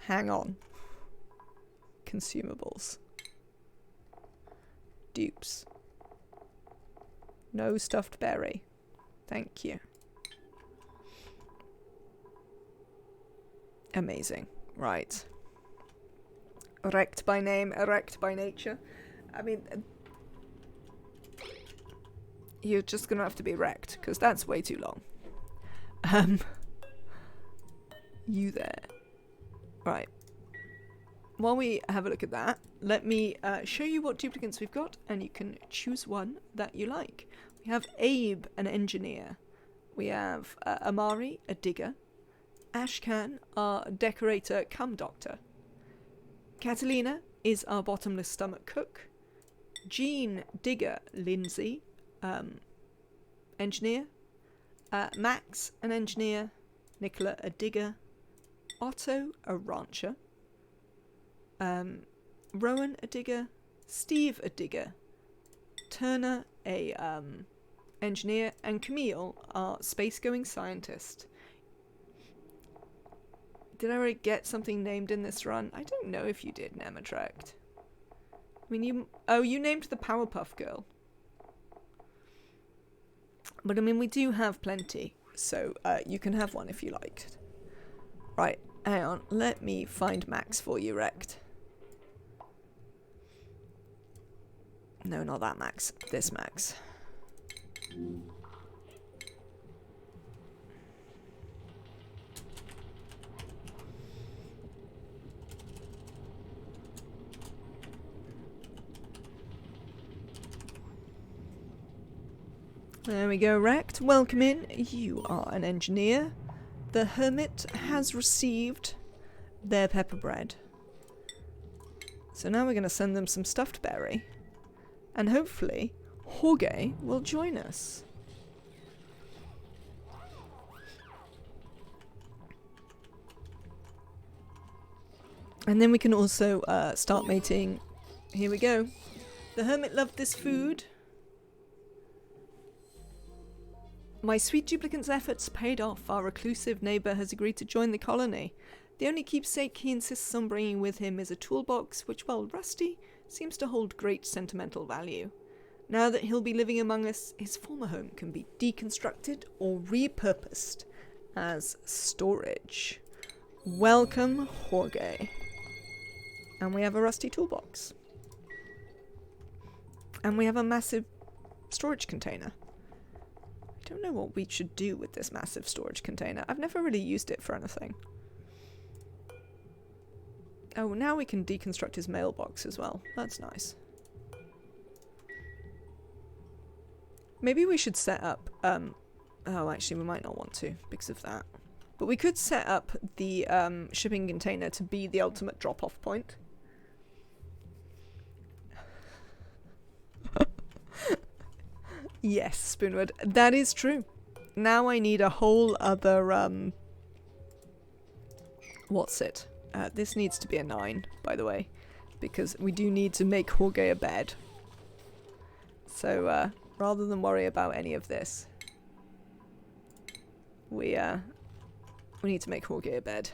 Hang on. Consumables. Dupes. No stuffed berry. Thank you. Amazing. Right. Erect by name, erect by nature. I mean, you're just gonna have to be wrecked, because that's way too long. You there. Right. While we have a look at that, let me show you what duplicates we've got, and you can choose one that you like. We have Abe, an engineer. We have Amari, a digger. Ashkan, our decorator cum doctor. Catalina is our bottomless stomach cook. Jean, digger. Lindsay, engineer. Max, an engineer. Nicola, a digger. Otto, a rancher. Rowan, a digger. Steve, a digger. Turner, a engineer. And Camille, our space-going scientist. Did I already get something named in this run? I don't know if you did, Nematrecht. I mean, you named the Powerpuff Girl. But I mean, we do have plenty, so you can have one if you liked. Right, hang on, let me find Max for you, Rect. No, not that Max, this Max. There we go, Rect. Welcome in. You are an engineer. The hermit has received their pepper bread. So now we're going to send them some stuffed berry. And hopefully, Jorge will join us. And then we can also start mating. Here we go. The hermit loved this food. My sweet duplicant's efforts paid off. Our reclusive neighbour has agreed to join the colony. The only keepsake he insists on bringing with him is a toolbox which, while rusty, seems to hold great sentimental value. Now that he'll be living among us, his former home can be deconstructed or repurposed as storage. Welcome, Jorge. And we have a rusty toolbox. And we have a massive storage container. I don't know what we should do with this massive storage container. I've never really used it for anything. Oh, now we can deconstruct his mailbox as well. That's nice. Maybe we should set up... oh, actually, we might not want to because of that. But we could set up the shipping container to be the ultimate drop-off point. Yes, Spoonwood. That is true. Now I need a whole other... what's it? This needs to be a 9, by the way. Because we do need to make Jorge a bed. So, rather than worry about any of this, we need to make Jorge a bed.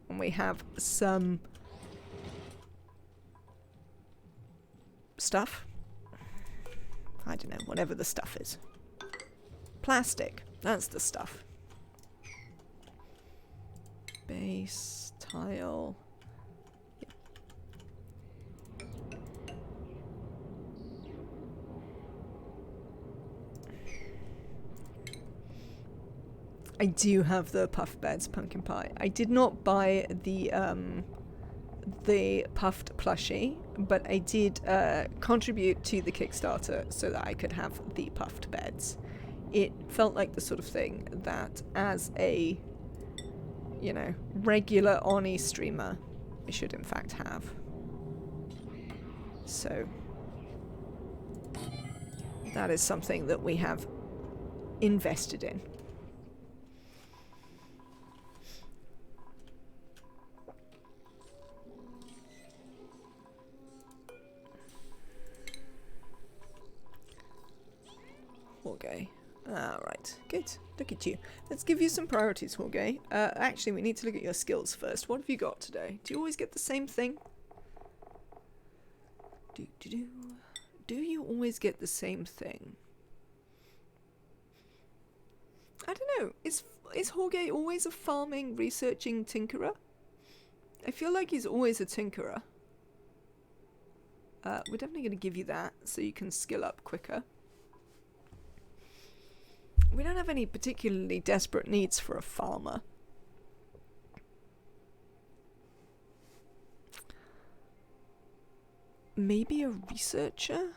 And we have some stuff. I don't know, whatever the stuff is. Plastic, that's the stuff. Base, tile. Yeah. I do have the Puff Beds pumpkin pie. I did not buy the puffed plushie, but I did contribute to the Kickstarter so that I could have the puffed beds. It felt like the sort of thing that, as a, you know, regular Oni streamer, I should in fact have. So that is something that we have invested in. Jorge. Alright, good. Look at you. Let's give you some priorities, Jorge. Actually, we need to look at your skills first. What have you got today? Do you always get the same thing? Do you always get the same thing? I don't know. Is Jorge always a farming, researching tinkerer? I feel like he's always a tinkerer. We're definitely going to give you that so you can skill up quicker. We don't have any particularly desperate needs for a farmer. Maybe a researcher?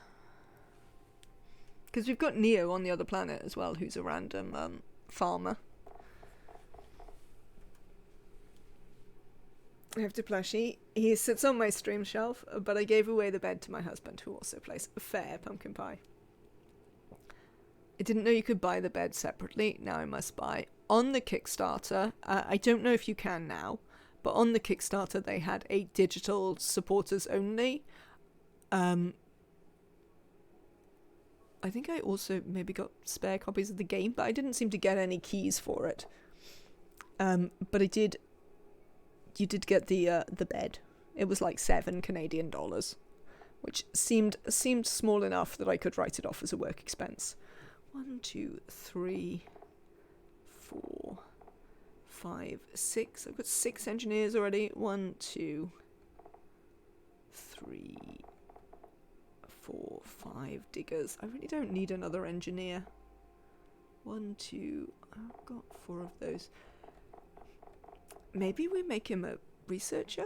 Because we've got Neo on the other planet as well, who's a random farmer. I have to plushie. He sits on my stream shelf, but I gave away the bed to my husband, who also plays fair pumpkin pie. I didn't know you could buy the bed separately. Now I must buy. On the Kickstarter, I don't know if you can now, but on the Kickstarter they had a digital supporters only. I think I also maybe got spare copies of the game, but I didn't seem to get any keys for it. But I did. You did get the bed. It was like $7 Canadian, which seemed small enough that I could write it off as a work expense. 1, 2, 3, 4, 5, 6. I've got 6 engineers already. 1, 2, 3, 4, 5 diggers. I really don't need another engineer. 1, 2. I've got 4 of those. Maybe we make him a researcher?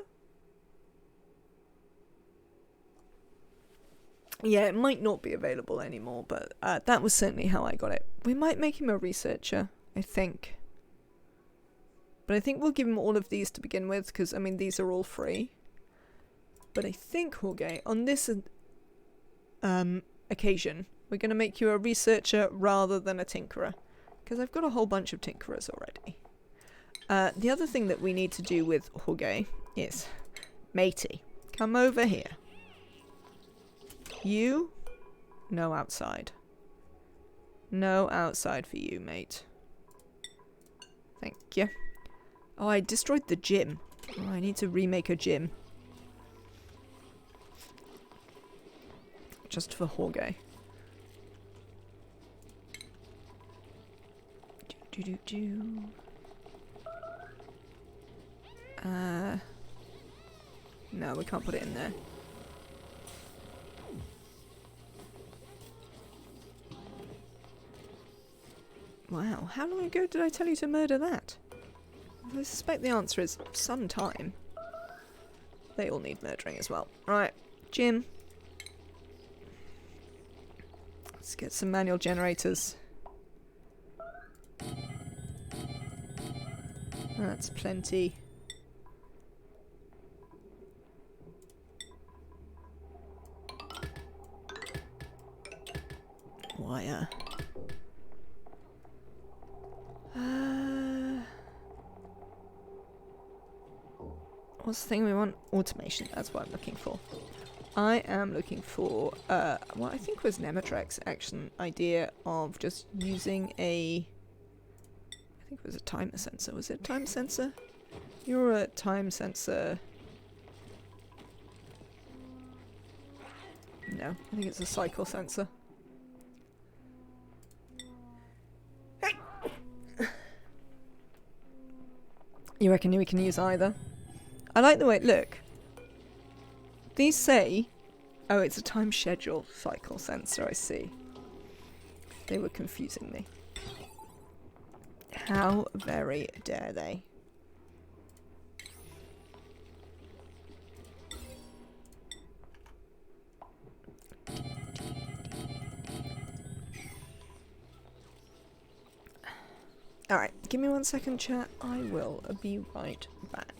Yeah, it might not be available anymore, but that was certainly how I got it. We might make him a researcher, I think. But I think we'll give him all of these to begin with, because, I mean, these are all free. But I think, Jorge, on this occasion, we're going to make you a researcher rather than a tinkerer. Because I've got a whole bunch of tinkerers already. The other thing that we need to do with Jorge is, matey, come over here. You, no outside. No outside for you, mate. Thank you. Oh, I destroyed the gym. Oh, I need to remake a gym. Just for Jorge. Do. No, we can't put it in there. Wow, how long ago did I tell you to murder that? I suspect the answer is some time. They all need murdering as well. Right, Jim. Let's get some manual generators. That's plenty. Wire. What's the thing we want? Automation. That's what I'm looking for. I am looking for what I think was Nemetrek's action idea of just using a... I think it was a timer sensor. Was it a time sensor? You're a time sensor. No, I think it's a cycle sensor. You reckon we can use either? I like the way... Look. These say... Oh, it's a time schedule cycle sensor, I see. They were confusing me. How very dare they? Alright, give me 1 second, chat. I will be right back.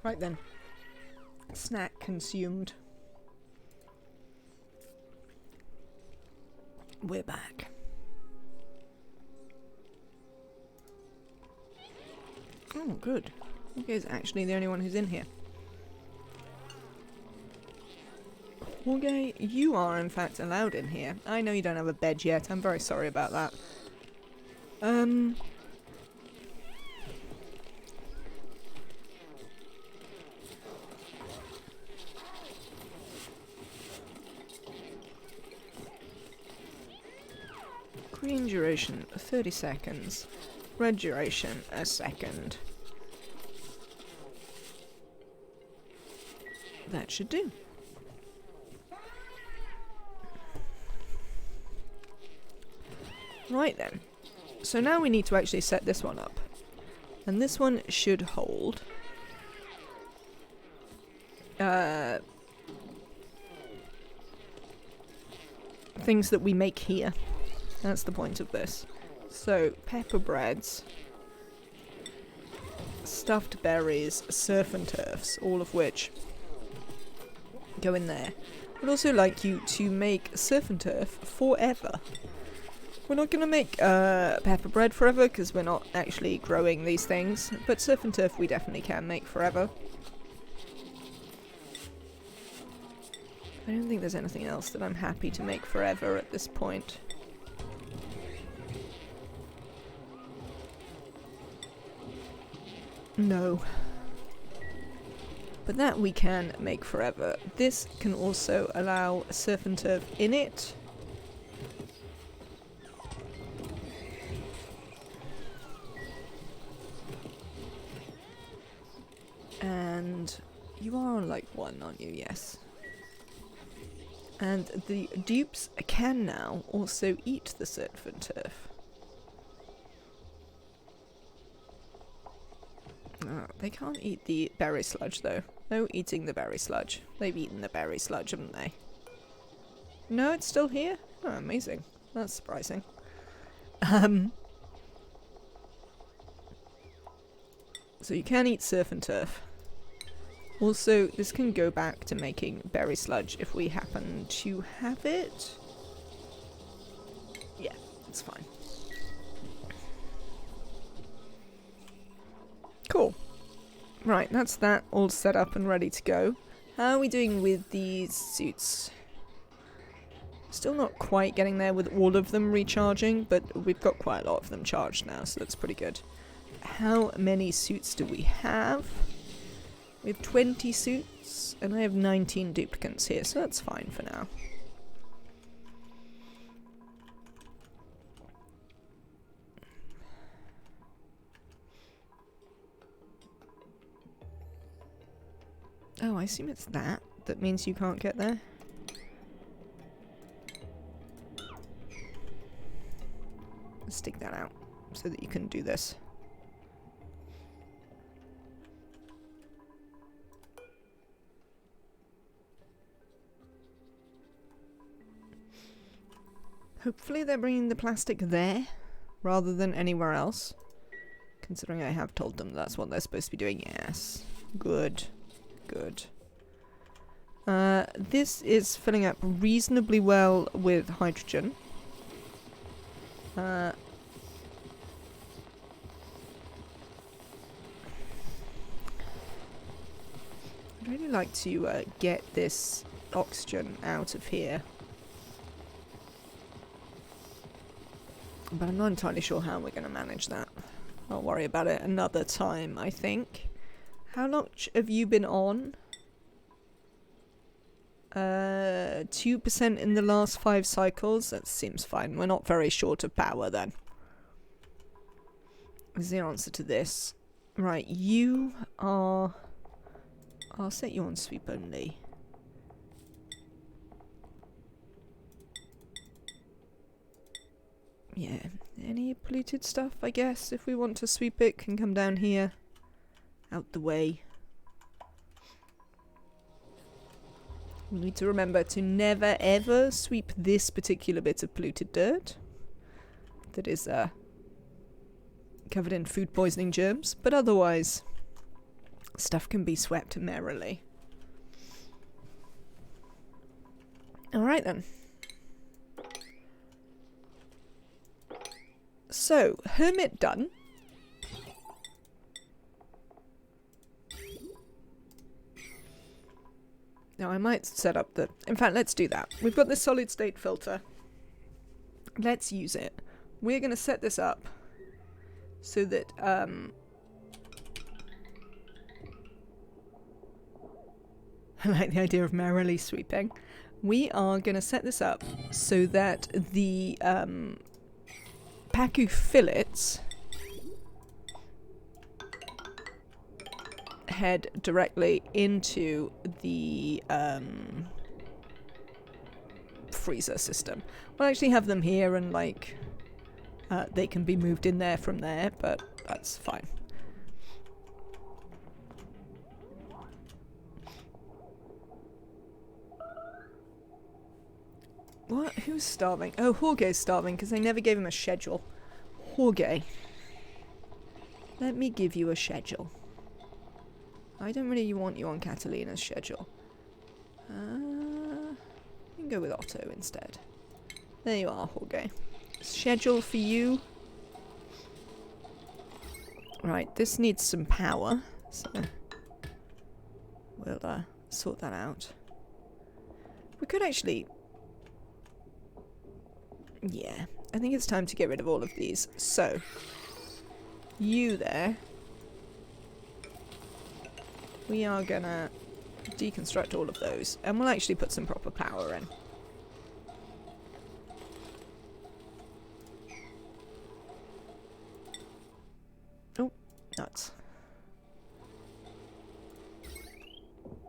Right then. Snack consumed. We're back. Oh, good. Jorge is actually the only one who's in here. Jorge, you are in fact allowed in here. I know you don't have a bed yet. I'm very sorry about that. Green duration, 30 seconds. Red duration, a second. That should do. Right then. So now we need to actually set this one up. And this one should hold things that we make here. That's the point of this. So, pepper breads, stuffed berries, surf and turfs, all of which go in there. I'd also like you to make surf and turf forever. We're not going to make pepper bread forever because we're not actually growing these things, but surf and turf we definitely can make forever. I don't think there's anything else that I'm happy to make forever at this point. No. But that we can make forever. This can also allow surf and turf in it. And you are on like 1, aren't you? Yes. And the dupes can now also eat the surf and turf. Oh, they can't eat the berry sludge though. No eating the berry sludge. They've eaten the berry sludge, haven't they? No, it's still here? Oh, amazing. That's surprising. So you can eat surf and turf. Also, this can go back to making berry sludge if we happen to have it. Yeah, it's fine. Cool. Right, that's that all set up and ready to go. How are we doing with these suits? Still not quite getting there with all of them recharging, but we've got quite a lot of them charged now, so that's pretty good. How many suits do we have? We have 20 suits, and I have 19 duplicates here, so that's fine for now. Oh, I assume it's that. That means you can't get there. Let's stick that out so that you can do this. Hopefully they're bringing the plastic there rather than anywhere else. Considering I have told them that's what they're supposed to be doing. Yes. Good. Good. This is filling up reasonably well with hydrogen. I'd really like to get this oxygen out of here. But I'm not entirely sure how we're going to manage that. I'll worry about it another time, I think. How much have you been on? 2% in the last 5 cycles. That seems fine. We're not very short of power then. Is the answer to this. Right, you are... I'll set you on sweep only. Yeah, any polluted stuff, I guess, if we want to sweep it, can come down here. Out the way. We need to remember to never ever sweep this particular bit of polluted dirt that is covered in food poisoning germs, but otherwise Stuff can be swept merrily. Alright then. So, hermit done. Now I might set up the... In fact, let's do that. We've got this solid state filter. Let's use it. We're going to set this up so that... I like the idea of merrily sweeping. We are going to set this up so that the Pacu fillets head directly into the freezer system. We'll actually have them here and like they can be moved in there from there, but that's fine. What? Who's starving? Oh, Jorge's starving because they never gave him a schedule. Jorge, let me give you a schedule. I don't really want you on Catalina's schedule. You can go with Otto instead. There you are, Jorge. Schedule for you. Right, this needs some power, so we'll sort that out. We could actually... Yeah, I think it's time to get rid of all of these. So, you there. We are gonna deconstruct all of those, and we'll actually put some proper power in. Oh, nuts.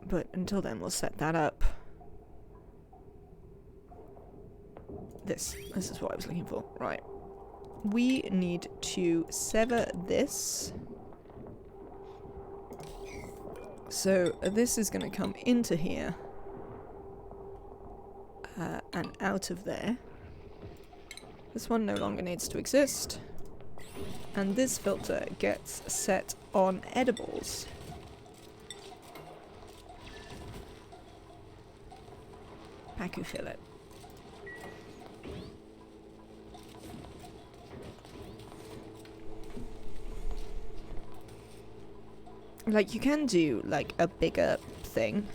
But until then, we'll set that up. This is what I was looking for. Right. We need to sever this. So this is going to come into here and out of there. This one no longer needs to exist. And this filter gets set on edibles. Pacu fillet. Like, you can do, like, a bigger thing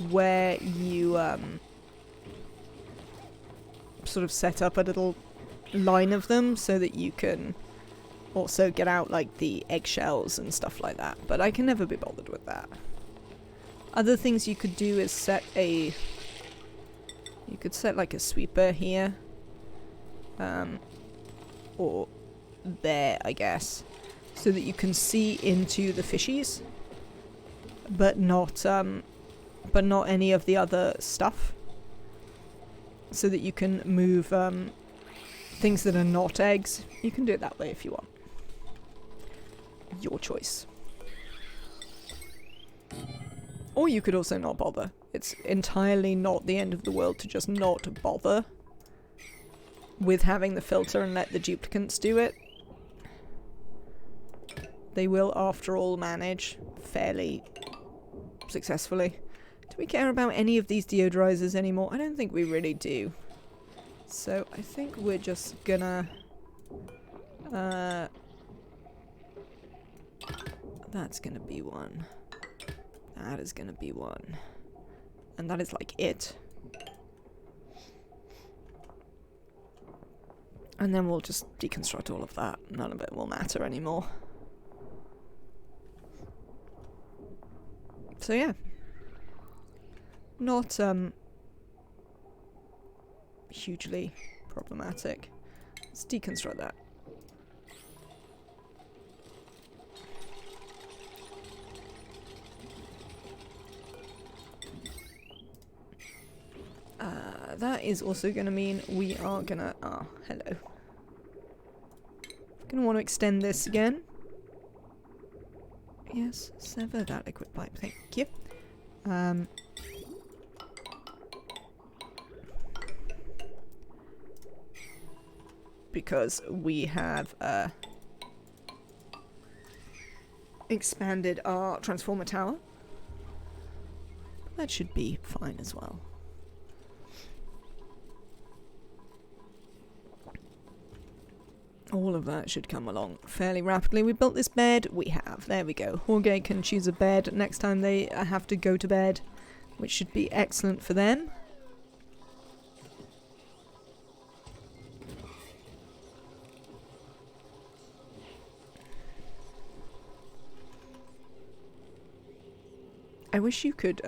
where you, sort of set up a little line of them so that you can also get out, like, the eggshells and stuff like that. But I can never be bothered with that. Other things you could do is set a... You could set, like, a sweeper here. Or there, I guess. So that you can see into the fishies, but not any of the other stuff. So that you can move things that are not eggs. You can do it that way if you want. Your choice. Or you could also not bother. It's entirely not the end of the world to just not bother with having the filter and let the duplicants do it. They will, after all, manage fairly successfully. Do we care about any of these deodorizers anymore? I don't think we really do. So I think we're just gonna... that's gonna be one. That is gonna be one. And that is like it. And then we'll just deconstruct all of that. None of it will matter anymore. So yeah, not hugely problematic. Let's deconstruct that. That is also going to mean we are going to... Ah, hello. Going to want to extend this again. Yes, sever that liquid pipe, thank you. Because we have expanded our transformer tower. That should be fine as well. All of that should come along fairly rapidly. We built this bed. We have. There we go. Jorge can choose a bed next time they have to go to bed, which should be excellent for them. I wish you could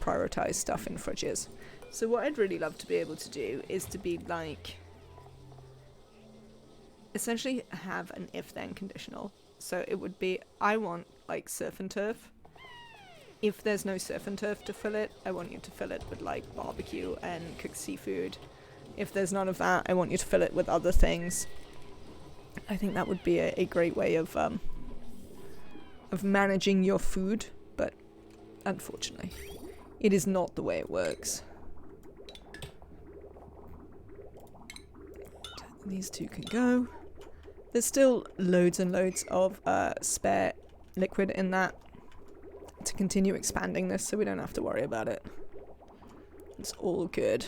prioritize stuff in fridges. So what I'd really love to be able to do is to be like... essentially have an if-then conditional. So it would be, I want like surf and turf. If there's no surf and turf to fill it, I want you to fill it with like barbecue and cooked seafood. If there's none of that, I want you to fill it with other things. I think that would be a great way of managing your food, but unfortunately, it is not the way it works. These two can go. There's still loads and loads of spare liquid in that to continue expanding this, so we don't have to worry about it. It's all good.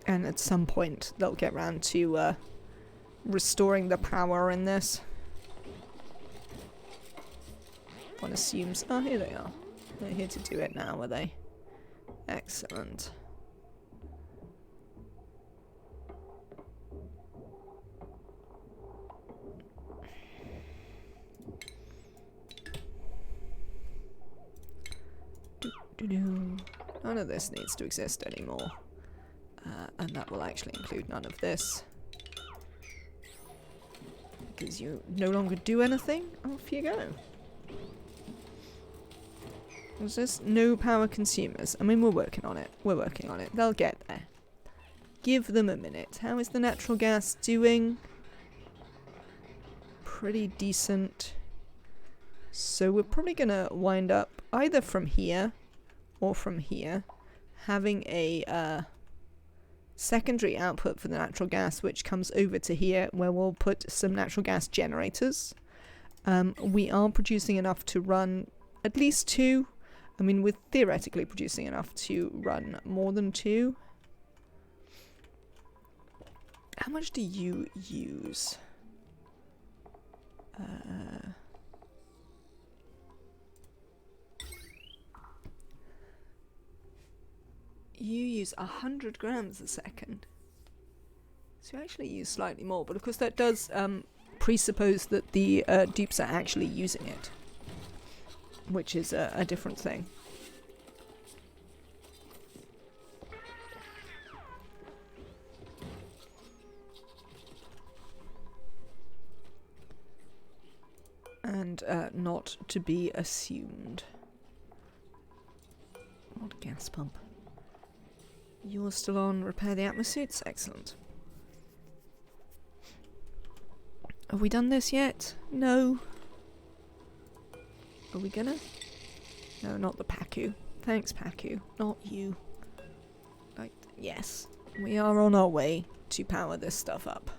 And at some point they'll get round to restoring the power in this. One assumes... oh, here they are. They're here to do it now, are they? Excellent. None of this needs to exist anymore. And that will actually include none of this. Because you no longer do anything, off you go. There's just no power consumers. I mean, we're working on it. We're working on it. They'll get there. Give them a minute. How is the natural gas doing? Pretty decent. So we're probably going to wind up either from here or from here having a secondary output for the natural gas, which comes over to here where we'll put some natural gas generators. We are producing enough to run at least 2. I mean, we're theoretically producing enough to run more than 2. How much do you use? You use 100 grams a second. So you actually use slightly more, but of course that does presuppose that the dupes are actually using it, which is a different thing. And not to be assumed. What gas pump? You're still on repair the atmosuits? Excellent. Have we done this yet? No. Are we gonna? No, not the Pacu. Thanks, Pacu. Not you. Like, yes. We are on our way to power this stuff up.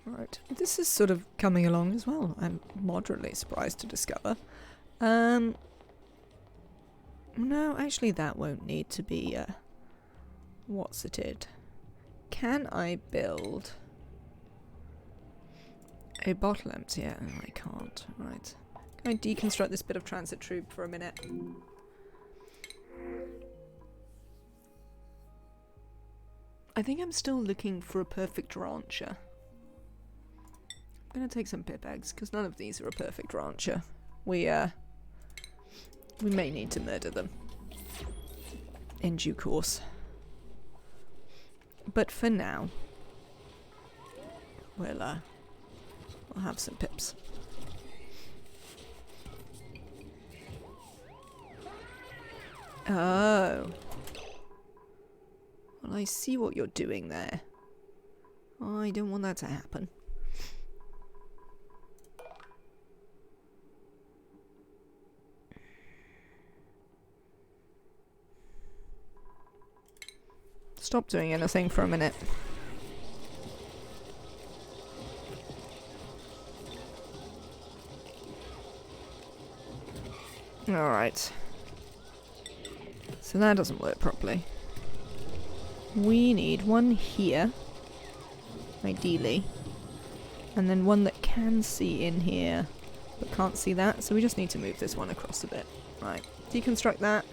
Right. This is sort of coming along as well. I'm moderately surprised to discover. No, actually that won't need to be, what's it? Can I build a bottle emptier? Oh, I can't. Right. Can I deconstruct this bit of transit tube for a minute? I think I'm still looking for a perfect rancher. I'm gonna take some pip eggs, because none of these are a perfect rancher. We may need to murder them in due course. But for now, we'll have some pips. Oh. Well, I see what you're doing there. I don't want that to happen. stop doing anything for a minute. Alright. So that doesn't work properly. We need one here. Ideally. And then one that can see in here, but can't see that. So we just need to move this one across a bit. Right. Deconstruct that.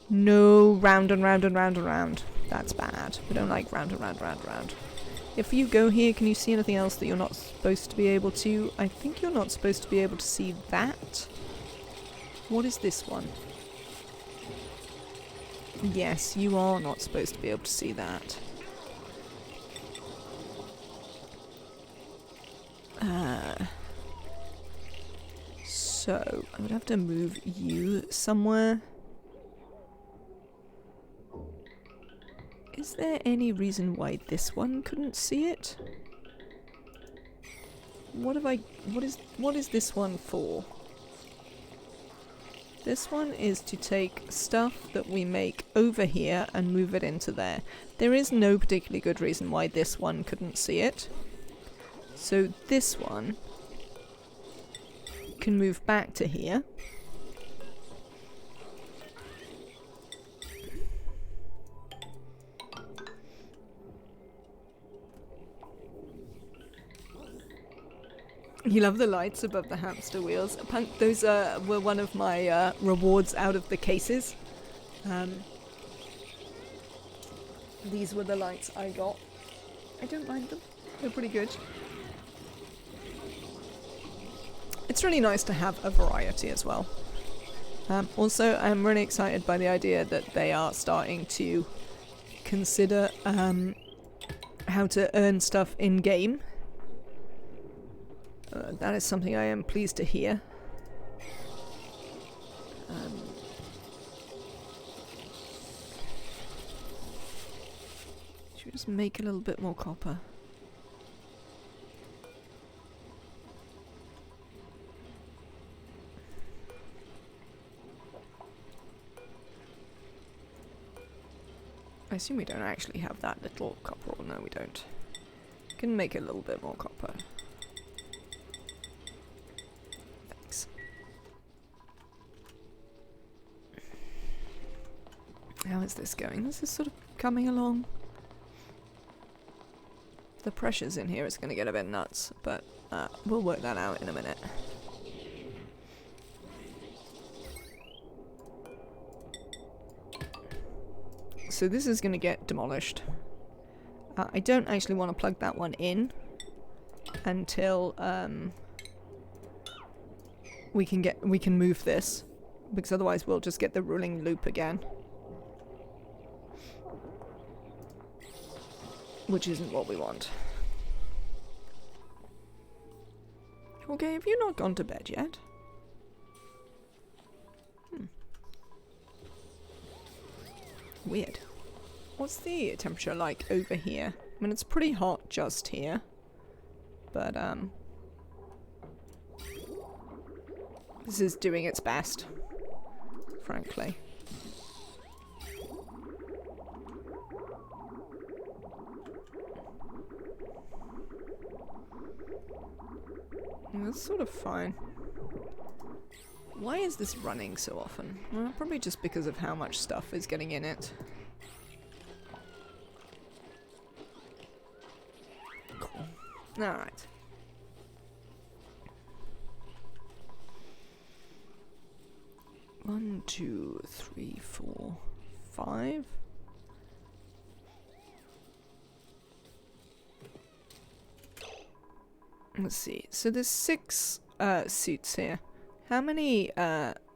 No, round and round and round and round. That's bad. We don't like round and round and round and round. If you go here, can you see anything else that you're not supposed to be able to? I think you're not supposed to be able to see that. What is this one? Yes, you are not supposed to be able to see that. So, I would have to move you somewhere. Is there any reason why this one couldn't see it? What is this one for? This one is to take stuff that we make over here and move it into there. There is no particularly good reason why this one couldn't see it. So this one can move back to here. You love the lights above the hamster wheels. Those were one of my rewards out of the cases. These were the lights I got. I don't mind them. They're pretty good. It's really nice to have a variety as well. Also, I'm really excited by the idea that they are starting to consider how to earn stuff in-game. That is something I am pleased to hear. Should we just make a little bit more copper? I assume we don't actually have that little copper, or no we don't. Can make a little bit more copper. Thanks. How is this going? This is sort of coming along. The pressures in here is going to get a bit nuts, but we'll work that out in a minute. So this is going to get demolished. I don't actually want to plug that one in until we can move this, because otherwise we'll just get the ruling loop again, which isn't what we want. Okay, have you not gone to bed yet? Weird. What's the temperature like over here? I mean, it's pretty hot just here. But, this is doing its best, frankly. That's sort of fine. Why is this running so often? Well, probably just because of how much stuff is getting in it. Cool. Alright. One, two, three, four, five. Let's see. So there's 6 suits here. How many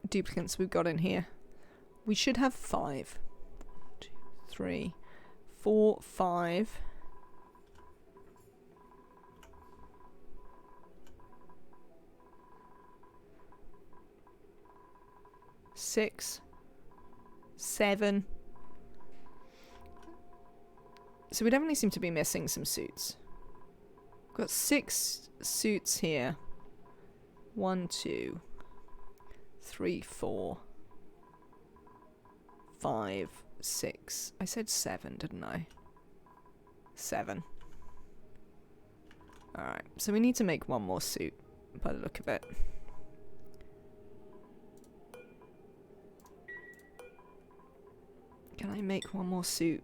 duplicates we've got in here? We should have 5. 1, 2, 3, 4, 5. Six, 7. So we definitely seem to be missing some suits. We've got 6 suits here. 1, 2, 3, 4, 5, 6. I said 7, didn't I? 7. Alright, so we need to make one more suit by the look of it. Can I make one more suit?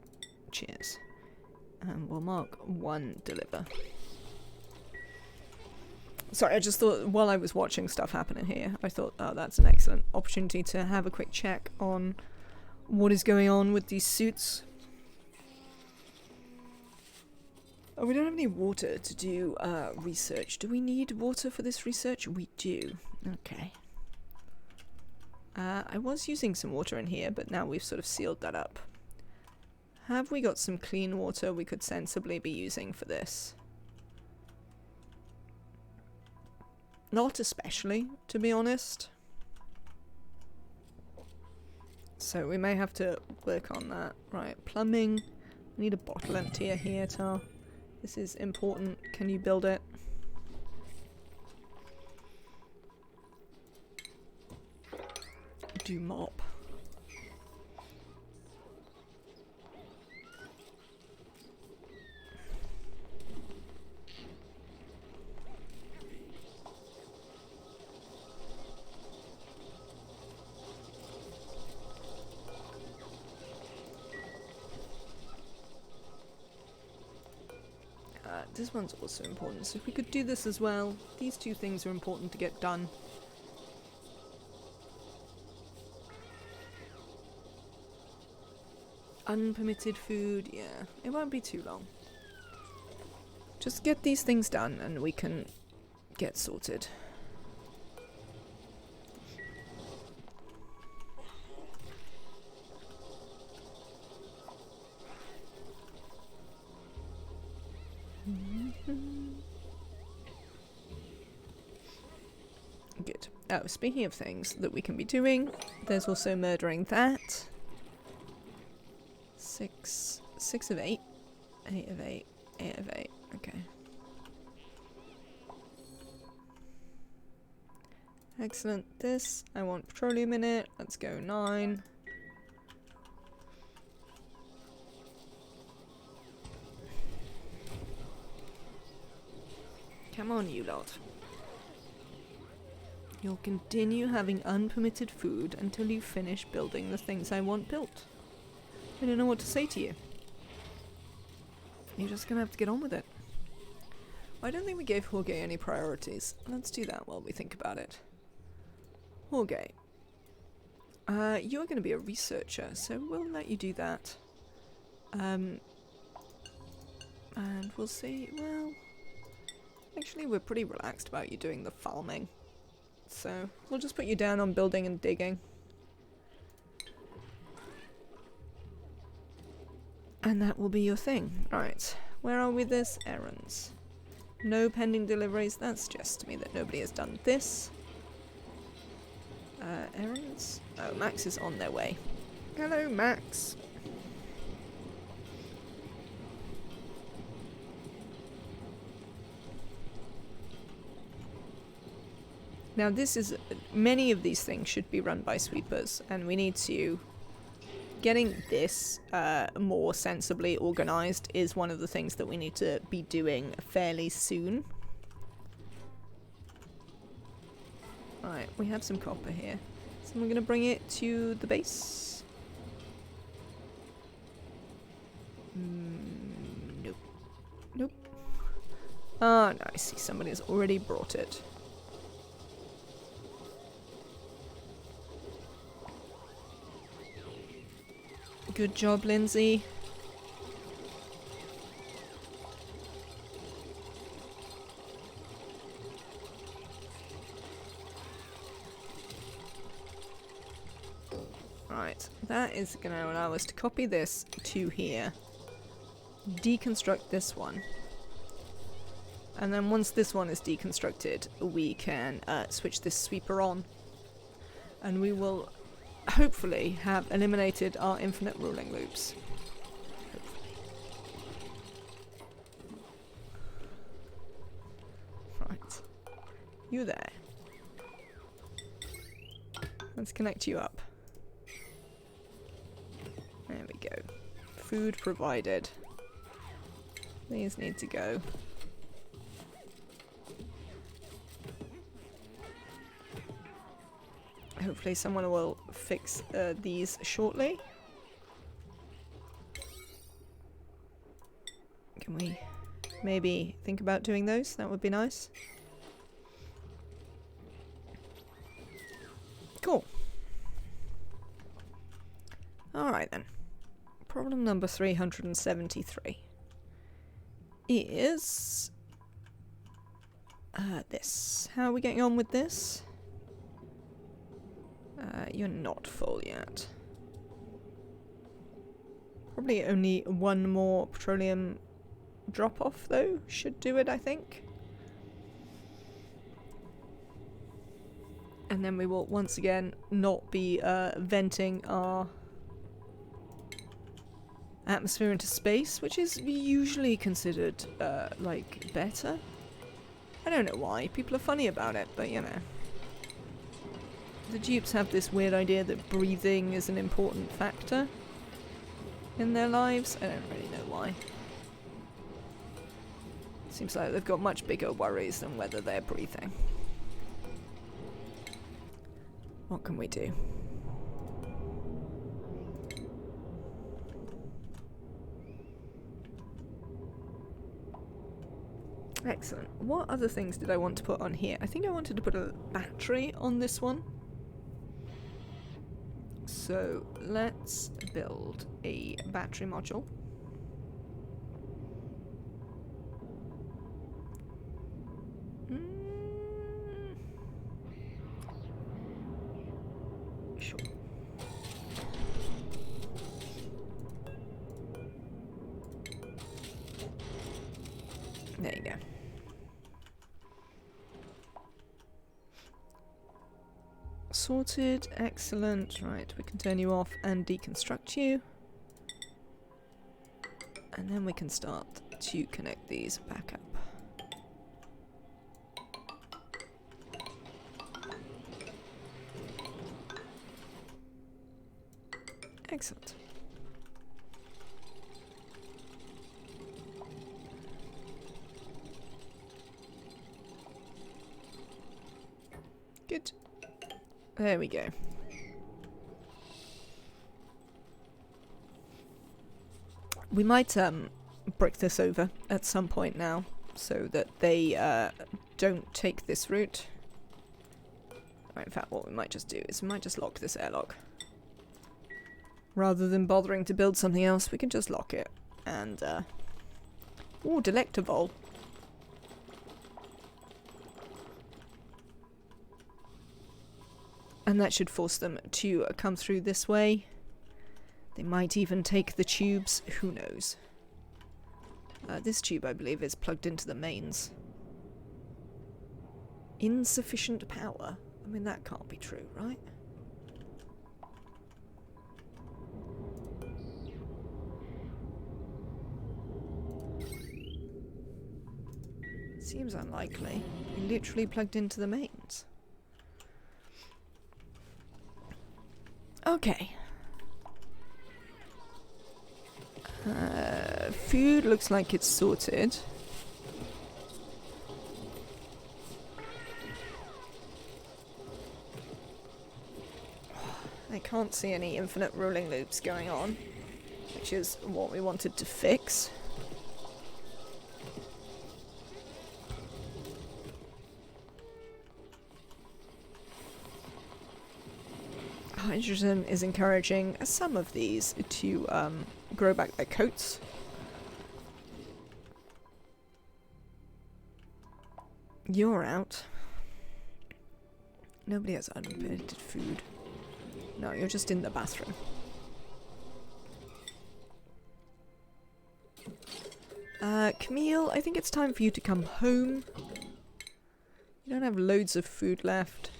Cheers. And we'll mark 1 deliver. Sorry, I just thought while I was watching stuff happen in here, I thought, oh, that's an excellent opportunity to have a quick check on what is going on with these suits. Oh, we don't have any water to do research. Do we need water for this research? We do. Okay. I was using some water in here, but now we've sort of sealed that up. Have we got some clean water we could sensibly be using for this? Not especially, to be honest. So we may have to work on that. Right, plumbing. We need a bottle emptier here, Tar. This is important. Can you build it? Do mop. This one's also important, so if we could do this as well. These two things are important to get done. Unpermitted food, yeah, it won't be too long. Just get these things done and we can get sorted. Good. Oh, speaking of things that we can be doing, there's also murdering that. 6 of 8. 8 of 8. 8 of 8. Okay. Excellent. This, I want petroleum in it. Let's go 9. Come on, you lot. You'll continue having unpermitted food until you finish building the things I want built. I don't know what to say to you. You're just gonna have to get on with it. I don't think we gave Jorge any priorities. Let's do that while we think about it. Jorge. You're gonna be a researcher, so we'll let you do that. And we'll see, well... Actually, we're pretty relaxed about you doing the farming. So, we'll just put you down on building and digging. And that will be your thing. Right, where are we with this? Errands. No pending deliveries. That suggests to me that nobody has done this. Errands? Oh, Max is on their way. Hello, Max. Now this is, many of these things should be run by sweepers, and we need to, getting this more sensibly organised is one of the things that we need to be doing fairly soon. Right, we have some copper here, so we're going to bring it to the base. Nope. Nope. Oh, no, I see somebody has already brought it. Good job, Lindsay. Right, that is going to allow us to copy this to here, deconstruct this one, and then once this one is deconstructed, we can switch this sweeper on, and we will hopefully have eliminated our infinite ruling loops. Hopefully. Right. You there. Let's connect you up. There we go. Food provided. These need to go. Hopefully someone will fix these shortly. Can we maybe think about doing those? That would be nice. Cool. Alright then. Problem number 373 is this. How are we getting on with this? You're not full yet. Probably only one more petroleum drop off though should do it, I think. And then we will once again not be venting our atmosphere into space, which is usually considered like better. I don't know why. People are funny about it, but you know. The dupes have this weird idea that breathing is an important factor in their lives. I don't really know why. Seems like they've got much bigger worries than whether they're breathing. What can we do? Excellent. What other things did I want to put on here? I think I wanted to put a battery on this one. So let's build a battery module. Sure. There you go. Sorted, excellent. Right, we can turn you off and deconstruct you. And then we can start to connect these back up. Excellent. Good. There we go. We might brick this over at some point now so that they don't take this route. Right, in fact, what we might just do is we might just lock this airlock. Rather than bothering to build something else, we can just lock it. And, ooh, Delectavol. And that should force them to come through this way. They might even take the tubes, who knows. This tube, I believe, is plugged into the mains. Insufficient power? I mean, that can't be true, right? Seems unlikely. Literally plugged into the mains. Okay. Food looks like it's sorted. I can't see any infinite rolling loops going on, which is what we wanted to fix. Hydrogen is encouraging some of these to grow back their coats. You're out. Nobody has unlimited food. No, you're just in the bathroom. Camille, I think it's time for you to come home. You don't have loads of food left.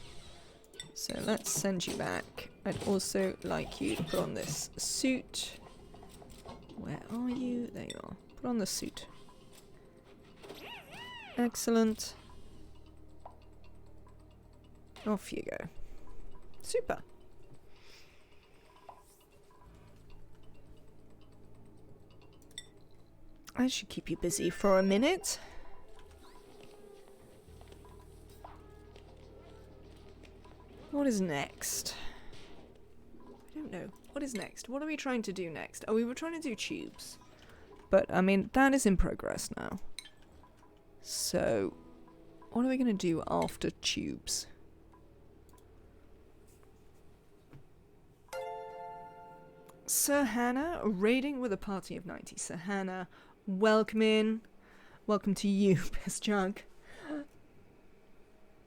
So let's send you back. I'd also like you to put on this suit. Where are you? There you are. Put on the suit. Excellent. Off you go. Super. I should keep you busy for a minute. What is next? I don't know. What is next? What are we trying to do next? Oh, we were trying to do tubes. But, I mean, that is in progress now. So, what are we going to do after tubes? Sir Hannah, raiding with a party of 90. Sir Hannah, welcome in. Welcome to you, Piss Jug.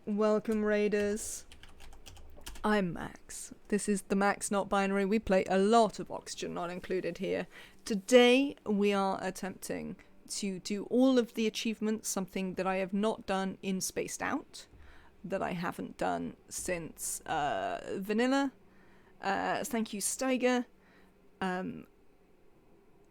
Welcome, raiders. I'm Max. This is the Max Not Binary. We play a lot of Oxygen Not Included here. Today we are attempting to do all of the achievements, something that I have not done in Spaced Out, that I haven't done since Vanilla. Thank you, Steiger,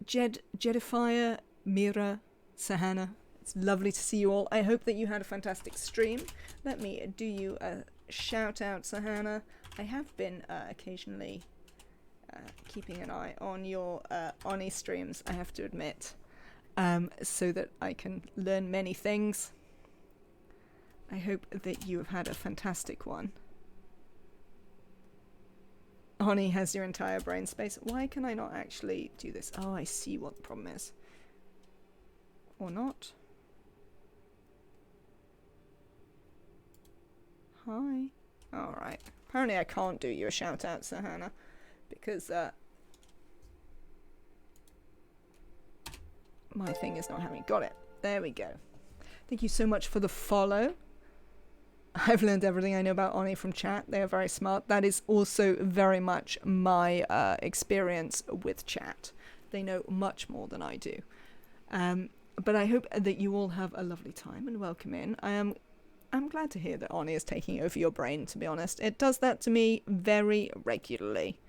Jedifier, Mira, Sahana. It's lovely to see you all. I hope that you had a fantastic stream. Let me do you a shout out, Sahana. I have been occasionally keeping an eye on your Oni streams, I have to admit, so that I can learn many things. I hope that you have had a fantastic one. Oni has your entire brain space. Why can I not actually do this? Oh, I see what the problem is. Or not. Hi. Alright. Apparently I can't do you a shout out, Sahana, because my thing is not having. Got it. There we go. Thank you so much for the follow. I've learned everything I know about Oni from chat. They are very smart. That is also very much my experience with chat. They know much more than I do. But I hope that you all have a lovely time and welcome in. I'm glad to hear that Oni is taking over your brain, to be honest. It does that to me very regularly.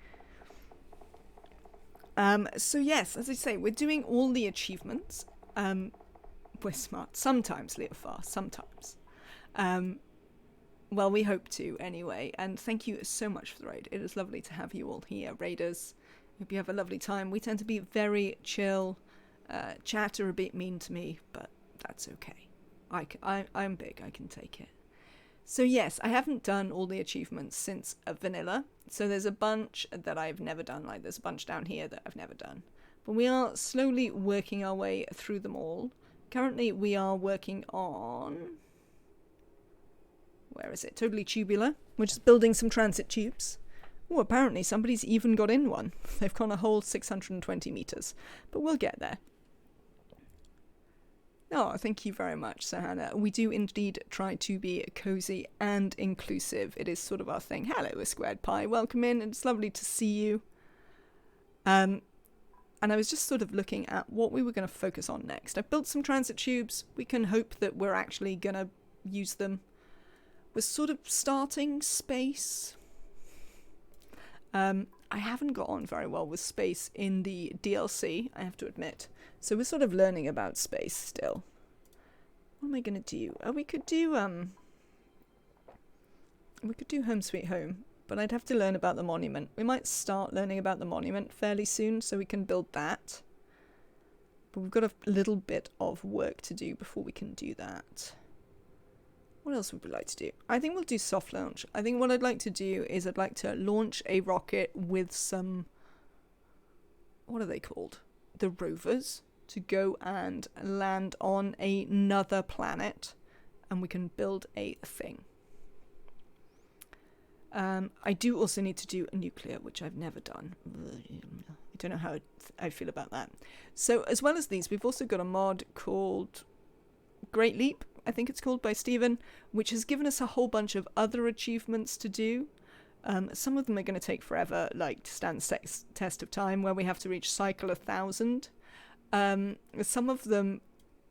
So yes, as I say, we're doing all the achievements. We're smart. Sometimes, Leofar, sometimes. Well, we hope to, anyway. And thank you so much for the raid. It is lovely to have you all here, raiders. Hope you have a lovely time. We tend to be very chill. Chat are a bit mean to me, but that's okay. I'm big, I can take it. So yes, I haven't done all the achievements since Vanilla. So there's a bunch that I've never done, like there's a bunch down here that I've never done. But we are slowly working our way through them all. Currently we are working on... Where is it? Totally Tubular. We're just building some transit tubes. Oh, apparently somebody's even got in one. They've gone a whole 620 meters. But we'll get there. Oh, thank you very much, Sahana. We do indeed try to be cozy and inclusive. It is sort of our thing. Hello, A Squared Pie. Welcome in. It's lovely to see you. And I was just sort of looking at what we were going to focus on next. I've built some transit tubes. We can hope that we're actually going to use them. We're sort of starting space. I haven't got on very well with space in the DLC, I have to admit. So we're sort of learning about space still. What am I going to do? We could do Home Sweet Home, but I'd have to learn about the monument. We might start learning about the monument fairly soon, so we can build that. But we've got a little bit of work to do before we can do that. What else would we like to do? I think we'll do soft launch. I think what I'd like to do is I'd like to launch a rocket with some... What are they called? The rovers. To go and land on another planet. And we can build a thing. I do also need to do a nuclear, which I've never done. I don't know how I feel about that. So as well as these, we've also got a mod called Great Leap, I think it's called, by Steven, which has given us a whole bunch of other achievements to do. Some of them are going to take forever, like to stand test of time, where we have to reach cycle 1,000. Some of them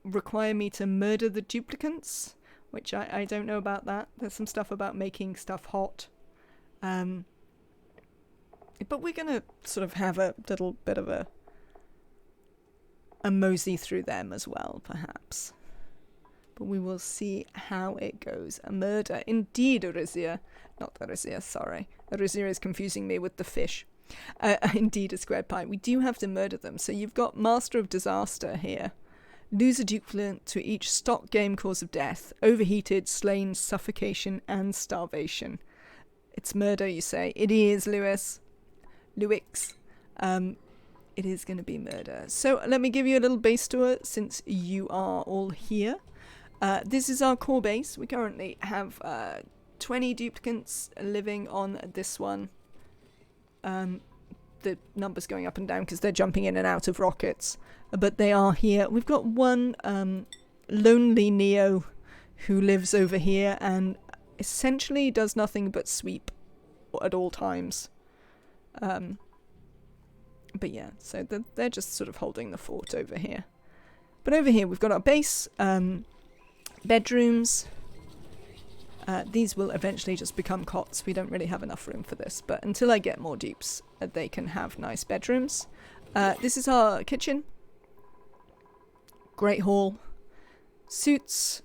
require me to murder the duplicants, which I don't know about that. There's some stuff about making stuff hot. But we're going to sort of have a little bit of a mosey through them as well, perhaps. But we will see how it goes. A murder. Indeed, Arisia. Not Arisia, sorry. Arisia is confusing me with the fish. Indeed, A Squared Pie. We do have to murder them. So you've got Master of Disaster here. Lose a duplicate to each stock game cause of death: overheated, slain, suffocation, and starvation. It's murder, you say? It is, Lewix. It is going to be murder. So let me give you a little base tour since you are all here. This is our core base. We currently have 20 duplicates living on this one. The numbers going up and down because they're jumping in and out of rockets. But they are here. We've got one lonely Neo who lives over here and essentially does nothing but sweep at all times. But yeah, so they're just sort of holding the fort over here. But over here we've got our base, bedrooms. These will eventually just become cots. We don't really have enough room for this, but until I get more dupes, they can have nice bedrooms. This is our kitchen. Great hall. Suits,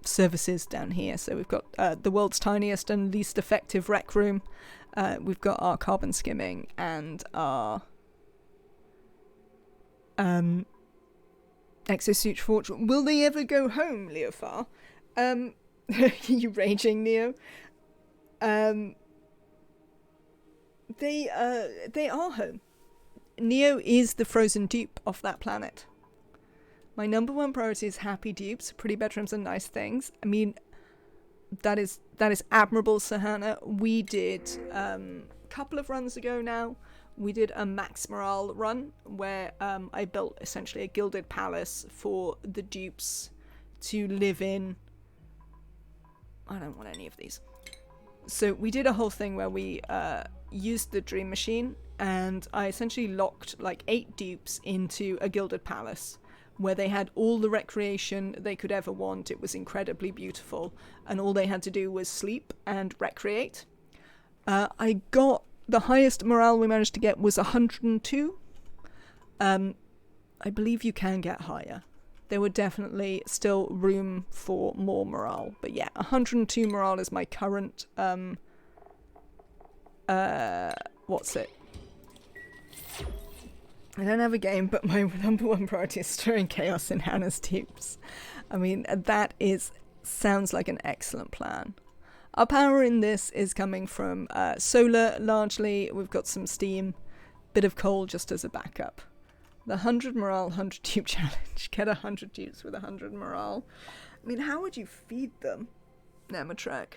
services down here. So we've got the world's tiniest and least effective rec room. We've got our carbon skimming and our exosuit fortune. Will they ever go home, Leofar? You raging, Neo? They are home. Neo is the frozen dupe of that planet. My number one priority is happy dupes, pretty bedrooms and nice things. I mean, that is admirable, Sahana. We did a couple of runs ago now. We did a max morale run where I built essentially a gilded palace for the dupes to live in. I don't want any of these. So we did a whole thing where we used the dream machine, and I essentially locked like 8 dupes into a gilded palace where they had all the recreation they could ever want. It was incredibly beautiful, and all they had to do was sleep and recreate. I got the highest morale we managed to get was 102. I believe you can get higher. There were definitely still room for more morale, but yeah, 102 morale is my current what's it? I don't have a game, but my number one priority is stirring chaos in Hannah's dupes. I mean, that sounds like an excellent plan. Our power in this is coming from solar, largely. We've got some steam, bit of coal just as a backup. The 100 morale, 100 dupe challenge. Get 100 dupes with 100 morale. I mean, how would you feed them, Nematrek?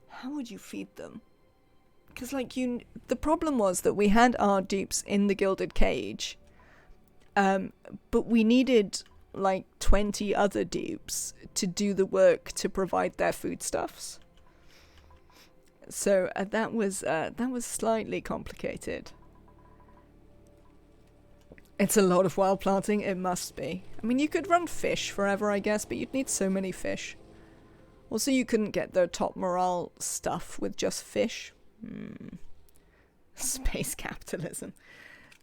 How would you feed them? Because, like, the problem was that we had our dupes in the gilded cage, but we needed, like, 20 other dupes to do the work to provide their foodstuffs. So that was slightly complicated. It's a lot of wild planting, it must be. I mean, you could run fish forever, I guess, but you'd need so many fish. Also, you couldn't get the top morale stuff with just fish. Space capitalism.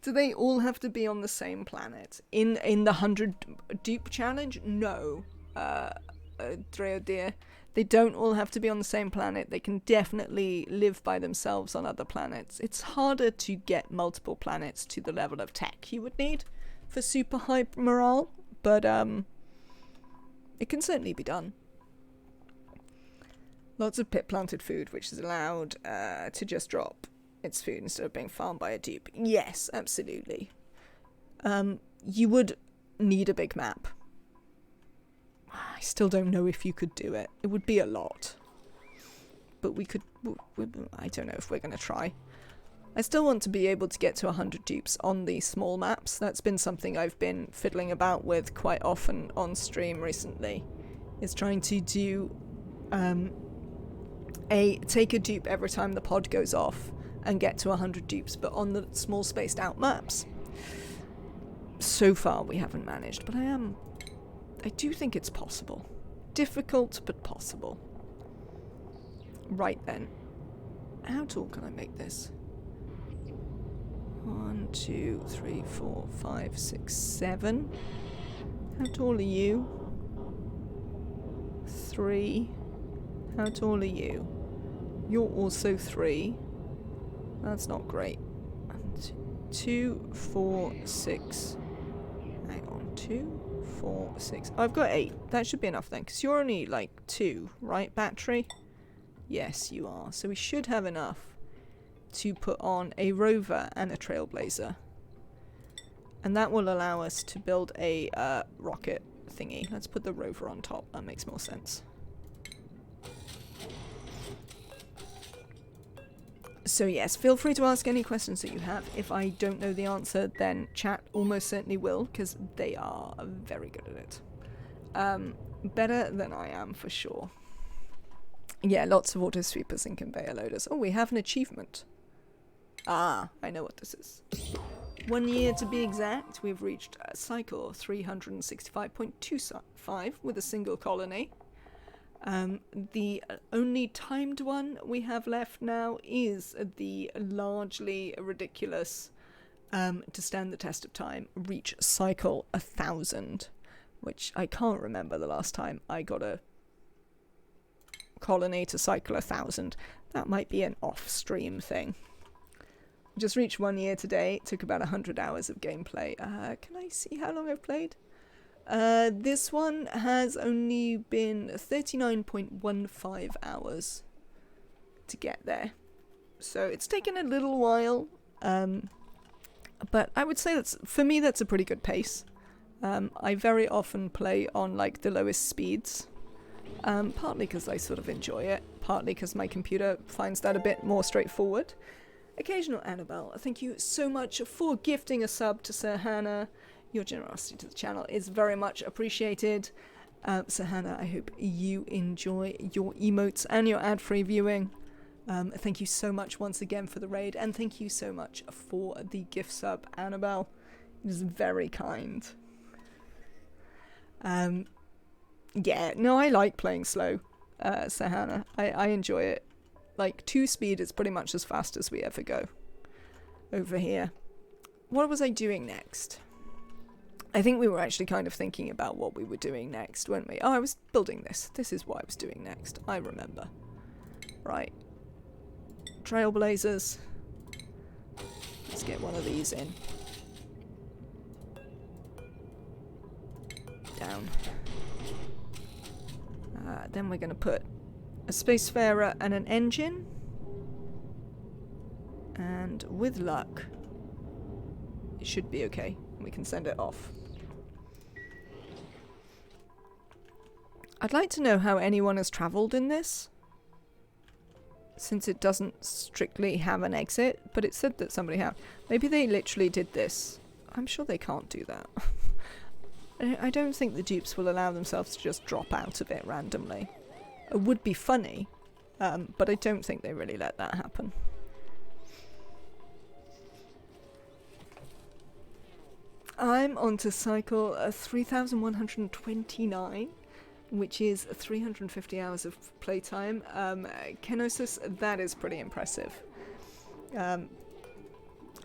Do they all have to be on the same planet? In the 100 dupe challenge? No. Dreo dear. They don't all have to be on the same planet. They can definitely live by themselves on other planets. It's harder to get multiple planets to the level of tech you would need for super high morale, but it can certainly be done. Lots of pit planted food, which is allowed to just drop its food instead of being farmed by a dupe. Yes, absolutely. You would need a big map. I still don't know if you could do it. It would be a lot. But we could... I don't know if we're going to try. I still want to be able to get to 100 dupes on these small maps. That's been something I've been fiddling about with quite often on stream recently. Is trying to do... take a dupe every time the pod goes off and get to 100 dupes, but on the small spaced out maps. So far we haven't managed, but I do think it's possible. Difficult, but possible. Right then. How tall can I make this? 1, 2, 3, 4, 5, 6, 7. How tall are you? 3. How tall are you? You're also 3. That's not great. 2, 4, 6. Hang on. 2, 4, 6. I've got 8. That should be enough then, because you're only like 2, right? Battery? Yes, you are. So we should have enough to put on a rover and a trailblazer. And that will allow us to build a rocket thingy. Let's put the rover on top. That makes more sense. So yes, feel free to ask any questions that you have. If I don't know the answer, then chat almost certainly will, because they are very good at it. Better than I am, for sure. Yeah, lots of auto sweepers and conveyor loaders. Oh, we have an achievement. Ah, I know what this is. 1 year to be exact, we've reached cycle 365.25 with a single colony. The only timed one we have left now is the largely ridiculous, to stand the test of time, reach cycle 1,000, which I can't remember the last time I got a colony to cycle 1,000. That might be an off-stream thing. Just reached 1 year today. It took about 100 hours of gameplay. Can I see how long I've played? This one has only been 39.15 hours to get there. So it's taken a little while. But I would say for me, that's a pretty good pace. I very often play on like the lowest speeds. Partly because I sort of enjoy it. Partly because my computer finds that a bit more straightforward. Occasional Annabelle, thank you so much for gifting a sub to Sir Hannah. Your generosity to the channel is very much appreciated. Sir Hannah, I hope you enjoy your emotes and your ad-free viewing. Thank you so much once again for the raid, and thank you so much for the gift sub, Annabelle. It is very kind. Yeah, no, I like playing slow, Sir Hannah. I enjoy it. Like, 2 speed is pretty much as fast as we ever go over here. What was I doing next? I think we were actually kind of thinking about what we were doing next, weren't we? Oh, I was building this. This is what I was doing next. I remember. Right. Trailblazers. Let's get one of these in. Down. Then we're going to put a spacefarer and an engine. And with luck, it should be okay. We can send it off. I'd like to know how anyone has travelled in this, since it doesn't strictly have an exit, but it said that somebody had. Maybe they literally did this. I'm sure they can't do that. I don't think the dupes will allow themselves to just drop out of it randomly. It would be funny, but I don't think they really let that happen. I'm on to cycle 3129, which is 350 hours of playtime. Kenosis, that is pretty impressive.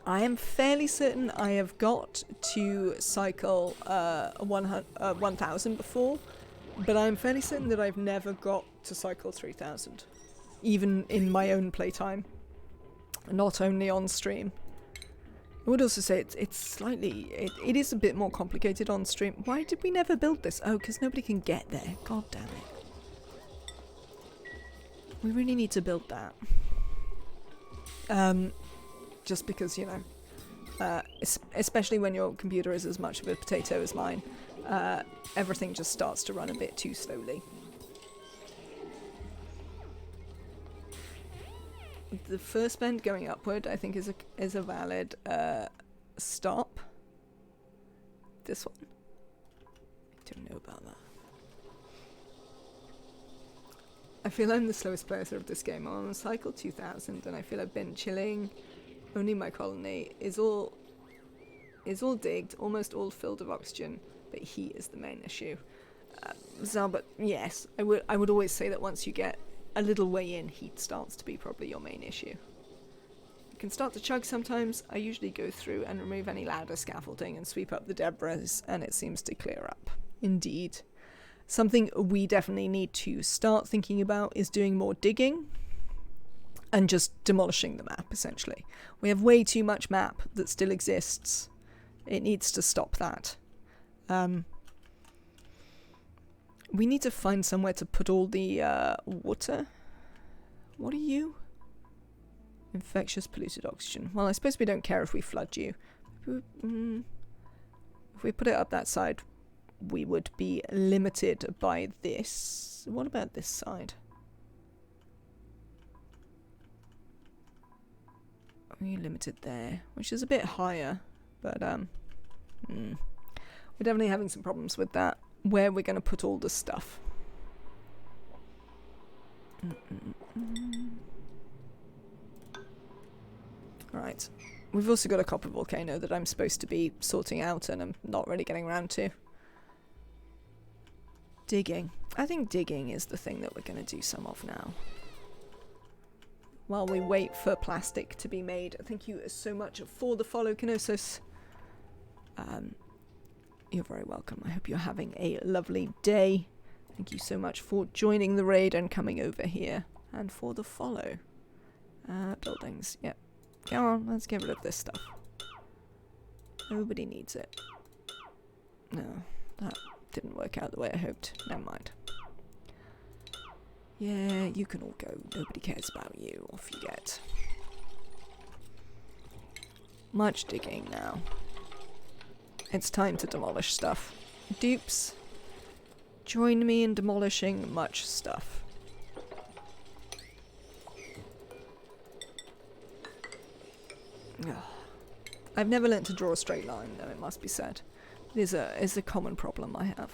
I am fairly certain I have got to cycle 1000 before, but I'm fairly certain that I've never got to cycle 3000, even in my own playtime, not only on stream. I would also say it's slightly, it is a bit more complicated on stream. Why did we never build this? Oh, because nobody can get there. God damn it. We really need to build that. Just because, you know, especially when your computer is as much of a potato as mine, everything just starts to run a bit too slowly. The first bend going upward, I think, is a valid stop. This one, I don't know about that. I feel I'm the slowest player of this game. I'm on cycle 2000, and I feel I've been chilling. Only my colony is all digged, almost all filled with oxygen, but heat is the main issue. But yes, I would always say that once you get a little way in, heat starts to be probably your main issue. You can start to chug sometimes. I usually go through and remove any ladder scaffolding and sweep up the debris, and it seems to clear up. Indeed. Something we definitely need to start thinking about is doing more digging and just demolishing the map, essentially. We have way too much map that still exists. It needs to stop that. We need to find somewhere to put all the water. What are you? Infectious polluted oxygen. Well, I suppose we don't care if we flood you. If we put it up that side, we would be limited by this. What about this side? We're limited there, which is a bit higher, but we're definitely having some problems with that. Where we're going to put all the stuff. Right. We've also got a copper volcano that I'm supposed to be sorting out and I'm not really getting around to. Digging. I think digging is the thing that we're going to do some of now. While we wait for plastic to be made. Thank you so much for the follow, Kenosis. You're very welcome. I hope you're having a lovely day. Thank you so much for joining the raid and coming over here. And for the follow. Buildings. Yep. Come on, let's get rid of this stuff. Nobody needs it. No, that didn't work out the way I hoped. Never mind. Yeah, you can all go. Nobody cares about you. Off you get. Much digging now. It's time to demolish stuff. Dupes, join me in demolishing much stuff. Ugh. I've never learnt to draw a straight line, though, it must be said. It is a common problem I have.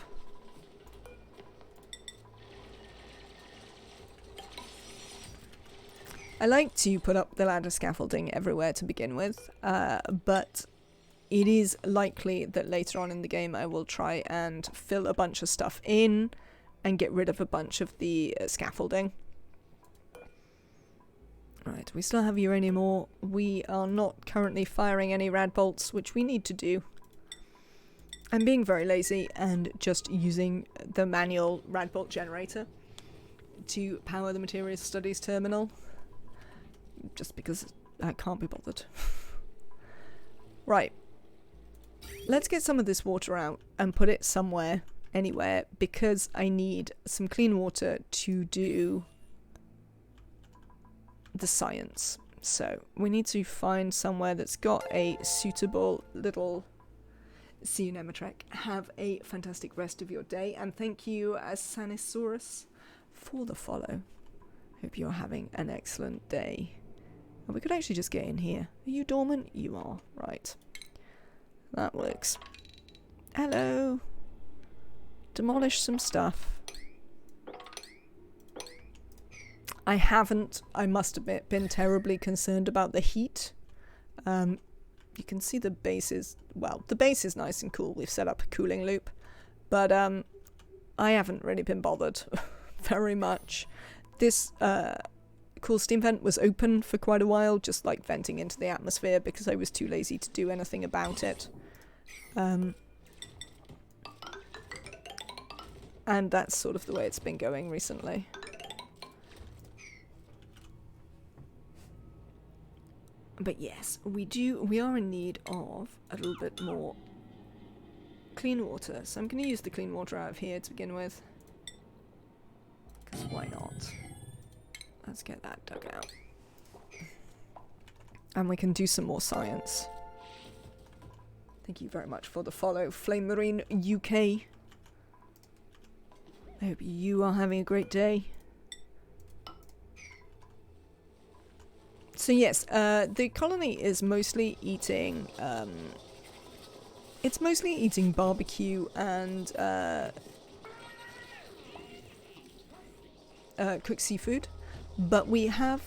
I like to put up the ladder scaffolding everywhere to begin with, but it is likely that later on in the game I will try and fill a bunch of stuff in and get rid of a bunch of the scaffolding. Right, we still have uranium ore. We are not currently firing any rad bolts, which we need to do. I'm being very lazy and just using the manual rad bolt generator to power the materials studies terminal. Just because I can't be bothered. Right. Let's get some of this water out and put it somewhere, anywhere, because I need some clean water to do the science. So we need to find somewhere that's got a suitable little... See you, Nemetrek. Have a fantastic rest of your day, and thank you, Sanisaurus, for the follow. Hope you're having an excellent day. Oh, we could actually just get in here. Are you dormant? You are. Right. That works. Hello. Demolish some stuff. I must admit, been terribly concerned about the heat. You can see the base is, well, the base is nice and cool. We've set up a cooling loop. But I haven't really been bothered very much. This cool steam vent was open for quite a while, just like venting into the atmosphere because I was too lazy to do anything about it. And that's sort of the way it's been going recently. But yes, we are in need of a little bit more clean water. So I'm going to use the clean water out of here to begin with. Because why not? Let's get that dug out. And we can do some more science. Thank you very much for the follow, Flame Marine UK. I hope you are having a great day. So yes, the colony is mostly eating, it's mostly eating barbecue and cooked seafood, but we have,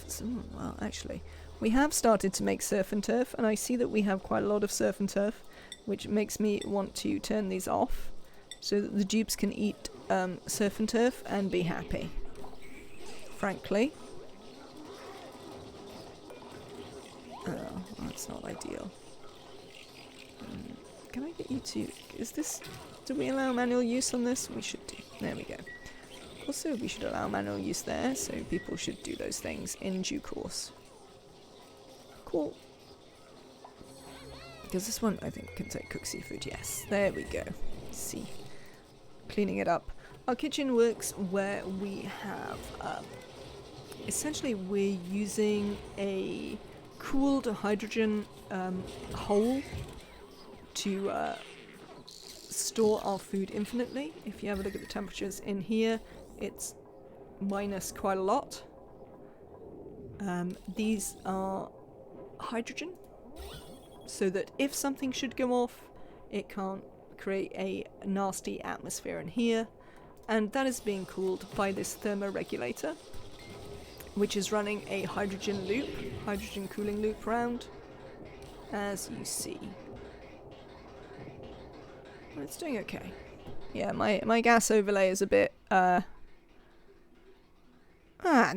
well actually, we have started to make surf and turf, and I see that we have quite a lot of surf and turf, which makes me want to turn these off, so that the dupes can eat surf and turf and be happy, frankly. Oh, that's not ideal. Can I get you to... Is this... Do we allow manual use on this? We should do. There we go. Also, we should allow manual use there, so people should do those things in due course. Cool. Because this one, I think, can take cooked seafood. Yes, there we go. See. Cleaning it up. our kitchen works where we have, essentially we're using a cooled hydrogen hole to store our food infinitely. If you have a look at the temperatures in here, it's minus quite a lot. These are hydrogen, so that if something should go off, it can't create a nasty atmosphere in here. And that is being cooled by this thermoregulator, which is running a hydrogen cooling loop round, as you see. Well, it's doing okay. Yeah, my gas overlay is a bit,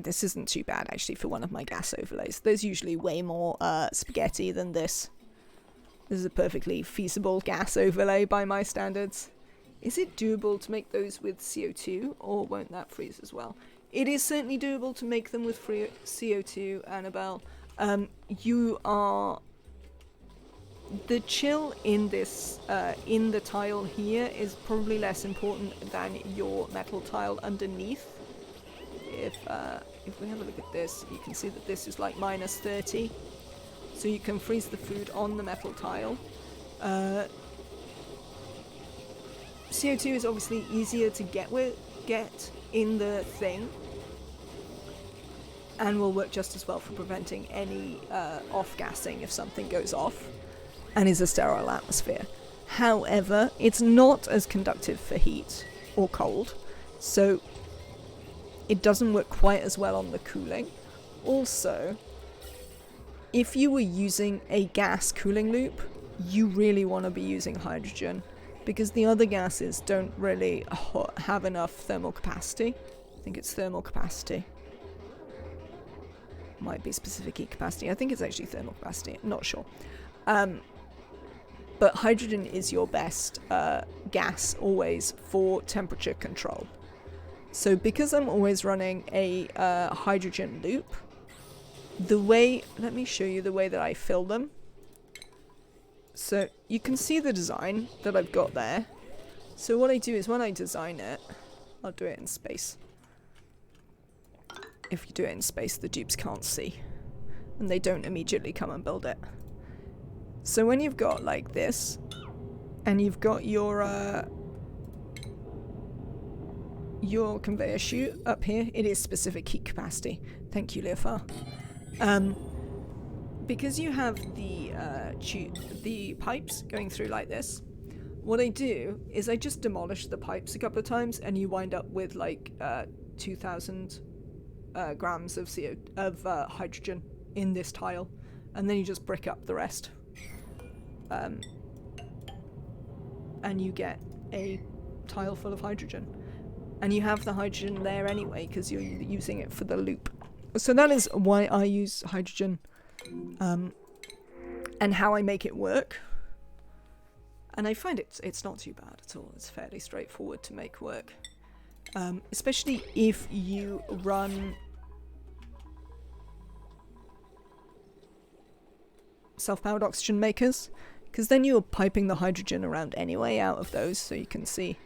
this isn't too bad actually for one of my gas overlays. There's usually way more spaghetti than this. This is a perfectly feasible gas overlay by my standards. Is it doable to make those with CO2, or won't that freeze as well? It is certainly doable to make them with free CO2, Annabelle. The chill in this, in the tile here is probably less important than your metal tile underneath. If we have a look at this, you can see that this is like minus 30. So you can freeze the food on the metal tile. CO2 is obviously easier to get in the thing, and will work just as well for preventing any off-gassing if something goes off, and is a sterile atmosphere. However, it's not as conductive for heat or cold, so it doesn't work quite as well on the cooling. Also, if you were using a gas cooling loop, you really want to be using hydrogen, because the other gases don't really have enough thermal capacity. I think it's thermal capacity. Might be specific heat capacity. I think it's actually thermal capacity. I'm not sure. But hydrogen is your best gas always for temperature control. So because I'm always running a hydrogen loop, let me show you the way that I fill them. So you can see the design that I've got there. So what I do is when I design it, I'll do it in space. If you do it in space, the dupes can't see, and they don't immediately come and build it. So when you've got like this, and you've got your conveyor chute up here, it is specific heat capacity. Thank you, Leofar. Because you have the pipes going through like this, what I do is I just demolish the pipes a couple of times, and you wind up with like 2,000 grams of hydrogen in this tile, and then you just brick up the rest, and you get a tile full of hydrogen, and you have the hydrogen there anyway because you're using it for the loop. So that is why I use hydrogen, and how I make it work. And I find it's not too bad at all. It's fairly straightforward to make work. Especially if you run self-powered oxygen makers, because then you're piping the hydrogen around anyway out of those, so you can see,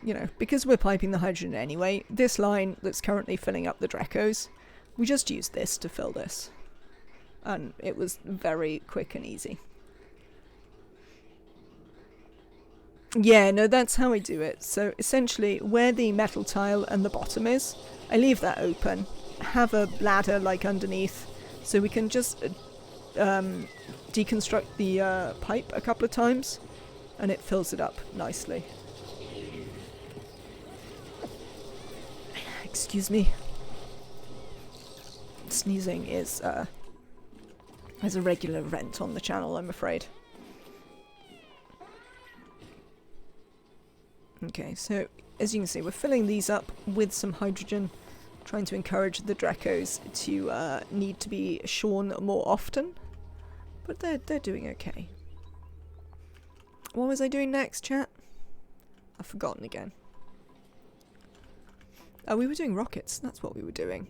you know, because we're piping the hydrogen anyway, this line that's currently filling up the Drecos, we just used this to fill this. And it was very quick and easy. Yeah, no, that's how I do it. So essentially, where the metal tile and the bottom is, I leave that open, have a ladder like underneath, so we can just deconstruct the pipe a couple of times, and it fills it up nicely. Excuse me. Sneezing is a regular event on the channel, I'm afraid. Okay, so as you can see, we're filling these up with some hydrogen, trying to encourage the Drecos to need to be shorn more often, but they're doing okay. What was I doing next, chat? I've forgotten again. Oh, we were doing rockets. That's what we were doing.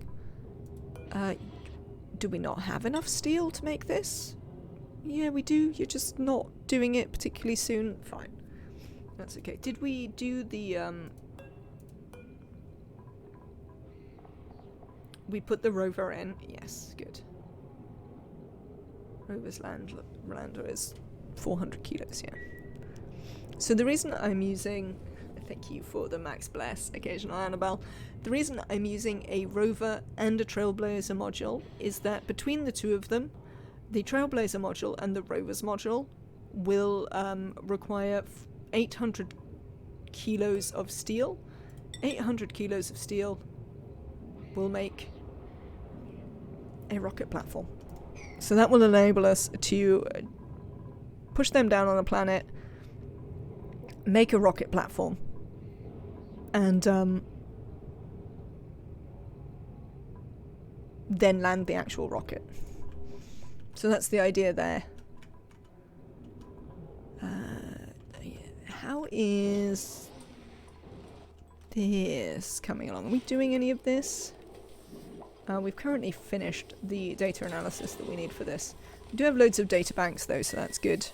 Do we not have enough steel to make this? Yeah, we do. You're just not doing it particularly soon. Fine. That's okay. Did we do the We put the rover in. Yes, good. Rover's lander is 400 kilos, yeah. So the reason I'm using... Thank you for the Max Bless, occasional Annabelle. The reason I'm using a rover and a Trailblazer module is that between the two of them, the Trailblazer module and the rover's module will require 800 kilos of steel. 800 kilos of steel will make a rocket platform. So that will enable us to push them down on a planet, make a rocket platform, and then land the actual rocket. So that's the idea there. How is this coming along? Are we doing any of this? We've currently finished the data analysis that we need for this. We do have loads of data banks though, so that's good.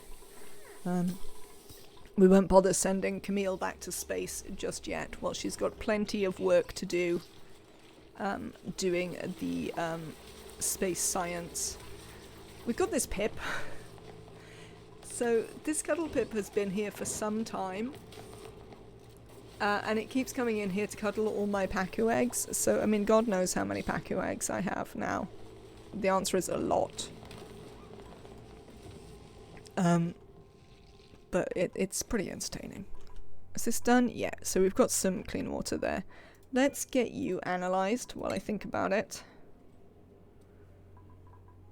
We won't bother sending Camille back to space just yet, while she's got plenty of work to do doing the space science. We've got this Pip. So this Cuddle Pip has been here for some time. And it keeps coming in here to cuddle all my Pacu eggs. So, I mean, God knows how many Pacu eggs I have now. The answer is a lot. But it's pretty entertaining. Is this done? Yeah, so we've got some clean water there. Let's get you analysed while I think about it.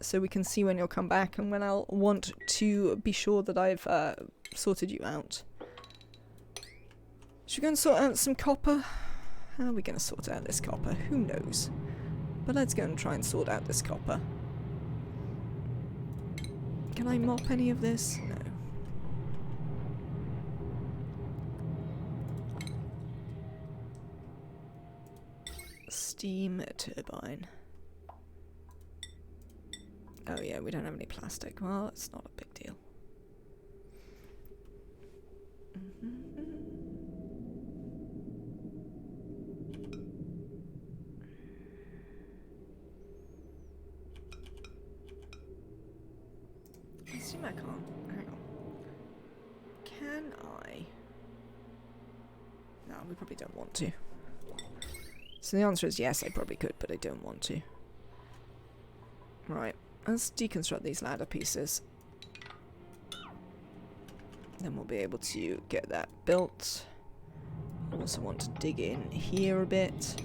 So we can see when you'll come back and when I'll want to be sure that I've sorted you out. Should we go and sort out some copper? How are we going to sort out this copper? Who knows? But let's go and try and sort out this copper. Can I mop any of this? No. Steam turbine. Oh yeah, we don't have any plastic. Well, it's not a big deal. I assume I can't. Hang on. Can I? No, we probably don't want to. So the answer is yes, I probably could, but I don't want to. Right, let's deconstruct these ladder pieces. Then we'll be able to get that built. I also want to dig in here a bit.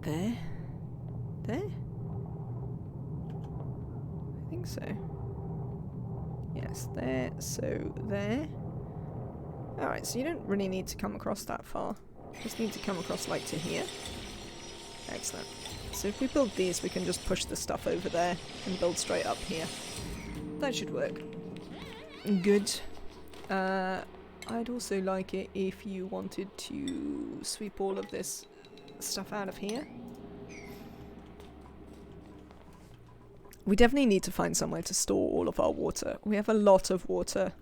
There? There? I think so. Yes, there, so there. Alright, so you don't really need to come across that far. Just need to come across like to here. Excellent. So if we build these, we can just push the stuff over there and build straight up here. That should work. Good. I'd also like it if you wanted to sweep all of this stuff out of here. We definitely need to find somewhere to store all of our water. We have a lot of water.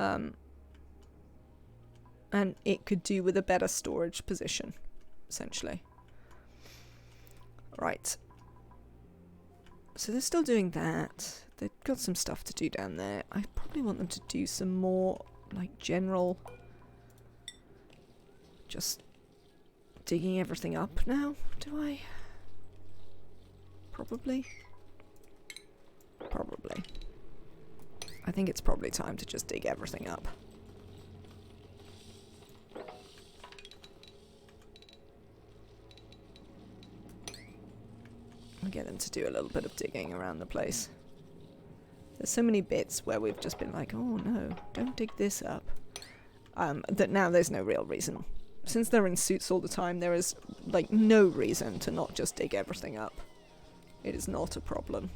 And it could do with a better storage position, essentially. Right. So they're still doing that. They've got some stuff to do down there. I probably want them to do some more, like, general... just digging everything up now, do I? Probably. Probably. I think it's probably time to just dig everything up. I'll get them to do a little bit of digging around the place. There's so many bits where we've just been like, oh no, don't dig this up. That now there's no real reason. Since they're in suits all the time, there is, like, no reason to not just dig everything up. It is not a problem.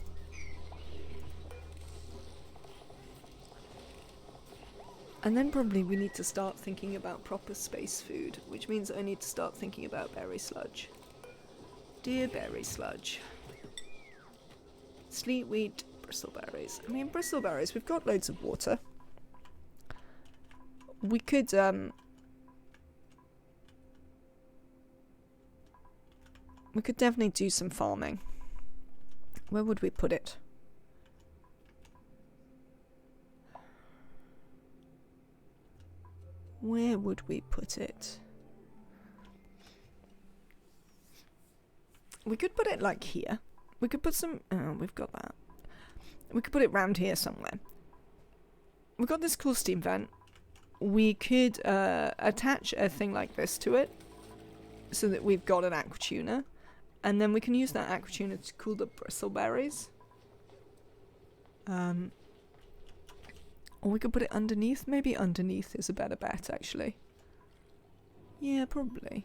And then probably we need to start thinking about proper space food, which means I need to start thinking about berry sludge. Dear berry sludge. Sleet wheat, bristleberries. I mean, bristleberries, we've got loads of water. we could definitely do some farming. Where would we put it? Where would we put it? We could put it like here. We could put some... Oh, we've got that. We could put it round here somewhere. We've got this cool steam vent. We could attach a thing like this to it so that we've got an aqua tuner. And then we can use that aqua tuner to cool the bristleberries. Or we could put it underneath. Maybe underneath is a better bet, actually. Yeah, probably.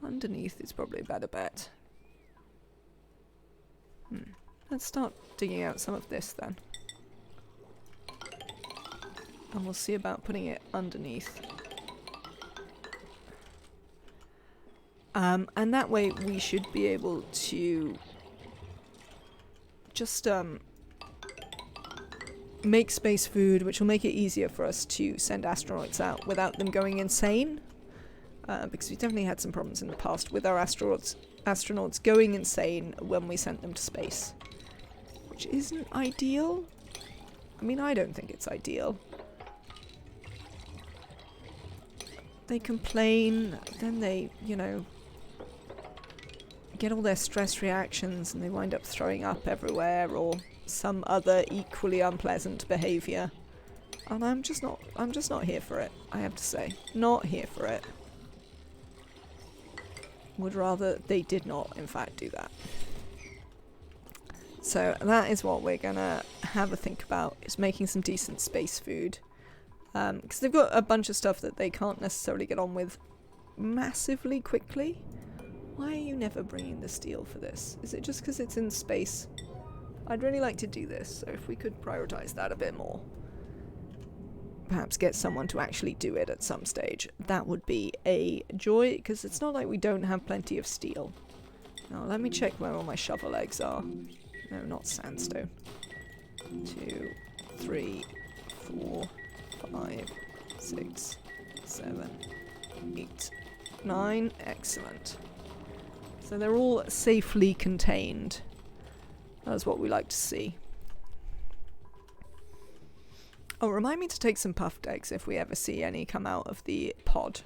Underneath is probably a better bet. Let's start digging out some of this then. And we'll see about putting it underneath. And that way we should be able to just make space food, which will make it easier for us to send astronauts out without them going insane. Because we definitely had some problems in the past with our astronauts going insane when we sent them to space. Which isn't ideal. I mean, I don't think it's ideal. They complain, then they, you know, get all their stress reactions and they wind up throwing up everywhere or some other equally unpleasant behaviour. And I'm just not here for it, I have to say. Not here for it. Would rather they did not, in fact, do that. So that is what we're gonna have a think about, is making some decent space food. Because they've got a bunch of stuff that they can't necessarily get on with massively quickly. Why are you never bringing the steel for this? Is it just because it's in space? I'd really like to do this, so if we could prioritise that a bit more. Perhaps get someone to actually do it at some stage. That would be a joy, because it's not like we don't have plenty of steel. Now, let me check where all my shovel eggs are. No, not sandstone. 2, 3, 4, 5, 6, 7, 8, 9. Excellent. So they're all safely contained. That's what we like to see. Oh, remind me to take some puffed eggs if we ever see any come out of the pod.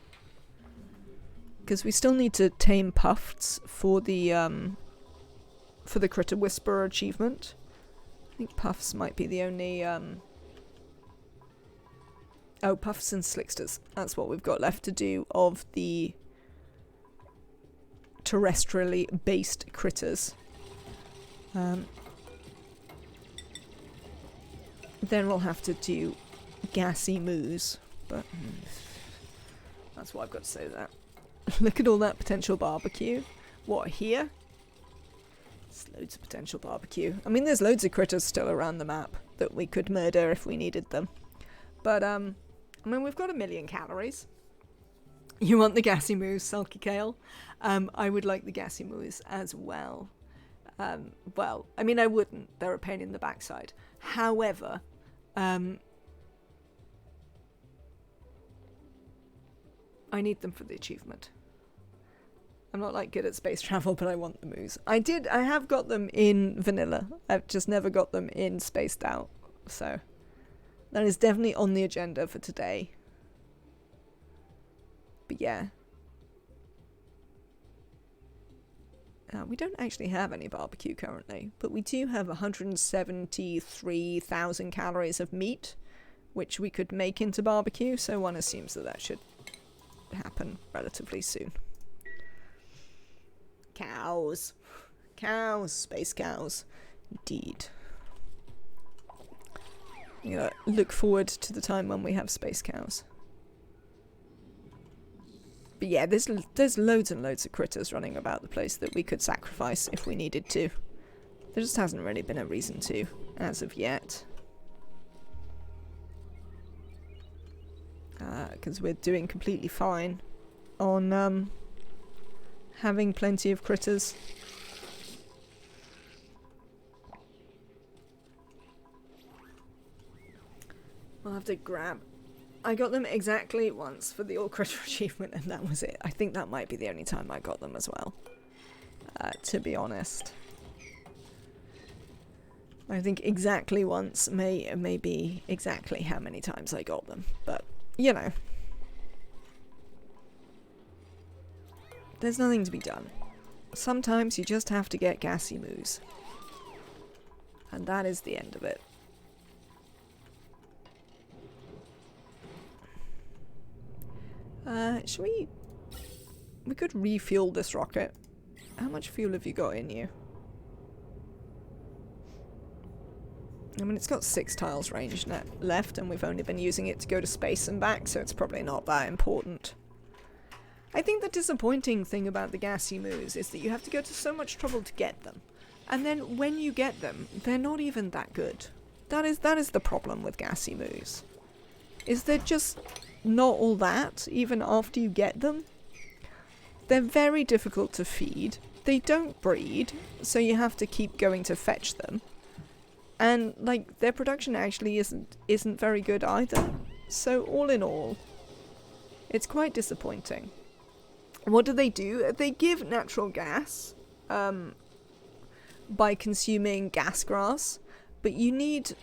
Because we still need to tame puffs for the Critter Whisperer achievement. I think puffs might be the only oh, puffs and slicksters. That's what we've got left to do of the terrestrially based critters. Then we'll have to do gassy moos, but that's what I've got to say to that. Look at all that potential barbecue. What, here? There's loads of potential barbecue. I mean, there's loads of critters still around the map that we could murder if we needed them. But, I mean, we've got 1,000,000 calories. You want the gassy moos, Sulky Kale? I would like the gassy moos as well. Well, I mean, I wouldn't. They're a pain in the backside. However, I need them for the achievement. I'm not like good at space travel, but I want the moos. I have got them in vanilla. I've just never got them in spaced out. So that is definitely on the agenda for today. But yeah. We don't actually have any barbecue currently, but we do have 173,000 calories of meat, which we could make into barbecue, so one assumes that that should happen relatively soon. Cows. Cows. Space cows. Indeed. You know, look forward to the time when we have space cows. But yeah, there's loads and loads of critters running about the place that we could sacrifice if we needed to. There just hasn't really been a reason to, as of yet. Because we're doing completely fine on having plenty of critters. We'll have to grab I got them exactly once for the All Critter achievement, and that was it. I think that might be the only time I got them as well, to be honest. I think exactly once may be exactly how many times I got them, but, you know. There's nothing to be done. Sometimes you just have to get gassy moos. And that is the end of it. Should we... We could refuel this rocket. How much fuel have you got in you? I mean, it's got 6 tiles range left, and we've only been using it to go to space and back, so it's probably not that important. I think the disappointing thing about the gassy moos is that you have to go to so much trouble to get them. And then when you get them, they're not even that good. That is the problem with gassy moos. Is they're just not all that, even after you get them. They're very difficult to feed. They don't breed, so you have to keep going to fetch them. And, like, their production actually isn't very good either. So all in all, it's quite disappointing. What do? They give natural gas by consuming gas grass, but you need,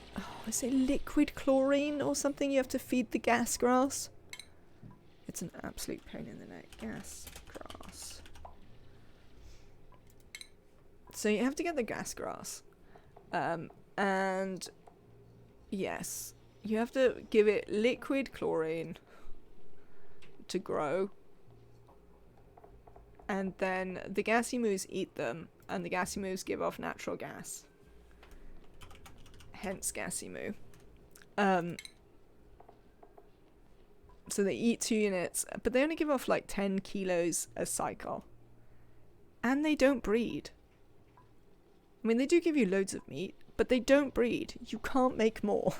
is it liquid chlorine or something you have to feed the gas grass? It's an absolute pain in the neck. Gas grass. So you have to get the gas grass. And yes, you have to give it liquid chlorine to grow. And then the gassy moos eat them, and the gassy moos give off natural gas. Hence gassy moo. So they eat 2 units, but they only give off like 10 kilos a cycle. And they don't breed. I mean, they do give you loads of meat, but they don't breed. You can't make more.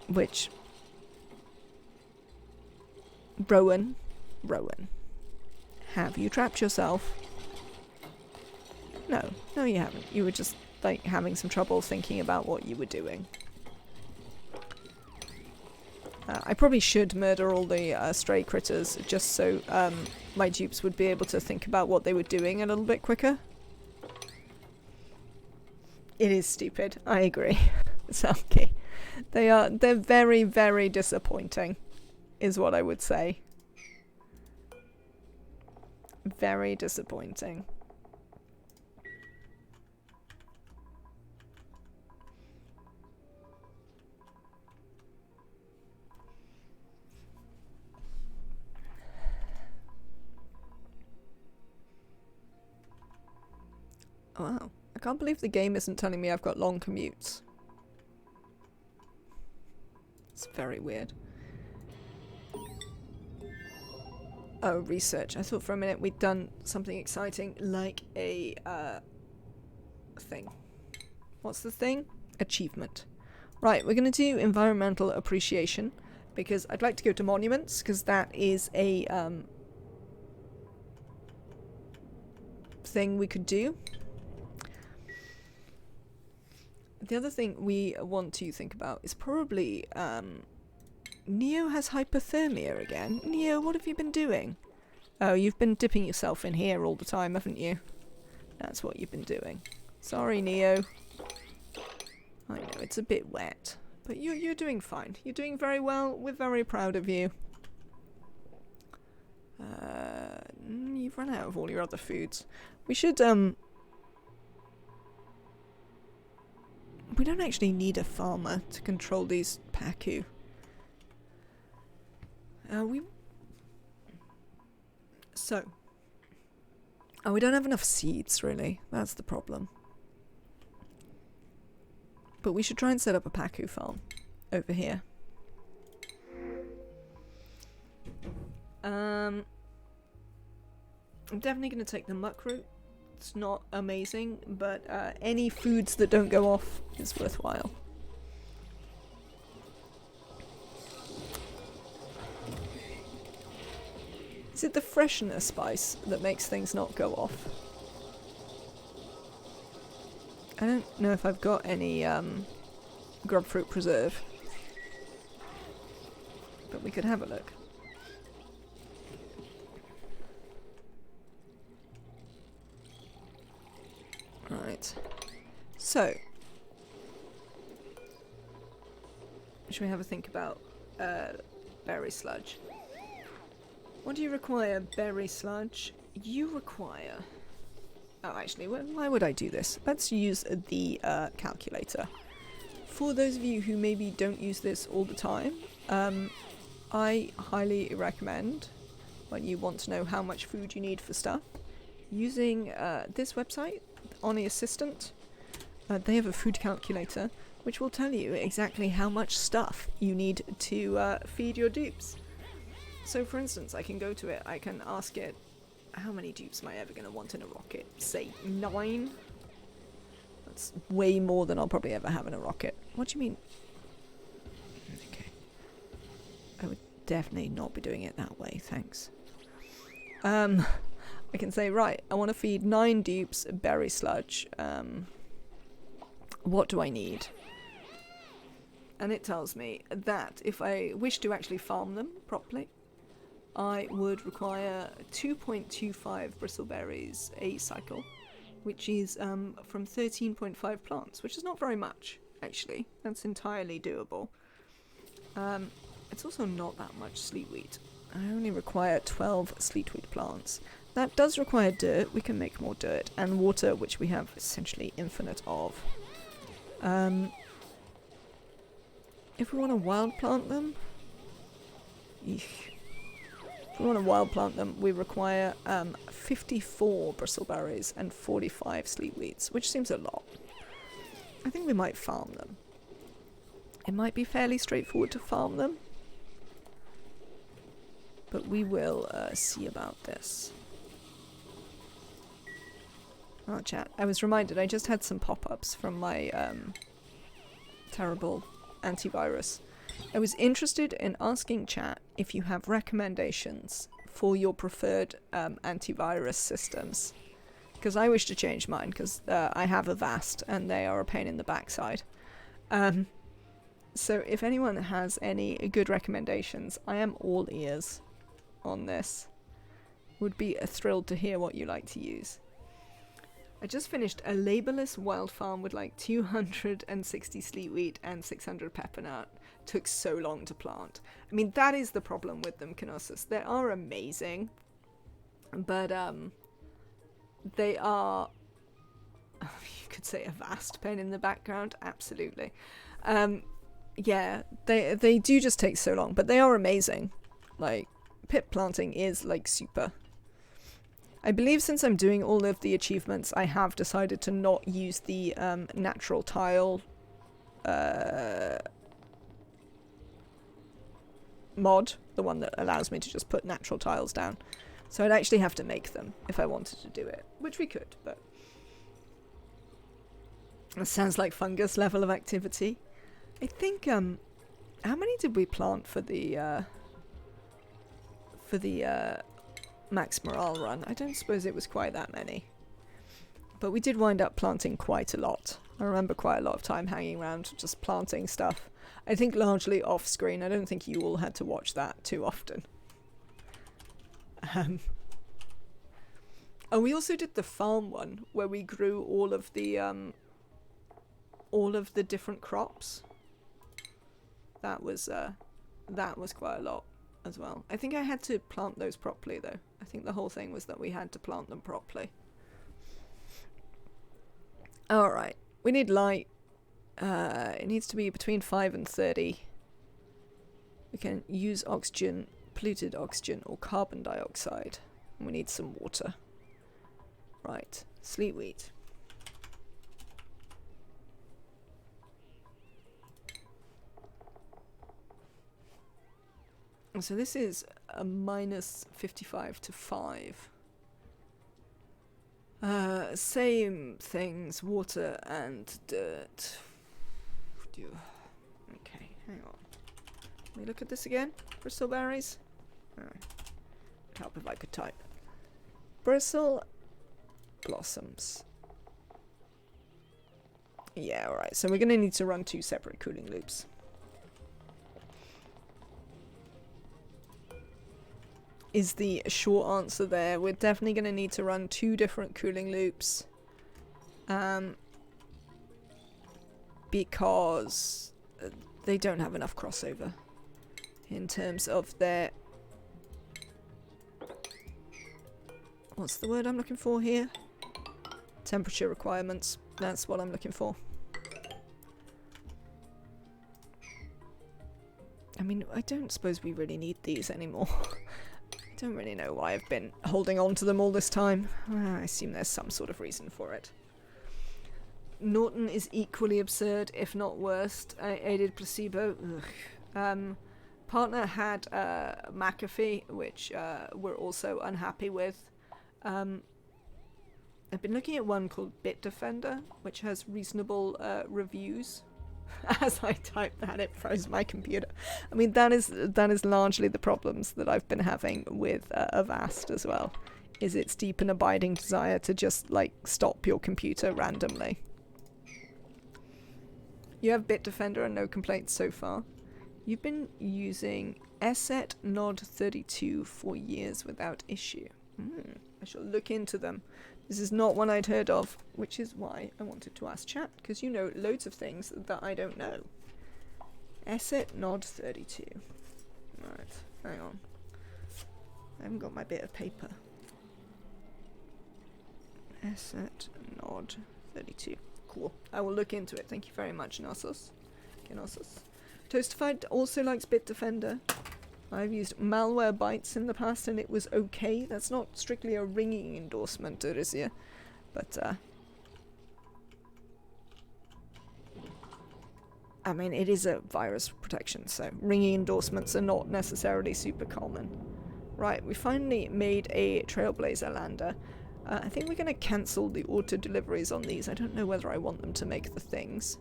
Which... Rowan. Have you trapped yourself? No, you haven't. You were just, like, having some trouble thinking about what you were doing. I probably should murder all the stray critters, just so my dupes would be able to think about what they were doing a little bit quicker. It is stupid, I agree. It's okay. They're very, very disappointing, is what I would say. Very disappointing. Wow. I can't believe the game isn't telling me I've got long commutes. It's very weird. Oh, research. I thought for a minute we'd done something exciting, like a, thing. What's the thing? Achievement. Right, we're gonna do environmental appreciation, because I'd like to go to monuments, because that is a, thing we could do. The other thing we want to think about is probably, Neo has hypothermia again. Neo, what have you been doing? Oh, you've been dipping yourself in here all the time, haven't you? That's what you've been doing. Sorry, Neo. I know, it's a bit wet. But you're doing fine. You're doing very well. We're very proud of you. You've run out of all your other foods. We should, we don't actually need a farmer to control these Pacu. We don't have enough seeds, really. That's the problem. But we should try and set up a Pacu farm over here. I'm definitely going to take the muck route. It's not amazing, but any foods that don't go off is worthwhile. Is it the freshener spice that makes things not go off? I don't know if I've got any grub fruit preserve. we could have a look. Right. So, should we have a think about berry sludge? What do you require, berry sludge? You require... Oh, actually, why would I do this? Let's use the calculator. For those of you who maybe don't use this all the time, I highly recommend, when you want to know how much food you need for stuff, using this website, Oni Assistant. They have a food calculator, which will tell you exactly how much stuff you need to feed your dupes. So, for instance, I can go to it, I can ask it, how many dupes am I ever going to want in a rocket? Say 9? That's way more than I'll probably ever have in a rocket. What do you mean? Okay. I would definitely not be doing it that way, thanks. I can say, right, I want to feed 9 dupes berry sludge. What do I need? And it tells me that if I wish to actually farm them properly, I would require 2.25 bristleberries a cycle, which is from 13.5 plants, which is not very much, actually. That's entirely doable. It's also not that much sleet wheat. I only require 12 sleet wheat plants. That does require dirt. We can make more dirt, and water, which we have essentially infinite of. If we want to wild plant them... Eesh. If we want to wild plant them, we require 54 bristleberries and 45 sleet wheats, which seems a lot. I think we might farm them. It might be fairly straightforward to farm them, but we will see about this. Oh, chat. I was reminded, I just had some pop-ups from my terrible antivirus. I was interested in asking chat if you have recommendations for your preferred antivirus systems. Because I wish to change mine, because I have Avast and they are a pain in the backside. So if anyone has any good recommendations, I am all ears on this. Would be thrilled to hear what you like to use. I just finished a labelless wild farm with like 260 sleet wheat and 600 peppermint. Took so long to plant. I mean, that is the problem with them, Knossos. They are amazing, but they are, you could say, a vast pain in the background. Absolutely. Yeah, they do just take so long, but they are amazing. Like, pip planting is like super. I believe since I'm doing all of the achievements, I have decided to not use the natural tile mod, the one that allows me to just put natural tiles down. So I'd actually have to make them if I wanted to do it, which we could, but that sounds like fungus level of activity. I think how many did we plant for the Max Morale run? I don't suppose it was quite that many, but we did wind up planting quite a lot. I remember quite a lot of time hanging around just planting stuff. I think largely off screen. I don't think you all had to watch that too often. Oh, we also did the farm one where we grew all of the different crops. That was quite a lot as well. I think I had to plant those properly though. I think the whole thing was that we had to plant them properly. Alright, we need light. It needs to be between 5 and 30. We can use oxygen, polluted oxygen, or carbon dioxide. And we need some water. Right, sleet wheat. So this is a minus 55 to 5. Same things, water and dirt. Okay, hang on. Let me look at this again. Bristleberries. It'd help if I could type. Bristle blossoms. Yeah, alright. So we're going to need to run 2 separate cooling loops. is the short answer there. We're definitely going to need to run 2 different cooling loops. Because they don't have enough crossover in terms of their... What's the word I'm looking for here? Temperature requirements. That's what I'm looking for. I mean, I don't suppose we really need these anymore. I don't really know why I've been holding on to them all this time. I assume there's some sort of reason for it. Norton is equally absurd, if not worse. Aided placebo. Partner had McAfee, which we're also unhappy with. I've been looking at one called Bitdefender, which has reasonable reviews. As I typed that, it froze my computer. I mean, that is largely the problems that I've been having with Avast as well. Is its deep and abiding desire to just like stop your computer randomly. You have Bitdefender and no complaints so far. You've been using ESET Nod 32 for years without issue. I shall look into them. This is not one I'd heard of, which is why I wanted to ask chat, because you know loads of things that I don't know. ESET Nod 32. Right, hang on. I haven't got my bit of paper. ESET Nod 32. Cool. I will look into it. Thank you very much, Knossos. Toastified also likes Bitdefender. I've used Malwarebytes in the past and it was okay. That's not strictly a ringing endorsement, Erisia. But, I mean, it is a virus protection, so ringing endorsements are not necessarily super common. Right, we finally made a Trailblazer lander. I think we're going to cancel the auto deliveries on these. I don't know whether I want them to make the things.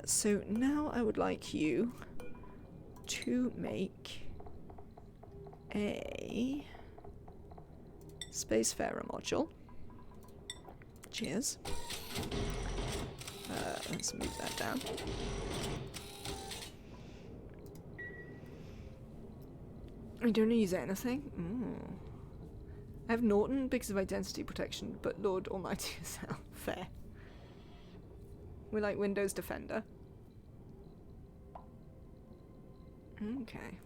So now I would like you to make a Spacefarer module. Cheers. Let's move that down. I don't use anything. I have Norton because of identity protection, but Lord Almighty is hell. Fair. We like Windows Defender. Okay.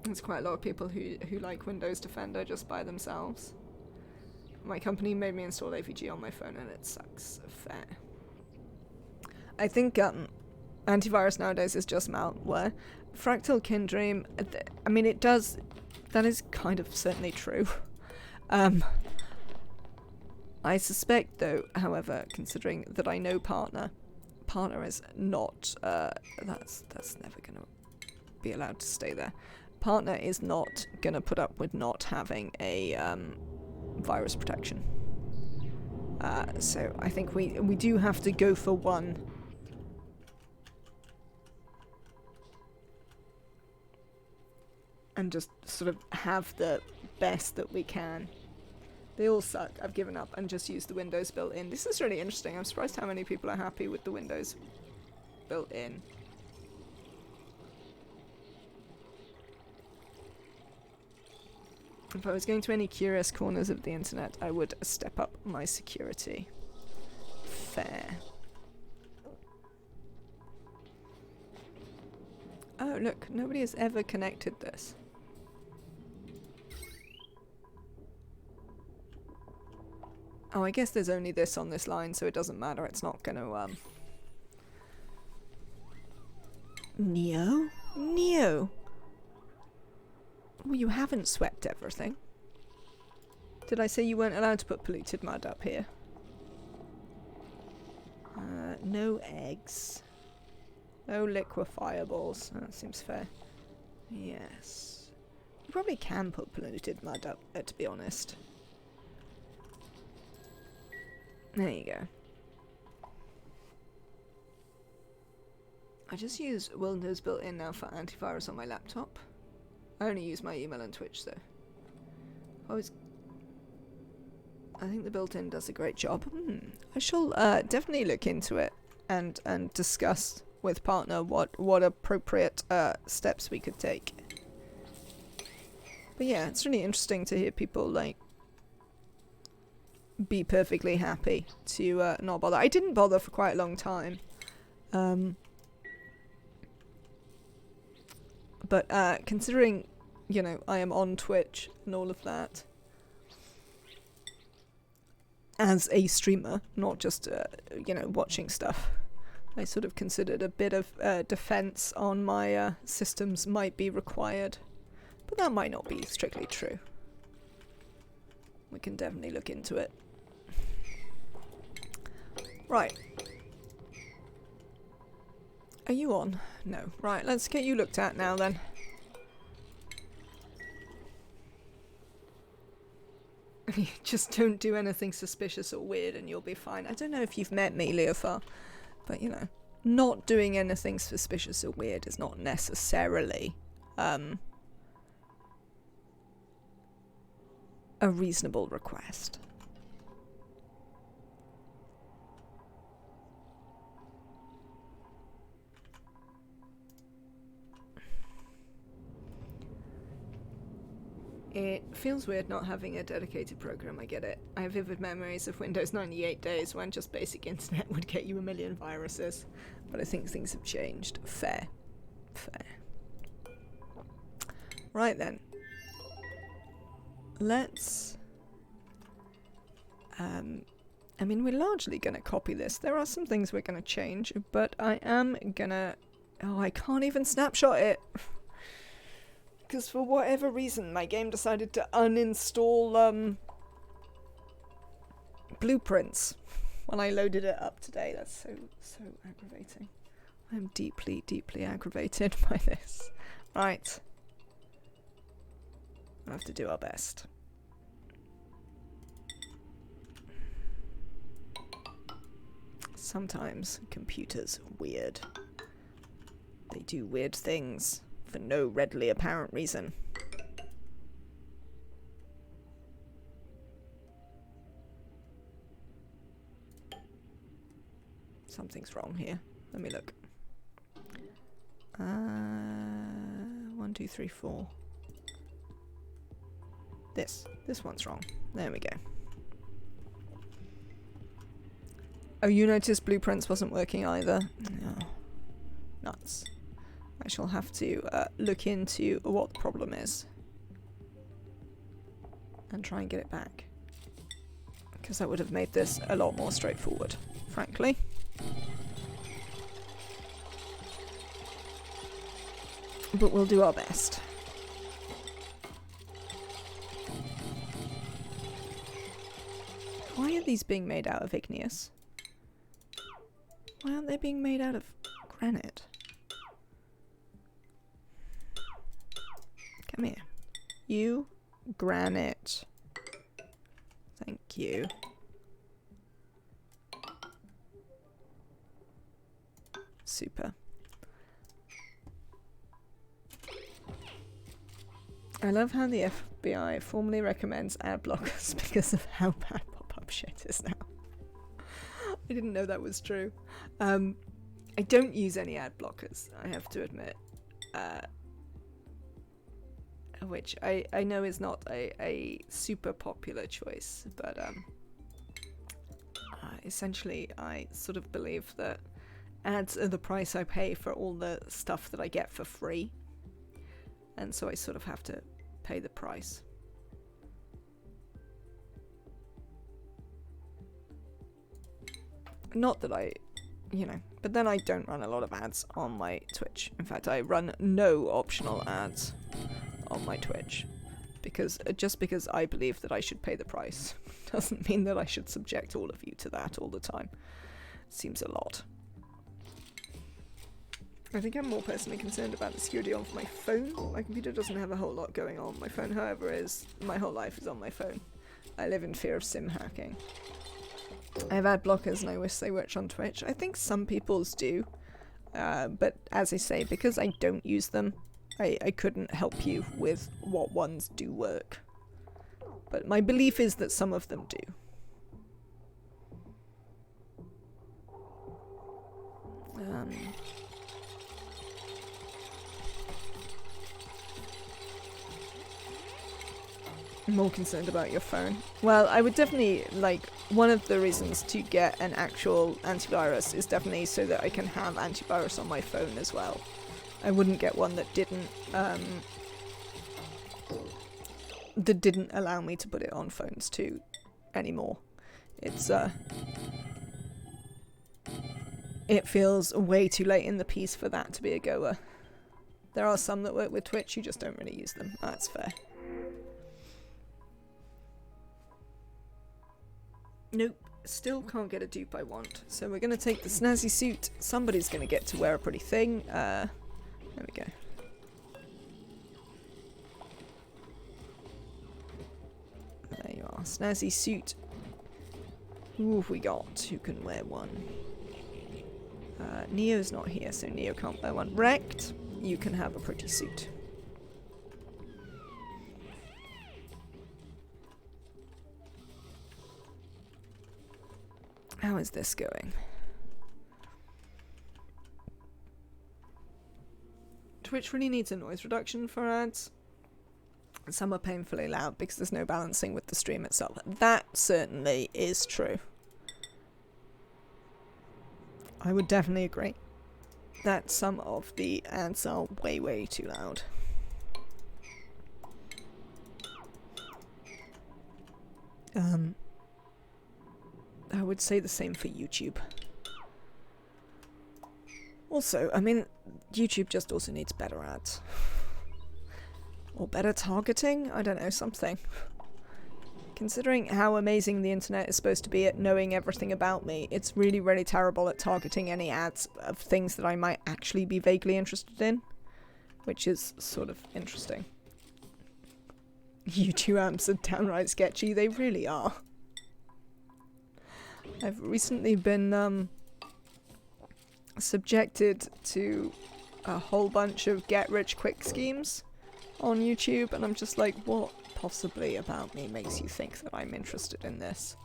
There's quite a lot of people who like Windows Defender just by themselves. My company made me install AVG on my phone and it sucks. Fair. I think antivirus nowadays is just malware. Fractal Kindream, I mean it does, that is kind of certainly true. I suspect though, however, considering that I know Partner is not, that's never gonna be allowed to stay there. Partner is not gonna put up with not having a virus protection. So I think we do have to go for one. And just sort of have the best that we can. They all suck. I've given up and just used the Windows built-in. This is really interesting. I'm surprised how many people are happy with the Windows built-in. If I was going to any curious corners of the internet, I would step up my security. Fair. Oh, look. Nobody has ever connected this. Oh, I guess there's only this on this line, so it doesn't matter. It's not gonna, Neo? Neo! Well, you haven't swept everything. Did I say you weren't allowed to put polluted mud up here? No eggs. No liquefiables. That seems fair. Yes. You probably can put polluted mud up, to be honest. There you go. I just use Windows built-in now for antivirus on my laptop. I only use my email and Twitch though. I think the built-in does a great job. I shall definitely look into it and discuss with partner what appropriate steps we could take. But yeah, it's really interesting to hear people like be perfectly happy to not bother. I didn't bother for quite a long time. But considering, you know, I am on Twitch and all of that as a streamer, not just, you know, watching stuff, I sort of considered a bit of defense on my systems might be required. But that might not be strictly true. We can definitely look into it. Right. Are you on? No. Right, let's get you looked at now then. Just don't do anything suspicious or weird and you'll be fine. I don't know if you've met me, Leofar, but you know, not doing anything suspicious or weird is not necessarily a reasonable request. It feels weird not having a dedicated program, I get it. I have vivid memories of Windows 98 days when just basic internet would get you a million viruses. But I think things have changed. Fair. Fair. Right then. Let's... I mean, we're largely going to copy this. There are some things we're going to change, but I am going to... Oh, I can't even snapshot it! Because for whatever reason, my game decided to uninstall blueprints when I loaded it up today. That's so aggravating. I am deeply, deeply aggravated by this. Right. We'll have to do our best. Sometimes computers are weird. They do weird things for no readily apparent reason. Something's wrong here. Let me look. 1, 2, 3, 4. This one's wrong. There we go. Oh, you noticed Blueprints wasn't working either? Oh, nuts. I shall have to look into what the problem is and try and get it back, because that would have made this a lot more straightforward, frankly. But we'll do our best. Why are these being made out of igneous? Why aren't they being made out of granite? Come here. You, granite. Thank you. Super. I love how the FBI formally recommends ad blockers because of how bad pop-up shit is now. I didn't know that was true. I don't use any ad blockers, I have to admit. Which I know is not a super popular choice, but essentially I sort of believe that ads are the price I pay for all the stuff that I get for free, and so I sort of have to pay the price. Not that I, you know, but then I don't run a lot of ads on my Twitch. In fact, I run no optional ads on my Twitch, because just because I believe that I should pay the price doesn't mean that I should subject all of you to that all the time. Seems a lot. I think I'm more personally concerned about the security of my phone. My computer doesn't have a whole lot going on. My phone, however, is my whole life is on my phone. I live in fear of sim hacking. I have ad blockers and I wish they worked on Twitch. I think some people's do, but as I say, because I don't use them, I couldn't help you with what ones do work. But my belief is that some of them do. More concerned about your phone. Well, I would definitely, like, one of the reasons to get an actual antivirus is definitely so that I can have antivirus on my phone as well. I wouldn't get one that didn't allow me to put it on phones too anymore. It's it feels way too late in the piece for that to be a goer. There are some that work with Twitch, you just don't really use them. That's fair. Nope, still can't get a dupe I want. So we're going to take the snazzy suit. Somebody's going to get to wear a pretty thing. There we go. There you are. Snazzy suit. Who have we got who can wear one? Neo's not here, so Neo can't wear one. Wrecked, you can have a pretty suit. How is this going? Twitch really needs a noise reduction for ads. Some are painfully loud because there's no balancing with the stream itself. That certainly is true. I would definitely agree that some of the ads are way, way too loud. I would say the same for YouTube. Also, I mean, YouTube just also needs better ads. Or better targeting? I don't know, something. Considering how amazing the internet is supposed to be at knowing everything about me, it's really, really terrible at targeting any ads of things that I might actually be vaguely interested in. Which is sort of interesting. YouTube amps are downright sketchy, they really are. I've recently been subjected to a whole bunch of get-rich-quick schemes on YouTube, and I'm just like, what possibly about me makes you think that I'm interested in this?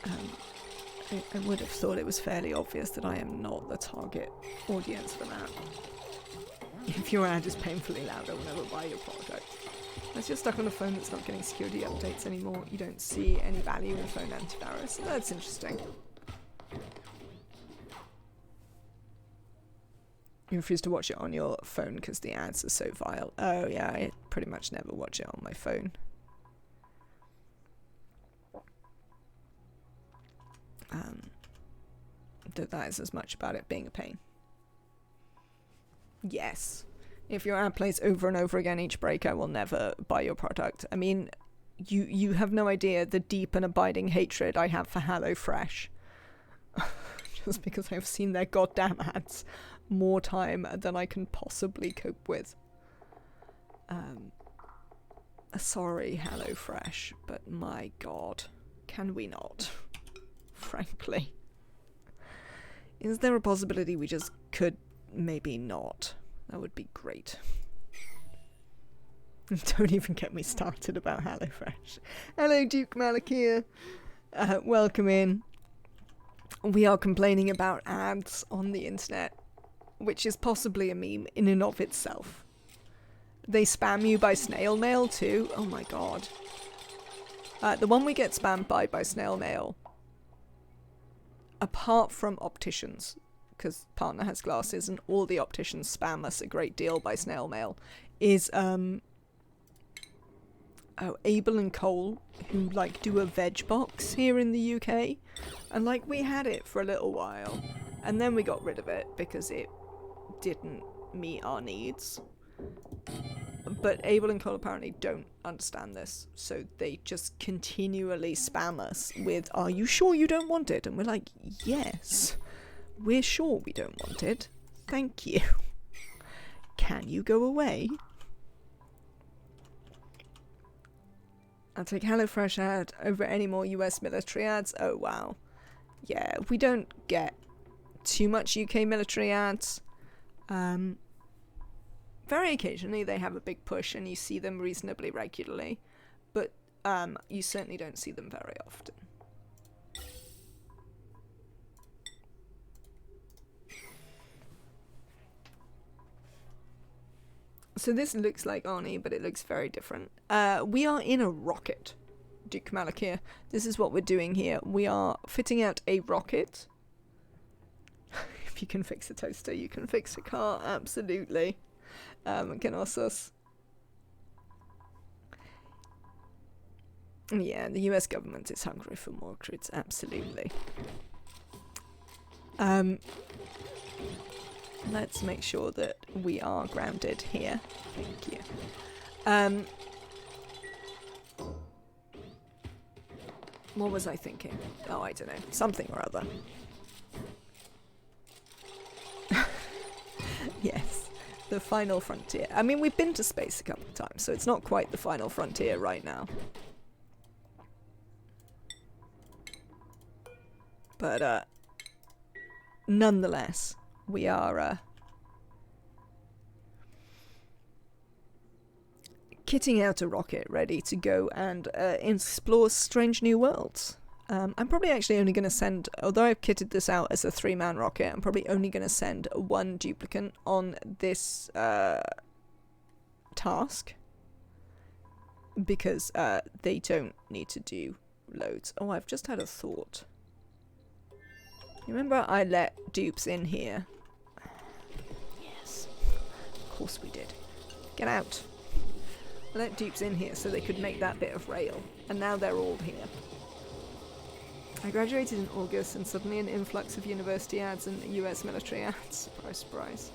I would have thought it was fairly obvious that I am not the target audience for that. If your ad is painfully loud, I will never buy your product. Unless you're stuck on a phone that's not getting security updates anymore, you don't see any value in phone antivirus. That's interesting. You refuse to watch it on your phone because the ads are so vile. Oh yeah, I pretty much never watch it on my phone. That is as much about it being a pain. Yes. If your ad plays over and over again each break, I will never buy your product. I mean, you have no idea the deep and abiding hatred I have for HelloFresh. Just because I've seen their goddamn ads more time than I can possibly cope with. Sorry, HelloFresh, but my god, can we not? Frankly. Is there a possibility we just could maybe not? That would be great. Don't even get me started about HelloFresh. Hello, Duke Malakir. Welcome in. We are complaining about ads on the internet, which is possibly a meme in and of itself. They spam you by snail mail too. Oh my god. The one we get spammed by snail mail, apart from opticians, because partner has glasses and all the opticians spam us a great deal by snail mail, is Abel and Cole, who like do a veg box here in the UK, and like we had it for a little while and then we got rid of it because it didn't meet our needs. But Abel and Cole apparently don't understand this, so they just continually spam us with, "Are you sure you don't want it?" And we're like, yes, we're sure we don't want it. Thank you. Can you go away? I'll take HelloFresh ad over any more US military ads. Oh wow. Yeah, we don't get too much UK military ads. Very occasionally they have a big push and you see them reasonably regularly, but you certainly don't see them very often. So this looks like Arnie, but it looks very different. We are in a rocket, Duke Malakir. This is what we're doing here. We are fitting out a rocket. If you can fix a toaster, you can fix a car, absolutely. Kenosos. Yeah, the US government is hungry for more recruits, absolutely. Let's make sure that we are grounded here. Thank you. What was I thinking? Oh, I don't know. Something or other. Yes, the final frontier. I mean, we've been to space a couple of times, so it's not quite the final frontier right now. But, nonetheless, we are, kitting out a rocket ready to go and explore strange new worlds. I'm probably actually only going to send, although I've kitted this out as a 3-man rocket, I'm probably only going to send 1 duplicant on this task. Because they don't need to do loads. Oh, I've just had a thought. You remember I let dupes in here? Yes. Of course we did. Get out. I let dupes in here so they could make that bit of rail. And now they're all here. I graduated in August and suddenly an influx of university ads and US military ads. Surprise, surprise.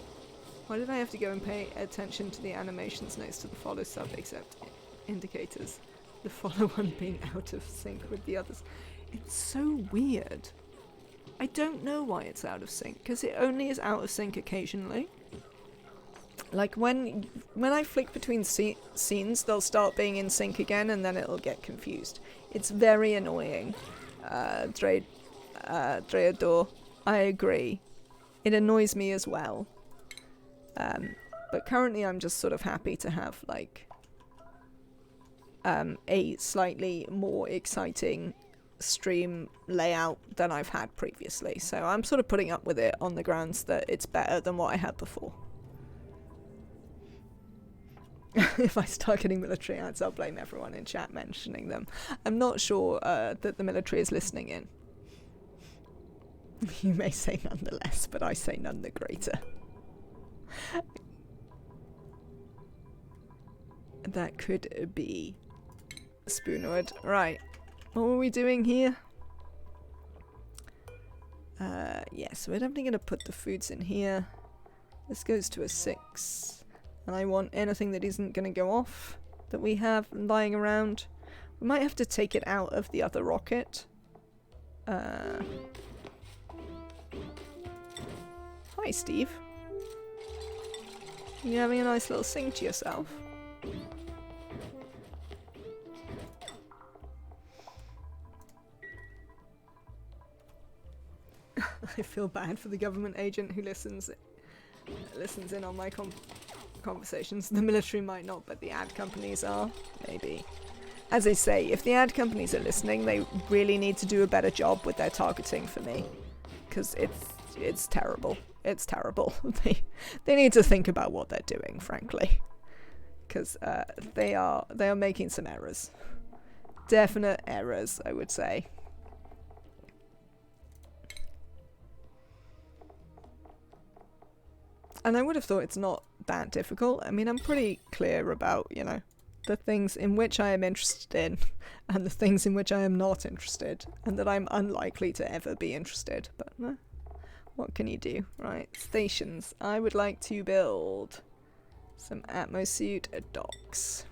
Why did I have to go and pay attention to the animations next to the follow sub except indicators? The follow one being out of sync with the others. It's so weird. I don't know why it's out of sync, because it only is out of sync occasionally. Like when I flick between scenes, they'll start being in sync again and then it'll get confused. It's very annoying. Dreador, I agree. It annoys me as well. But currently I'm just sort of happy to have like a slightly more exciting stream layout than I've had previously. So I'm sort of putting up with it on the grounds that it's better than what I had before. If I start getting military ads, I'll blame everyone in chat mentioning them. I'm not sure that the military is listening in. You may say none the less, but I say none the greater. That could be Spoonwood. Right. What were we doing here? Yeah, so we're definitely going to put the foods in here. This goes to a 6. And I want anything that isn't going to go off that we have lying around. We might have to take it out of the other rocket. Hi, Steve. You having a nice little sing to yourself? I feel bad for the government agent who listens in on my conversations. The military might not, but the ad companies are. Maybe. As I say, if the ad companies are listening, they really need to do a better job with their targeting for me. Because it's terrible. It's terrible. They need to think about what they're doing, frankly. Because they are making some errors. Definite errors, I would say. And I would have thought it's not that difficult. I mean, I'm pretty clear about, you know, the things in which I am interested in and the things in which I am not interested, and that I'm unlikely to ever be interested. But what can you do? Right, stations. I would like to build some Atmosuit docks.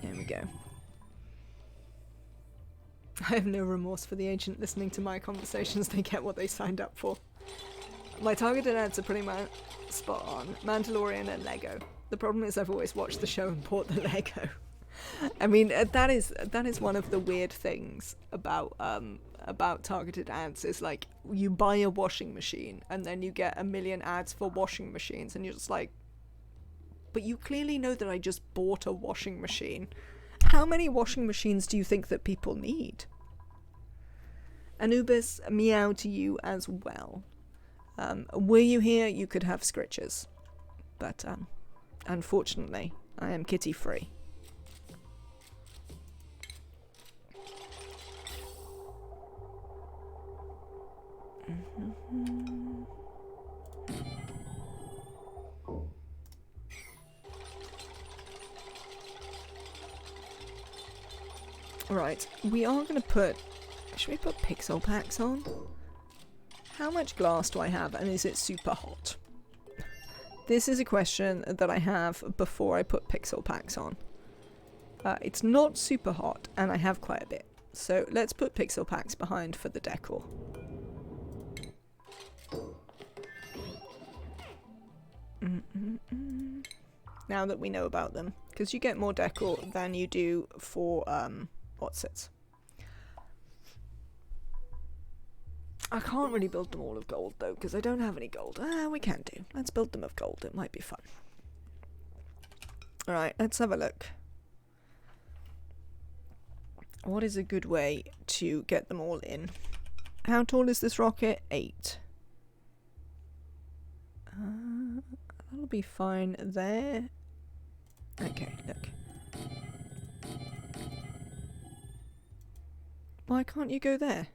There we go. I have no remorse for the agent listening to my conversations. They get what they signed up for. My targeted ads are pretty much spot on. Mandalorian and Lego. The problem is I've always watched the show and bought the Lego. I mean, that is one of the weird things about targeted ads is like you buy a washing machine and then you get a million ads for washing machines and you're just like, but you clearly know that I just bought a washing machine. How many washing machines do you think that people need? Anubis, meow to you as well. Were you here, you could have scritches. But, unfortunately, I am kitty free. Right, we are going to put... Should we put pixel packs on? How much glass do I have, and is it super hot? This is a question that I have before I put pixel packs on. It's not super hot, and I have quite a bit. So let's put pixel packs behind for the decor. Now that we know about them. Because you get more decor than you do for, what's it? I can't really build them all of gold though, because I don't have any gold. We can do. Let's build them of gold. It might be fun. Alright, let's have a look. What is a good way to get them all in? How tall is this rocket? 8. That'll be fine there. Okay, look. Why can't you go there?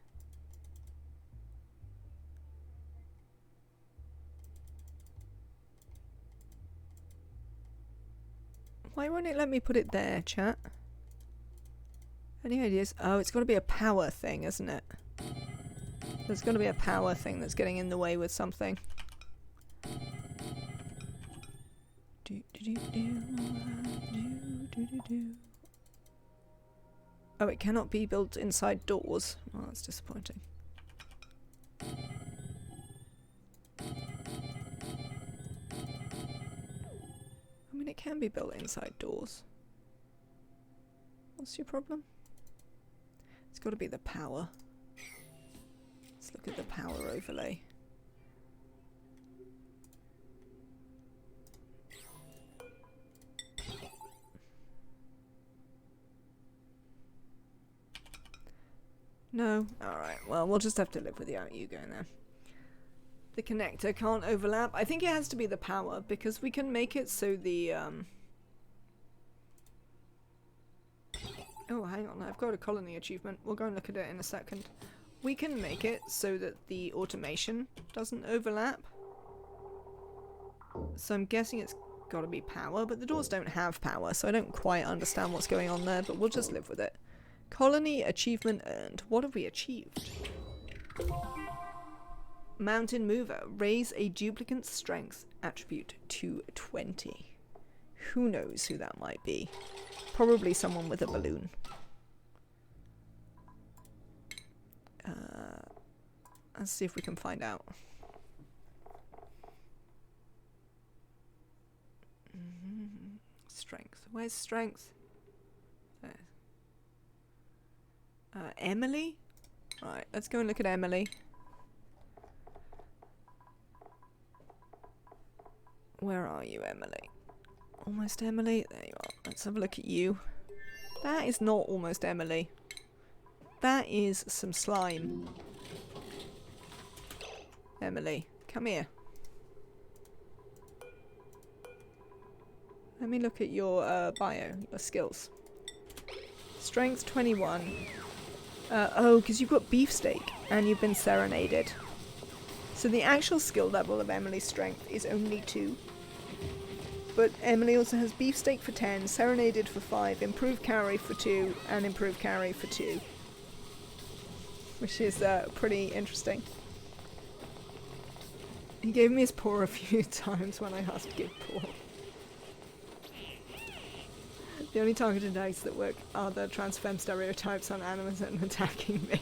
Why won't it let me put it there, chat? Any ideas? Oh, it's got to be a power thing, isn't it? There's got to be a power thing that's getting in the way with something. Oh, it cannot be built inside doors. Oh, that's disappointing. I mean, it can be built inside doors. What's your problem? It's got to be the power. Let's look at the power overlay. No? Alright, well, we'll just have to live without you going there. The connector can't overlap. I think it has to be the power, because we can make it so the, Oh, hang on, I've got a colony achievement. We'll go and look at it in a second. We can make it so that the automation doesn't overlap. So I'm guessing it's got to be power, but the doors don't have power, so I don't quite understand what's going on there, but we'll just live with it. Colony achievement earned. What have we achieved? Mountain mover. Raise a duplicant's strength attribute to 20. Who knows who that might be? Probably someone with a balloon. Let's see if we can find out. Strength. Where's strength? There. Emily? Right, let's go and look at Emily. Where are you, Emily? Almost Emily? There you are. Let's have a look at you. That is not almost Emily. That is some slime. Emily, come here. Let me look at your bio, your skills. Strength 21. Oh, because you've got beefsteak and you've been serenaded. So the actual skill level of Emily's strength is only 2. But Emily also has beefsteak for 10, serenaded for 5, improved carry for 2, and improved carry for 2. Which is pretty interesting. He gave me his paw a few times when I asked to give paw. The only targeted eggs that work are the trans femme stereotypes on animals and attacking me.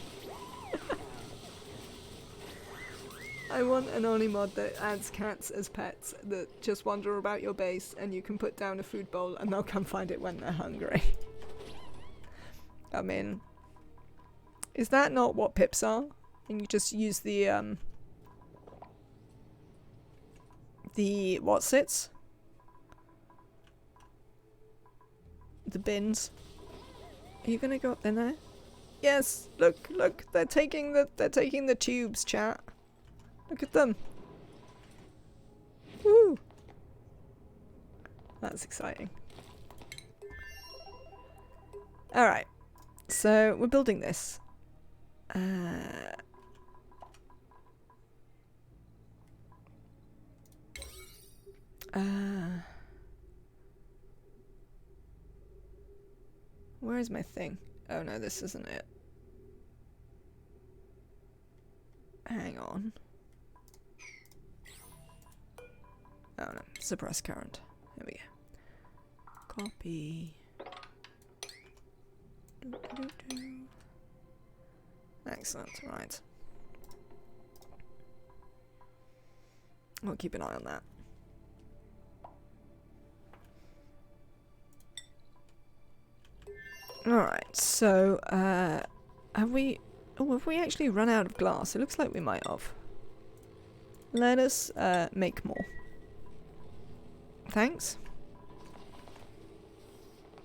I want an Oni mod that adds cats as pets that just wander about your base and you can put down a food bowl and they'll come find it when they're hungry. I mean, is that not what pips are? And you just use the what's-its? The bins. Are you gonna go up in there? Yes, look, they're taking the tubes, chat. Look at them. That's exciting. Alright. So, we're building this. Where is my thing? Oh no, this isn't it. Hang on. Oh no, suppress current. There we go. Copy. Excellent, right. I'll keep an eye on that. Alright, so, have we actually run out of glass? It looks like we might have. Let us, make more. Thanks.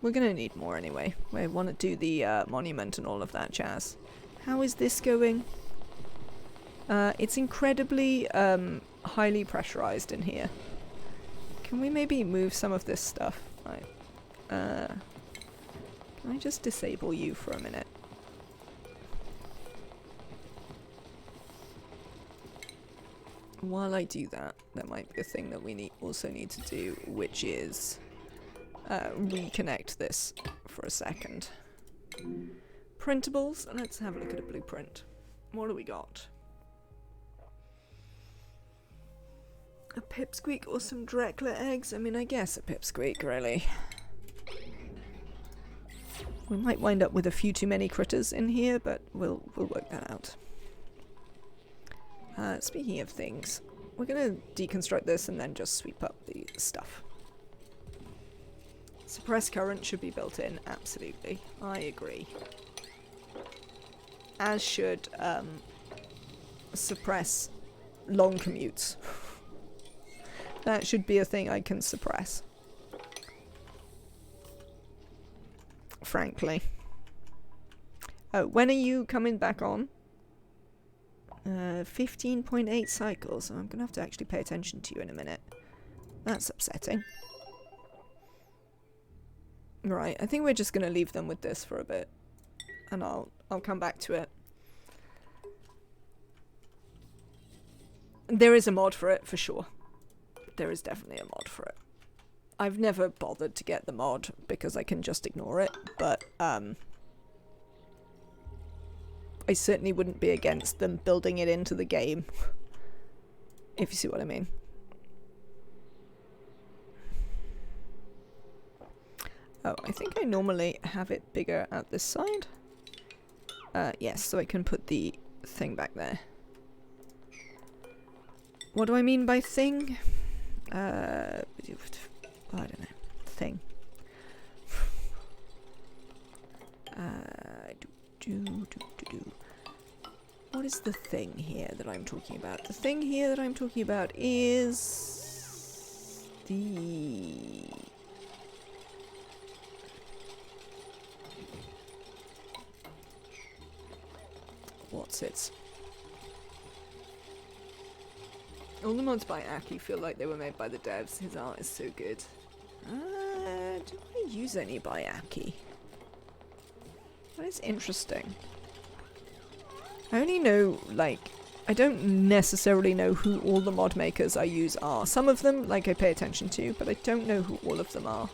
We're gonna need more anyway. We want to do the, monument and all of that jazz. How is this going? It's incredibly, highly pressurized in here. Can we maybe move some of this stuff? Right. Can I just disable you for a minute? While I do that, there might be a thing that we also need to do, which is reconnect this for a second. Printables. Let's have a look at a blueprint. What do we got? A pipsqueak or some Dracula eggs? I mean, I guess a pipsqueak, really. We might wind up with a few too many critters in here, but we'll work that out. Speaking of things, we're gonna deconstruct this and then just sweep up the stuff. Suppress current should be built in, absolutely. I agree. As should suppress long commutes. That should be a thing I can suppress. Frankly. Oh, when are you coming back on? 15.8 cycles. I'm gonna have to actually pay attention to you in a minute. That's upsetting. Right, I think we're just gonna leave them with this for a bit. And I'll come back to it. There is a mod for it, for sure. There is definitely a mod for it. I've never bothered to get the mod because I can just ignore it, but I certainly wouldn't be against them building it into the game. If you see what I mean. Oh, I think I normally have it bigger at this side. Yes, so I can put the thing back there. What do I mean by thing? I don't know. Thing. What is the thing here that I'm talking about? The thing here that I'm talking about is the... What's it? All the mods by Aki feel like they were made by the devs. His art is so good. Do I use any by Aki? That is interesting. I only know, like, I don't necessarily know who all the mod makers I use are. Some of them, like, I pay attention to, but I don't know who all of them are.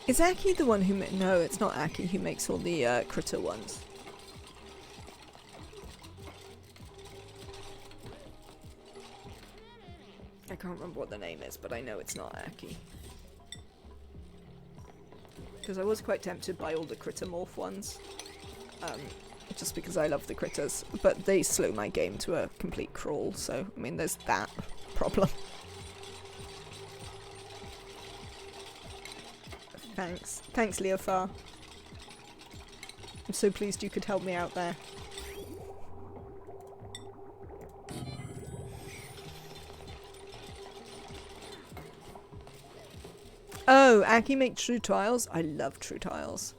Is Aki the one who no, it's not Aki who makes all the critter ones. I can't remember what the name is, but I know it's not Aki. Because I was quite tempted by all the critter morph ones. Just because I love the critters. But they slow my game to a complete crawl, so, I mean, there's that problem. Thanks. Thanks, Leofar. I'm so pleased you could help me out there. Oh, Aki make true tiles? I love true tiles.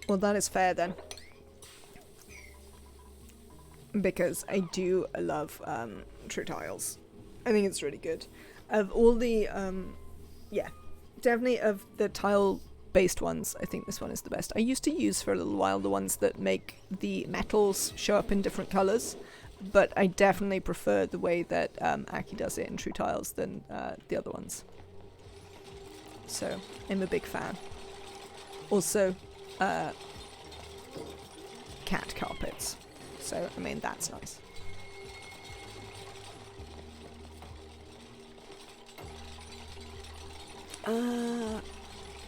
Well, that is fair then. because I do love True Tiles. I think it's really good. Of all the, yeah, definitely of the tile-based ones, I think this one is the best. I used to use for a little while the ones that make the metals show up in different colours, but I definitely prefer the way that Aki does it in True Tiles than the other ones. So, I'm a big fan. Also, cat carpets. So, I mean, that's nice.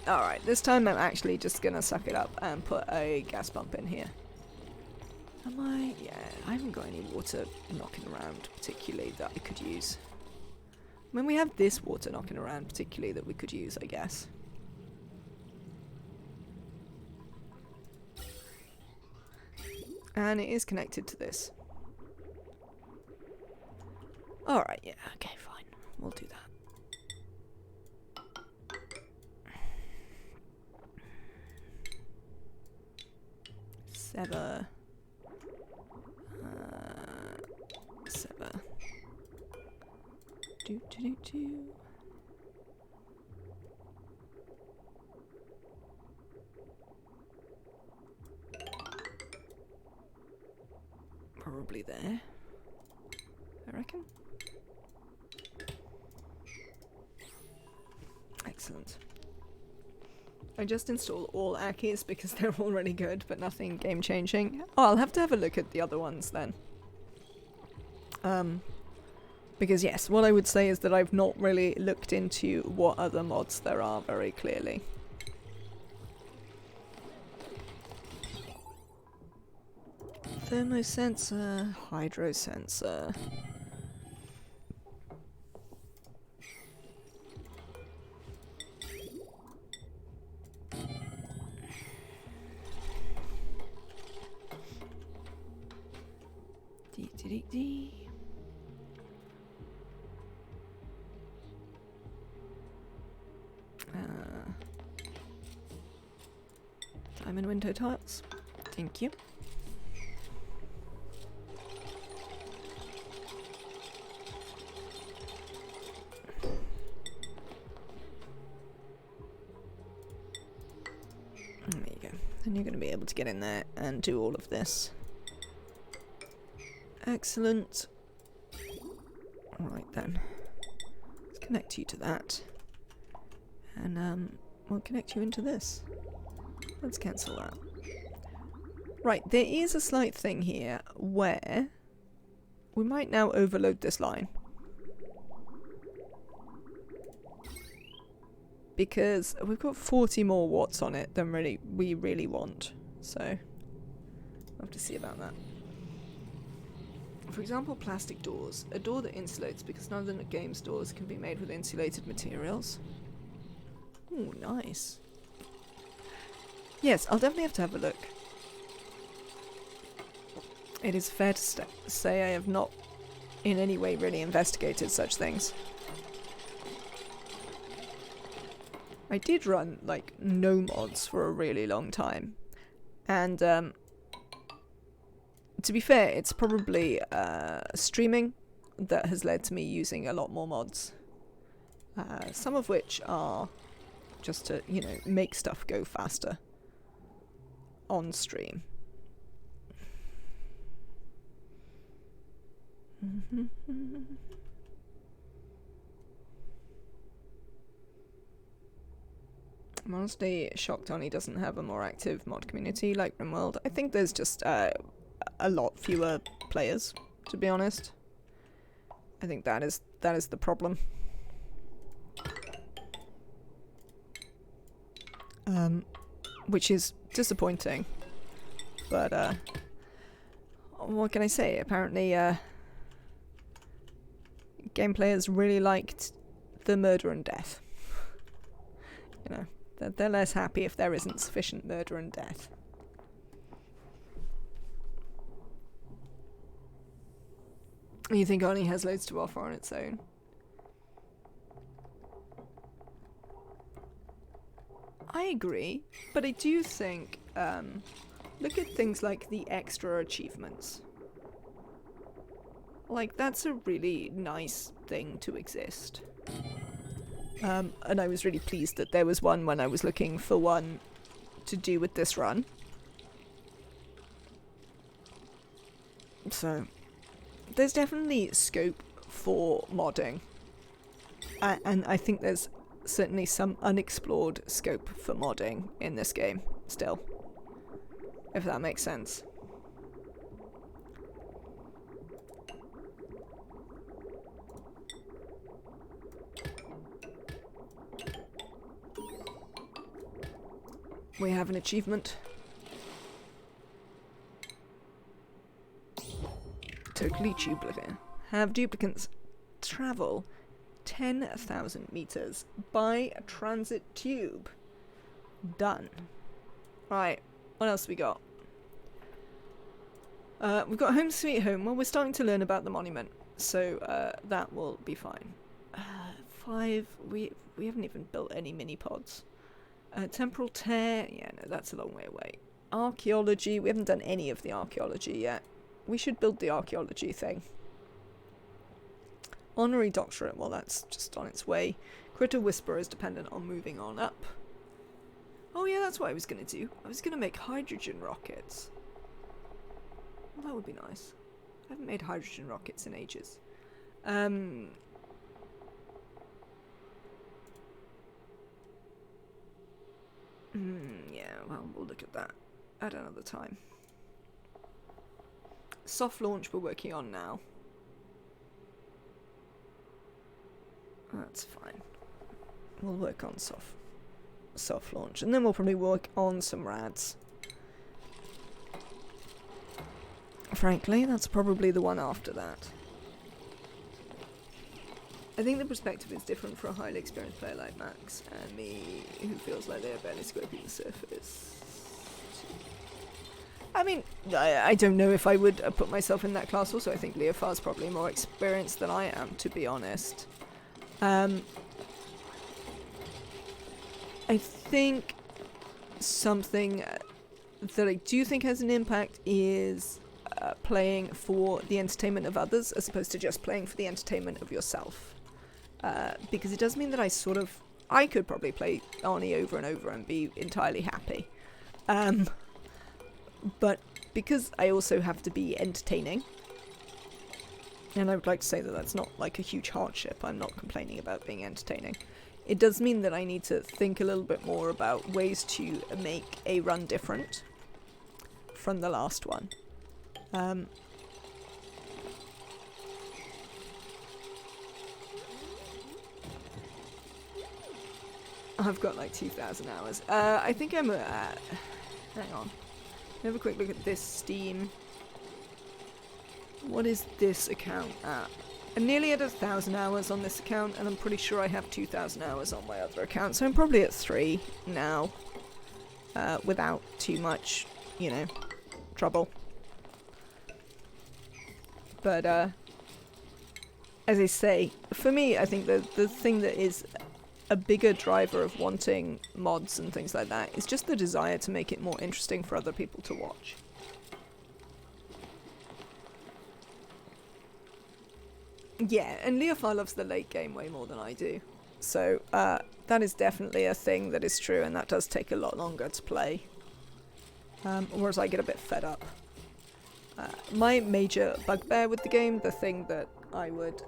Alright, this time I'm actually just gonna suck it up and put a gas pump in here. Am I? Yeah, I haven't got any water knocking around particularly that I could use. I mean, we have this water knocking around particularly that we could use, I guess. And it is connected to this. Alright, yeah, okay, fine. We'll do that. Sever. Sever. Do. Probably there, I reckon. Excellent. I just install all Akis because they're already good, but nothing game-changing. Oh, I'll have to have a look at the other ones then. Because yes, what I would say is that I've not really looked into what other mods there are very clearly. Thermosensor, hydrosensor. Dee. Diamond window tiles. Thank you. There you go. And you're going to be able to get in there and do all of this. Excellent. Alright then. Let's connect you to that. And we'll connect you into this. Let's cancel that. Right, there is a slight thing here where we might now overload this line. Because we've got 40 more watts on it than we really want. So, we'll have to see about that. For example, plastic doors. A door that insulates because none of the game's doors can be made with insulated materials. Ooh, nice. Yes, I'll definitely have to have a look. It is fair to say I have not in any way really investigated such things. I did run, like, no mods for a really long time. And, to be fair, it's probably streaming that has led to me using a lot more mods. Some of which are just to, you know, make stuff go faster on stream. I'm honestly shocked Oni doesn't have a more active mod community like RimWorld. I think there's just a lot fewer players, to be honest. I think that is the problem. Which is disappointing. But what can I say? Apparently game players really liked the murder and death. You know, they're less happy if there isn't sufficient murder and death. You think Oni has loads to offer on its own? I agree, but I do think, look at things like the extra achievements. Like, that's a really nice thing to exist. And I was really pleased that there was one when I was looking for one to do with this run. So, there's definitely scope for modding. And I think there's certainly some unexplored scope for modding in this game still. If that makes sense. We have an achievement. Totally duplicate. Have duplicants travel 10,000 meters by a transit tube. Done. Right, what else we got? We've got Home Sweet Home. Well, we're starting to learn about the monument, so that will be fine. 5. We haven't even built any mini pods. Temporal Tear. Yeah, no, that's a long way away. Archaeology. We haven't done any of the archaeology yet. We should build the archaeology thing. Honorary Doctorate. Well, that's just on its way. Critter Whisperer is dependent on moving on up. Oh yeah, that's what I was going to do. I was going to make hydrogen rockets. Well, that would be nice. I haven't made hydrogen rockets in ages. Yeah, well, we'll look at that at another time. Soft launch we're working on now. That's fine. We'll work on soft launch, and then we'll probably work on some rads. Frankly, that's probably the one after that. I think the perspective is different for a highly experienced player like Max and me, who feels like they're barely scraping the surface. I mean, I don't know if I would put myself in that class. Also, I think Leofar's probably more experienced than I am, to be honest. I think something that I do think has an impact is playing for the entertainment of others as opposed to just playing for the entertainment of yourself. Because it does mean that I could probably play Arnie over and over and be entirely happy. But because I also have to be entertaining, and I would like to say that that's not like a huge hardship, I'm not complaining about being entertaining, it does mean that I need to think a little bit more about ways to make a run different from the last one. I've got like 2,000 hours. I think I'm at... hang on. Have a quick look at this Steam. What is this account at? I'm nearly at 1,000 hours on this account, and I'm pretty sure I have 2,000 hours on my other account, so I'm probably at 3 now. Without too much, trouble. But, as I say, for me, I think the thing that is a bigger driver of wanting mods and things like that is just the desire to make it more interesting for other people to watch. Yeah, and Leofar loves the late game way more than I do. So that is definitely a thing that is true, and that does take a lot longer to play. Whereas I get a bit fed up. My major bugbear with the game, the thing that I would,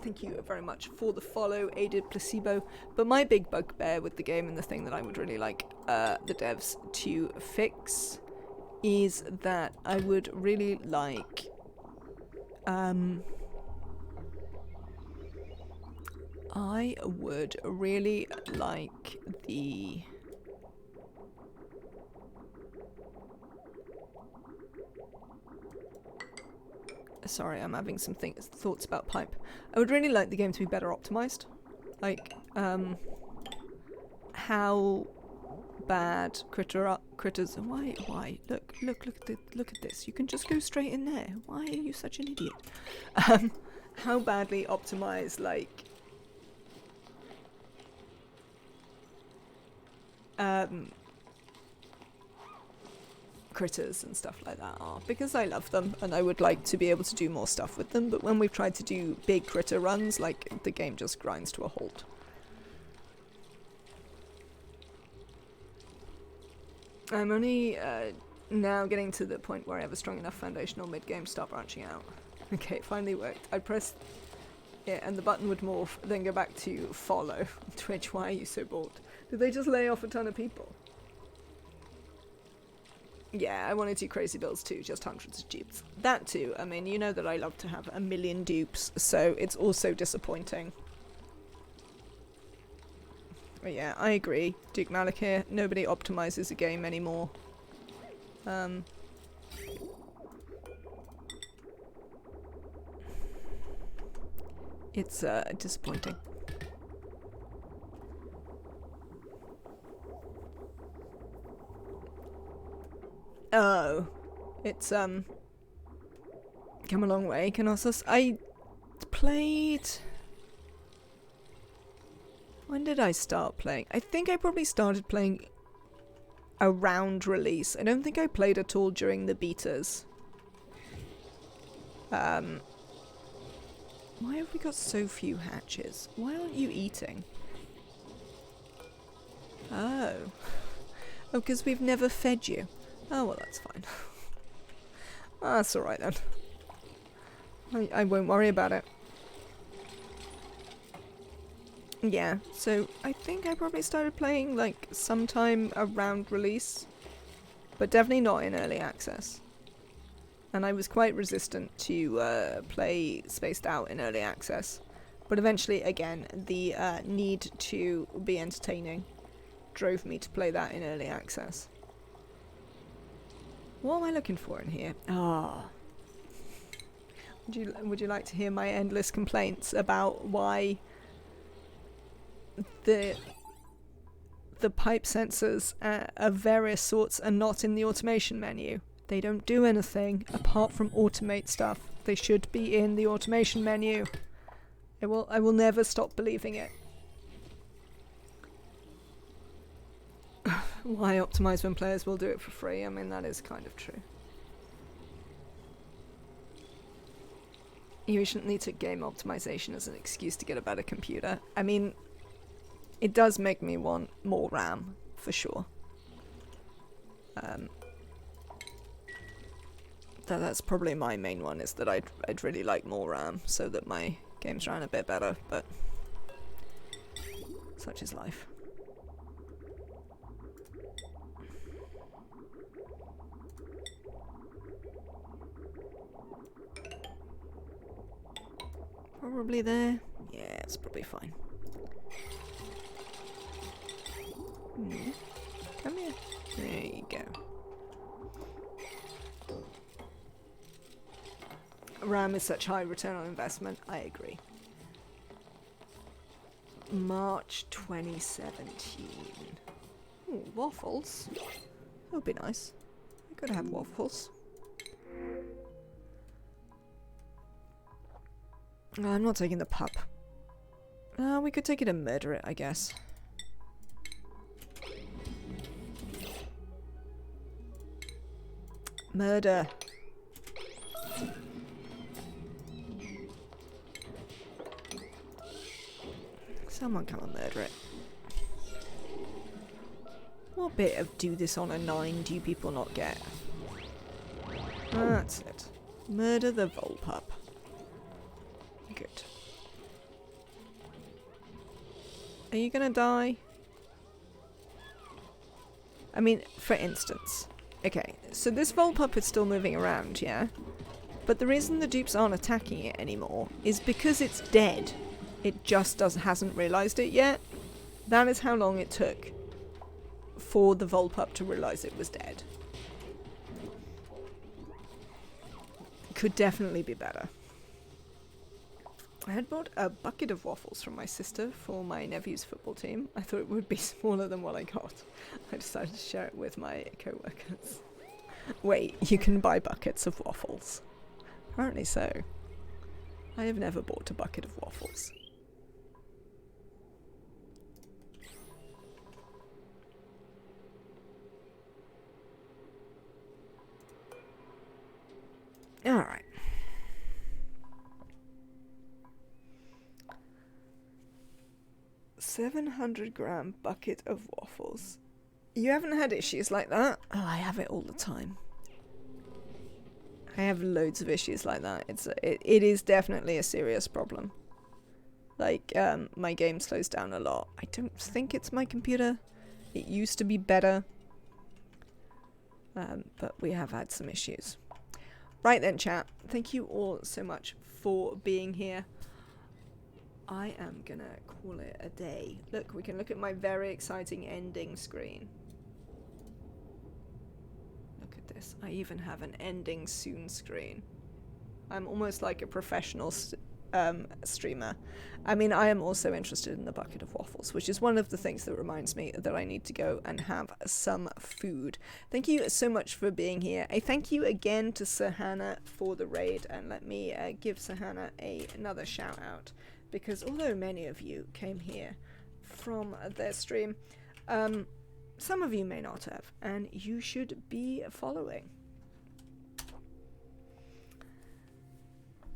thank you very much for the follow, Aided Placebo, but my big bugbear with the game and the thing that I would really like the devs to fix is that I would really like the sorry, I'm having some thoughts about pipe. I would really like the game to be better optimized. Like, how bad critters. Why? Look at this. You can just go straight in there. Why are you such an idiot? How badly optimized, like, critters and stuff like that are, because I love them and I would like to be able to do more stuff with them, but when we've tried to do big critter runs, like, the game just grinds to a halt. I'm only now getting to the point where I have a strong enough foundation or mid-game to start branching out. Okay, it finally worked. I pressed it and the button would morph, then go back to follow. Twitch, why are you so bored? Did they just lay off a ton of people? Yeah, I want to do crazy builds too, just hundreds of dupes. That too, I mean, you know that I love to have a million dupes, so it's also disappointing. But yeah, I agree. Duke Malik here. Nobody optimizes a game anymore. It's disappointing. Oh, it's come a long way, Knossos. I played. When did I start playing? I think I probably started playing around release. I don't think I played at all during the betas. Why have we got so few hatches? Why aren't you eating? Oh. Oh, because we've never fed you. Oh, well, that's fine. Oh, that's alright then. I won't worry about it. Yeah, so I think I probably started playing like sometime around release, but definitely not in early access. And I was quite resistant to play Spaced Out in early access. But eventually, again, the need to be entertaining drove me to play that in early access. What am I looking for in here? Ah. Would you like to hear my endless complaints about why the pipe sensors of various sorts are not in the automation menu? They don't do anything apart from automate stuff. They should be in the automation menu. I will never stop believing it. Why optimize when players will do it for free? I mean, that is kind of true. You shouldn't need to game optimization as an excuse to get a better computer. I mean, it does make me want more RAM, for sure. That's probably my main one, is that I'd really like more RAM so that my games ran a bit better, but such is life. Probably there. Yeah, it's probably fine. Come here. There you go. RAM is such high return on investment. I agree. March 2017. Ooh, waffles. That would be nice. I could have waffles. I'm not taking the pup. We could take it and murder it, I guess. Murder. Someone come and murder it. What bit of do this on a 9 do you people not get? That's it. Murder the Volpup. Good. Are you gonna die? I mean, for instance. Okay, so this Volpup is still moving around, yeah? But the reason the dupes aren't attacking it anymore is because it's dead. It just hasn't realised it yet. That is how long it took for the Volpup to realise it was dead. Could definitely be better. I had bought a bucket of waffles from my sister for my nephew's football team. I thought it would be smaller than what I got. I decided to share it with my co-workers. Wait, you can buy buckets of waffles? Apparently so. I have never bought a bucket of waffles. 700-gram bucket of waffles. You haven't had issues like that? Oh, I have it all the time. I have loads of issues like that. It is definitely a serious problem. Like, my game slows down a lot. I don't think it's my computer. It used to be better. But we have had some issues. Right then, chat. Thank you all so much for being here. I am gonna call it a day. Look, we can look at my very exciting ending screen. Look at this. I even have an ending soon screen. I'm almost like a professional streamer. I mean, I am also interested in the bucket of waffles, which is one of the things that reminds me that I need to go and have some food. Thank you so much for being here. A thank you again to Sahana for the raid, and let me give Sahana another shout out, because although many of you came here from their stream, some of you may not have, and you should be following.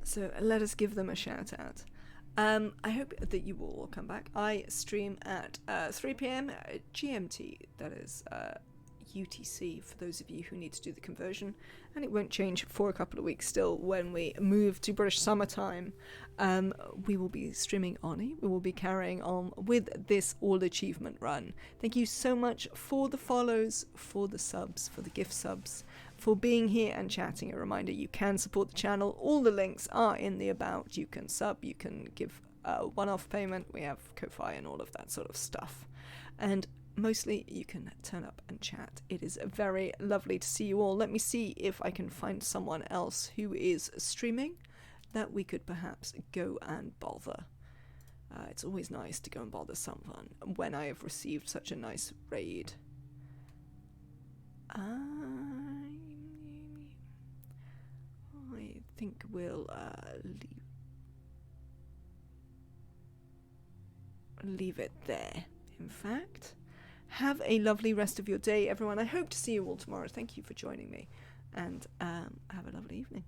So let us give them a shout out. I hope that you will all come back. I stream at 3 p.m. GMT, that is UTC, for those of you who need to do the conversion, and it won't change for a couple of weeks still. When we move to British summertime, we will be streaming Oni. We will be carrying on with this all achievement run. Thank you so much for the follows, for the subs, for the gift subs, for being here and chatting. A reminder, you can support the channel. All the links are in the about. You can sub, you can give a one-off payment. We have Ko-Fi and all of that sort of stuff. And mostly you can turn up and chat. It is very lovely to see you all. Let me see if I can find someone else who is streaming that we could perhaps go and bother. It's always nice to go and bother someone when I have received such a nice raid. I think we'll leave it there. In fact, have a lovely rest of your day, everyone. I hope to see you all tomorrow. Thank you for joining me, and have a lovely evening.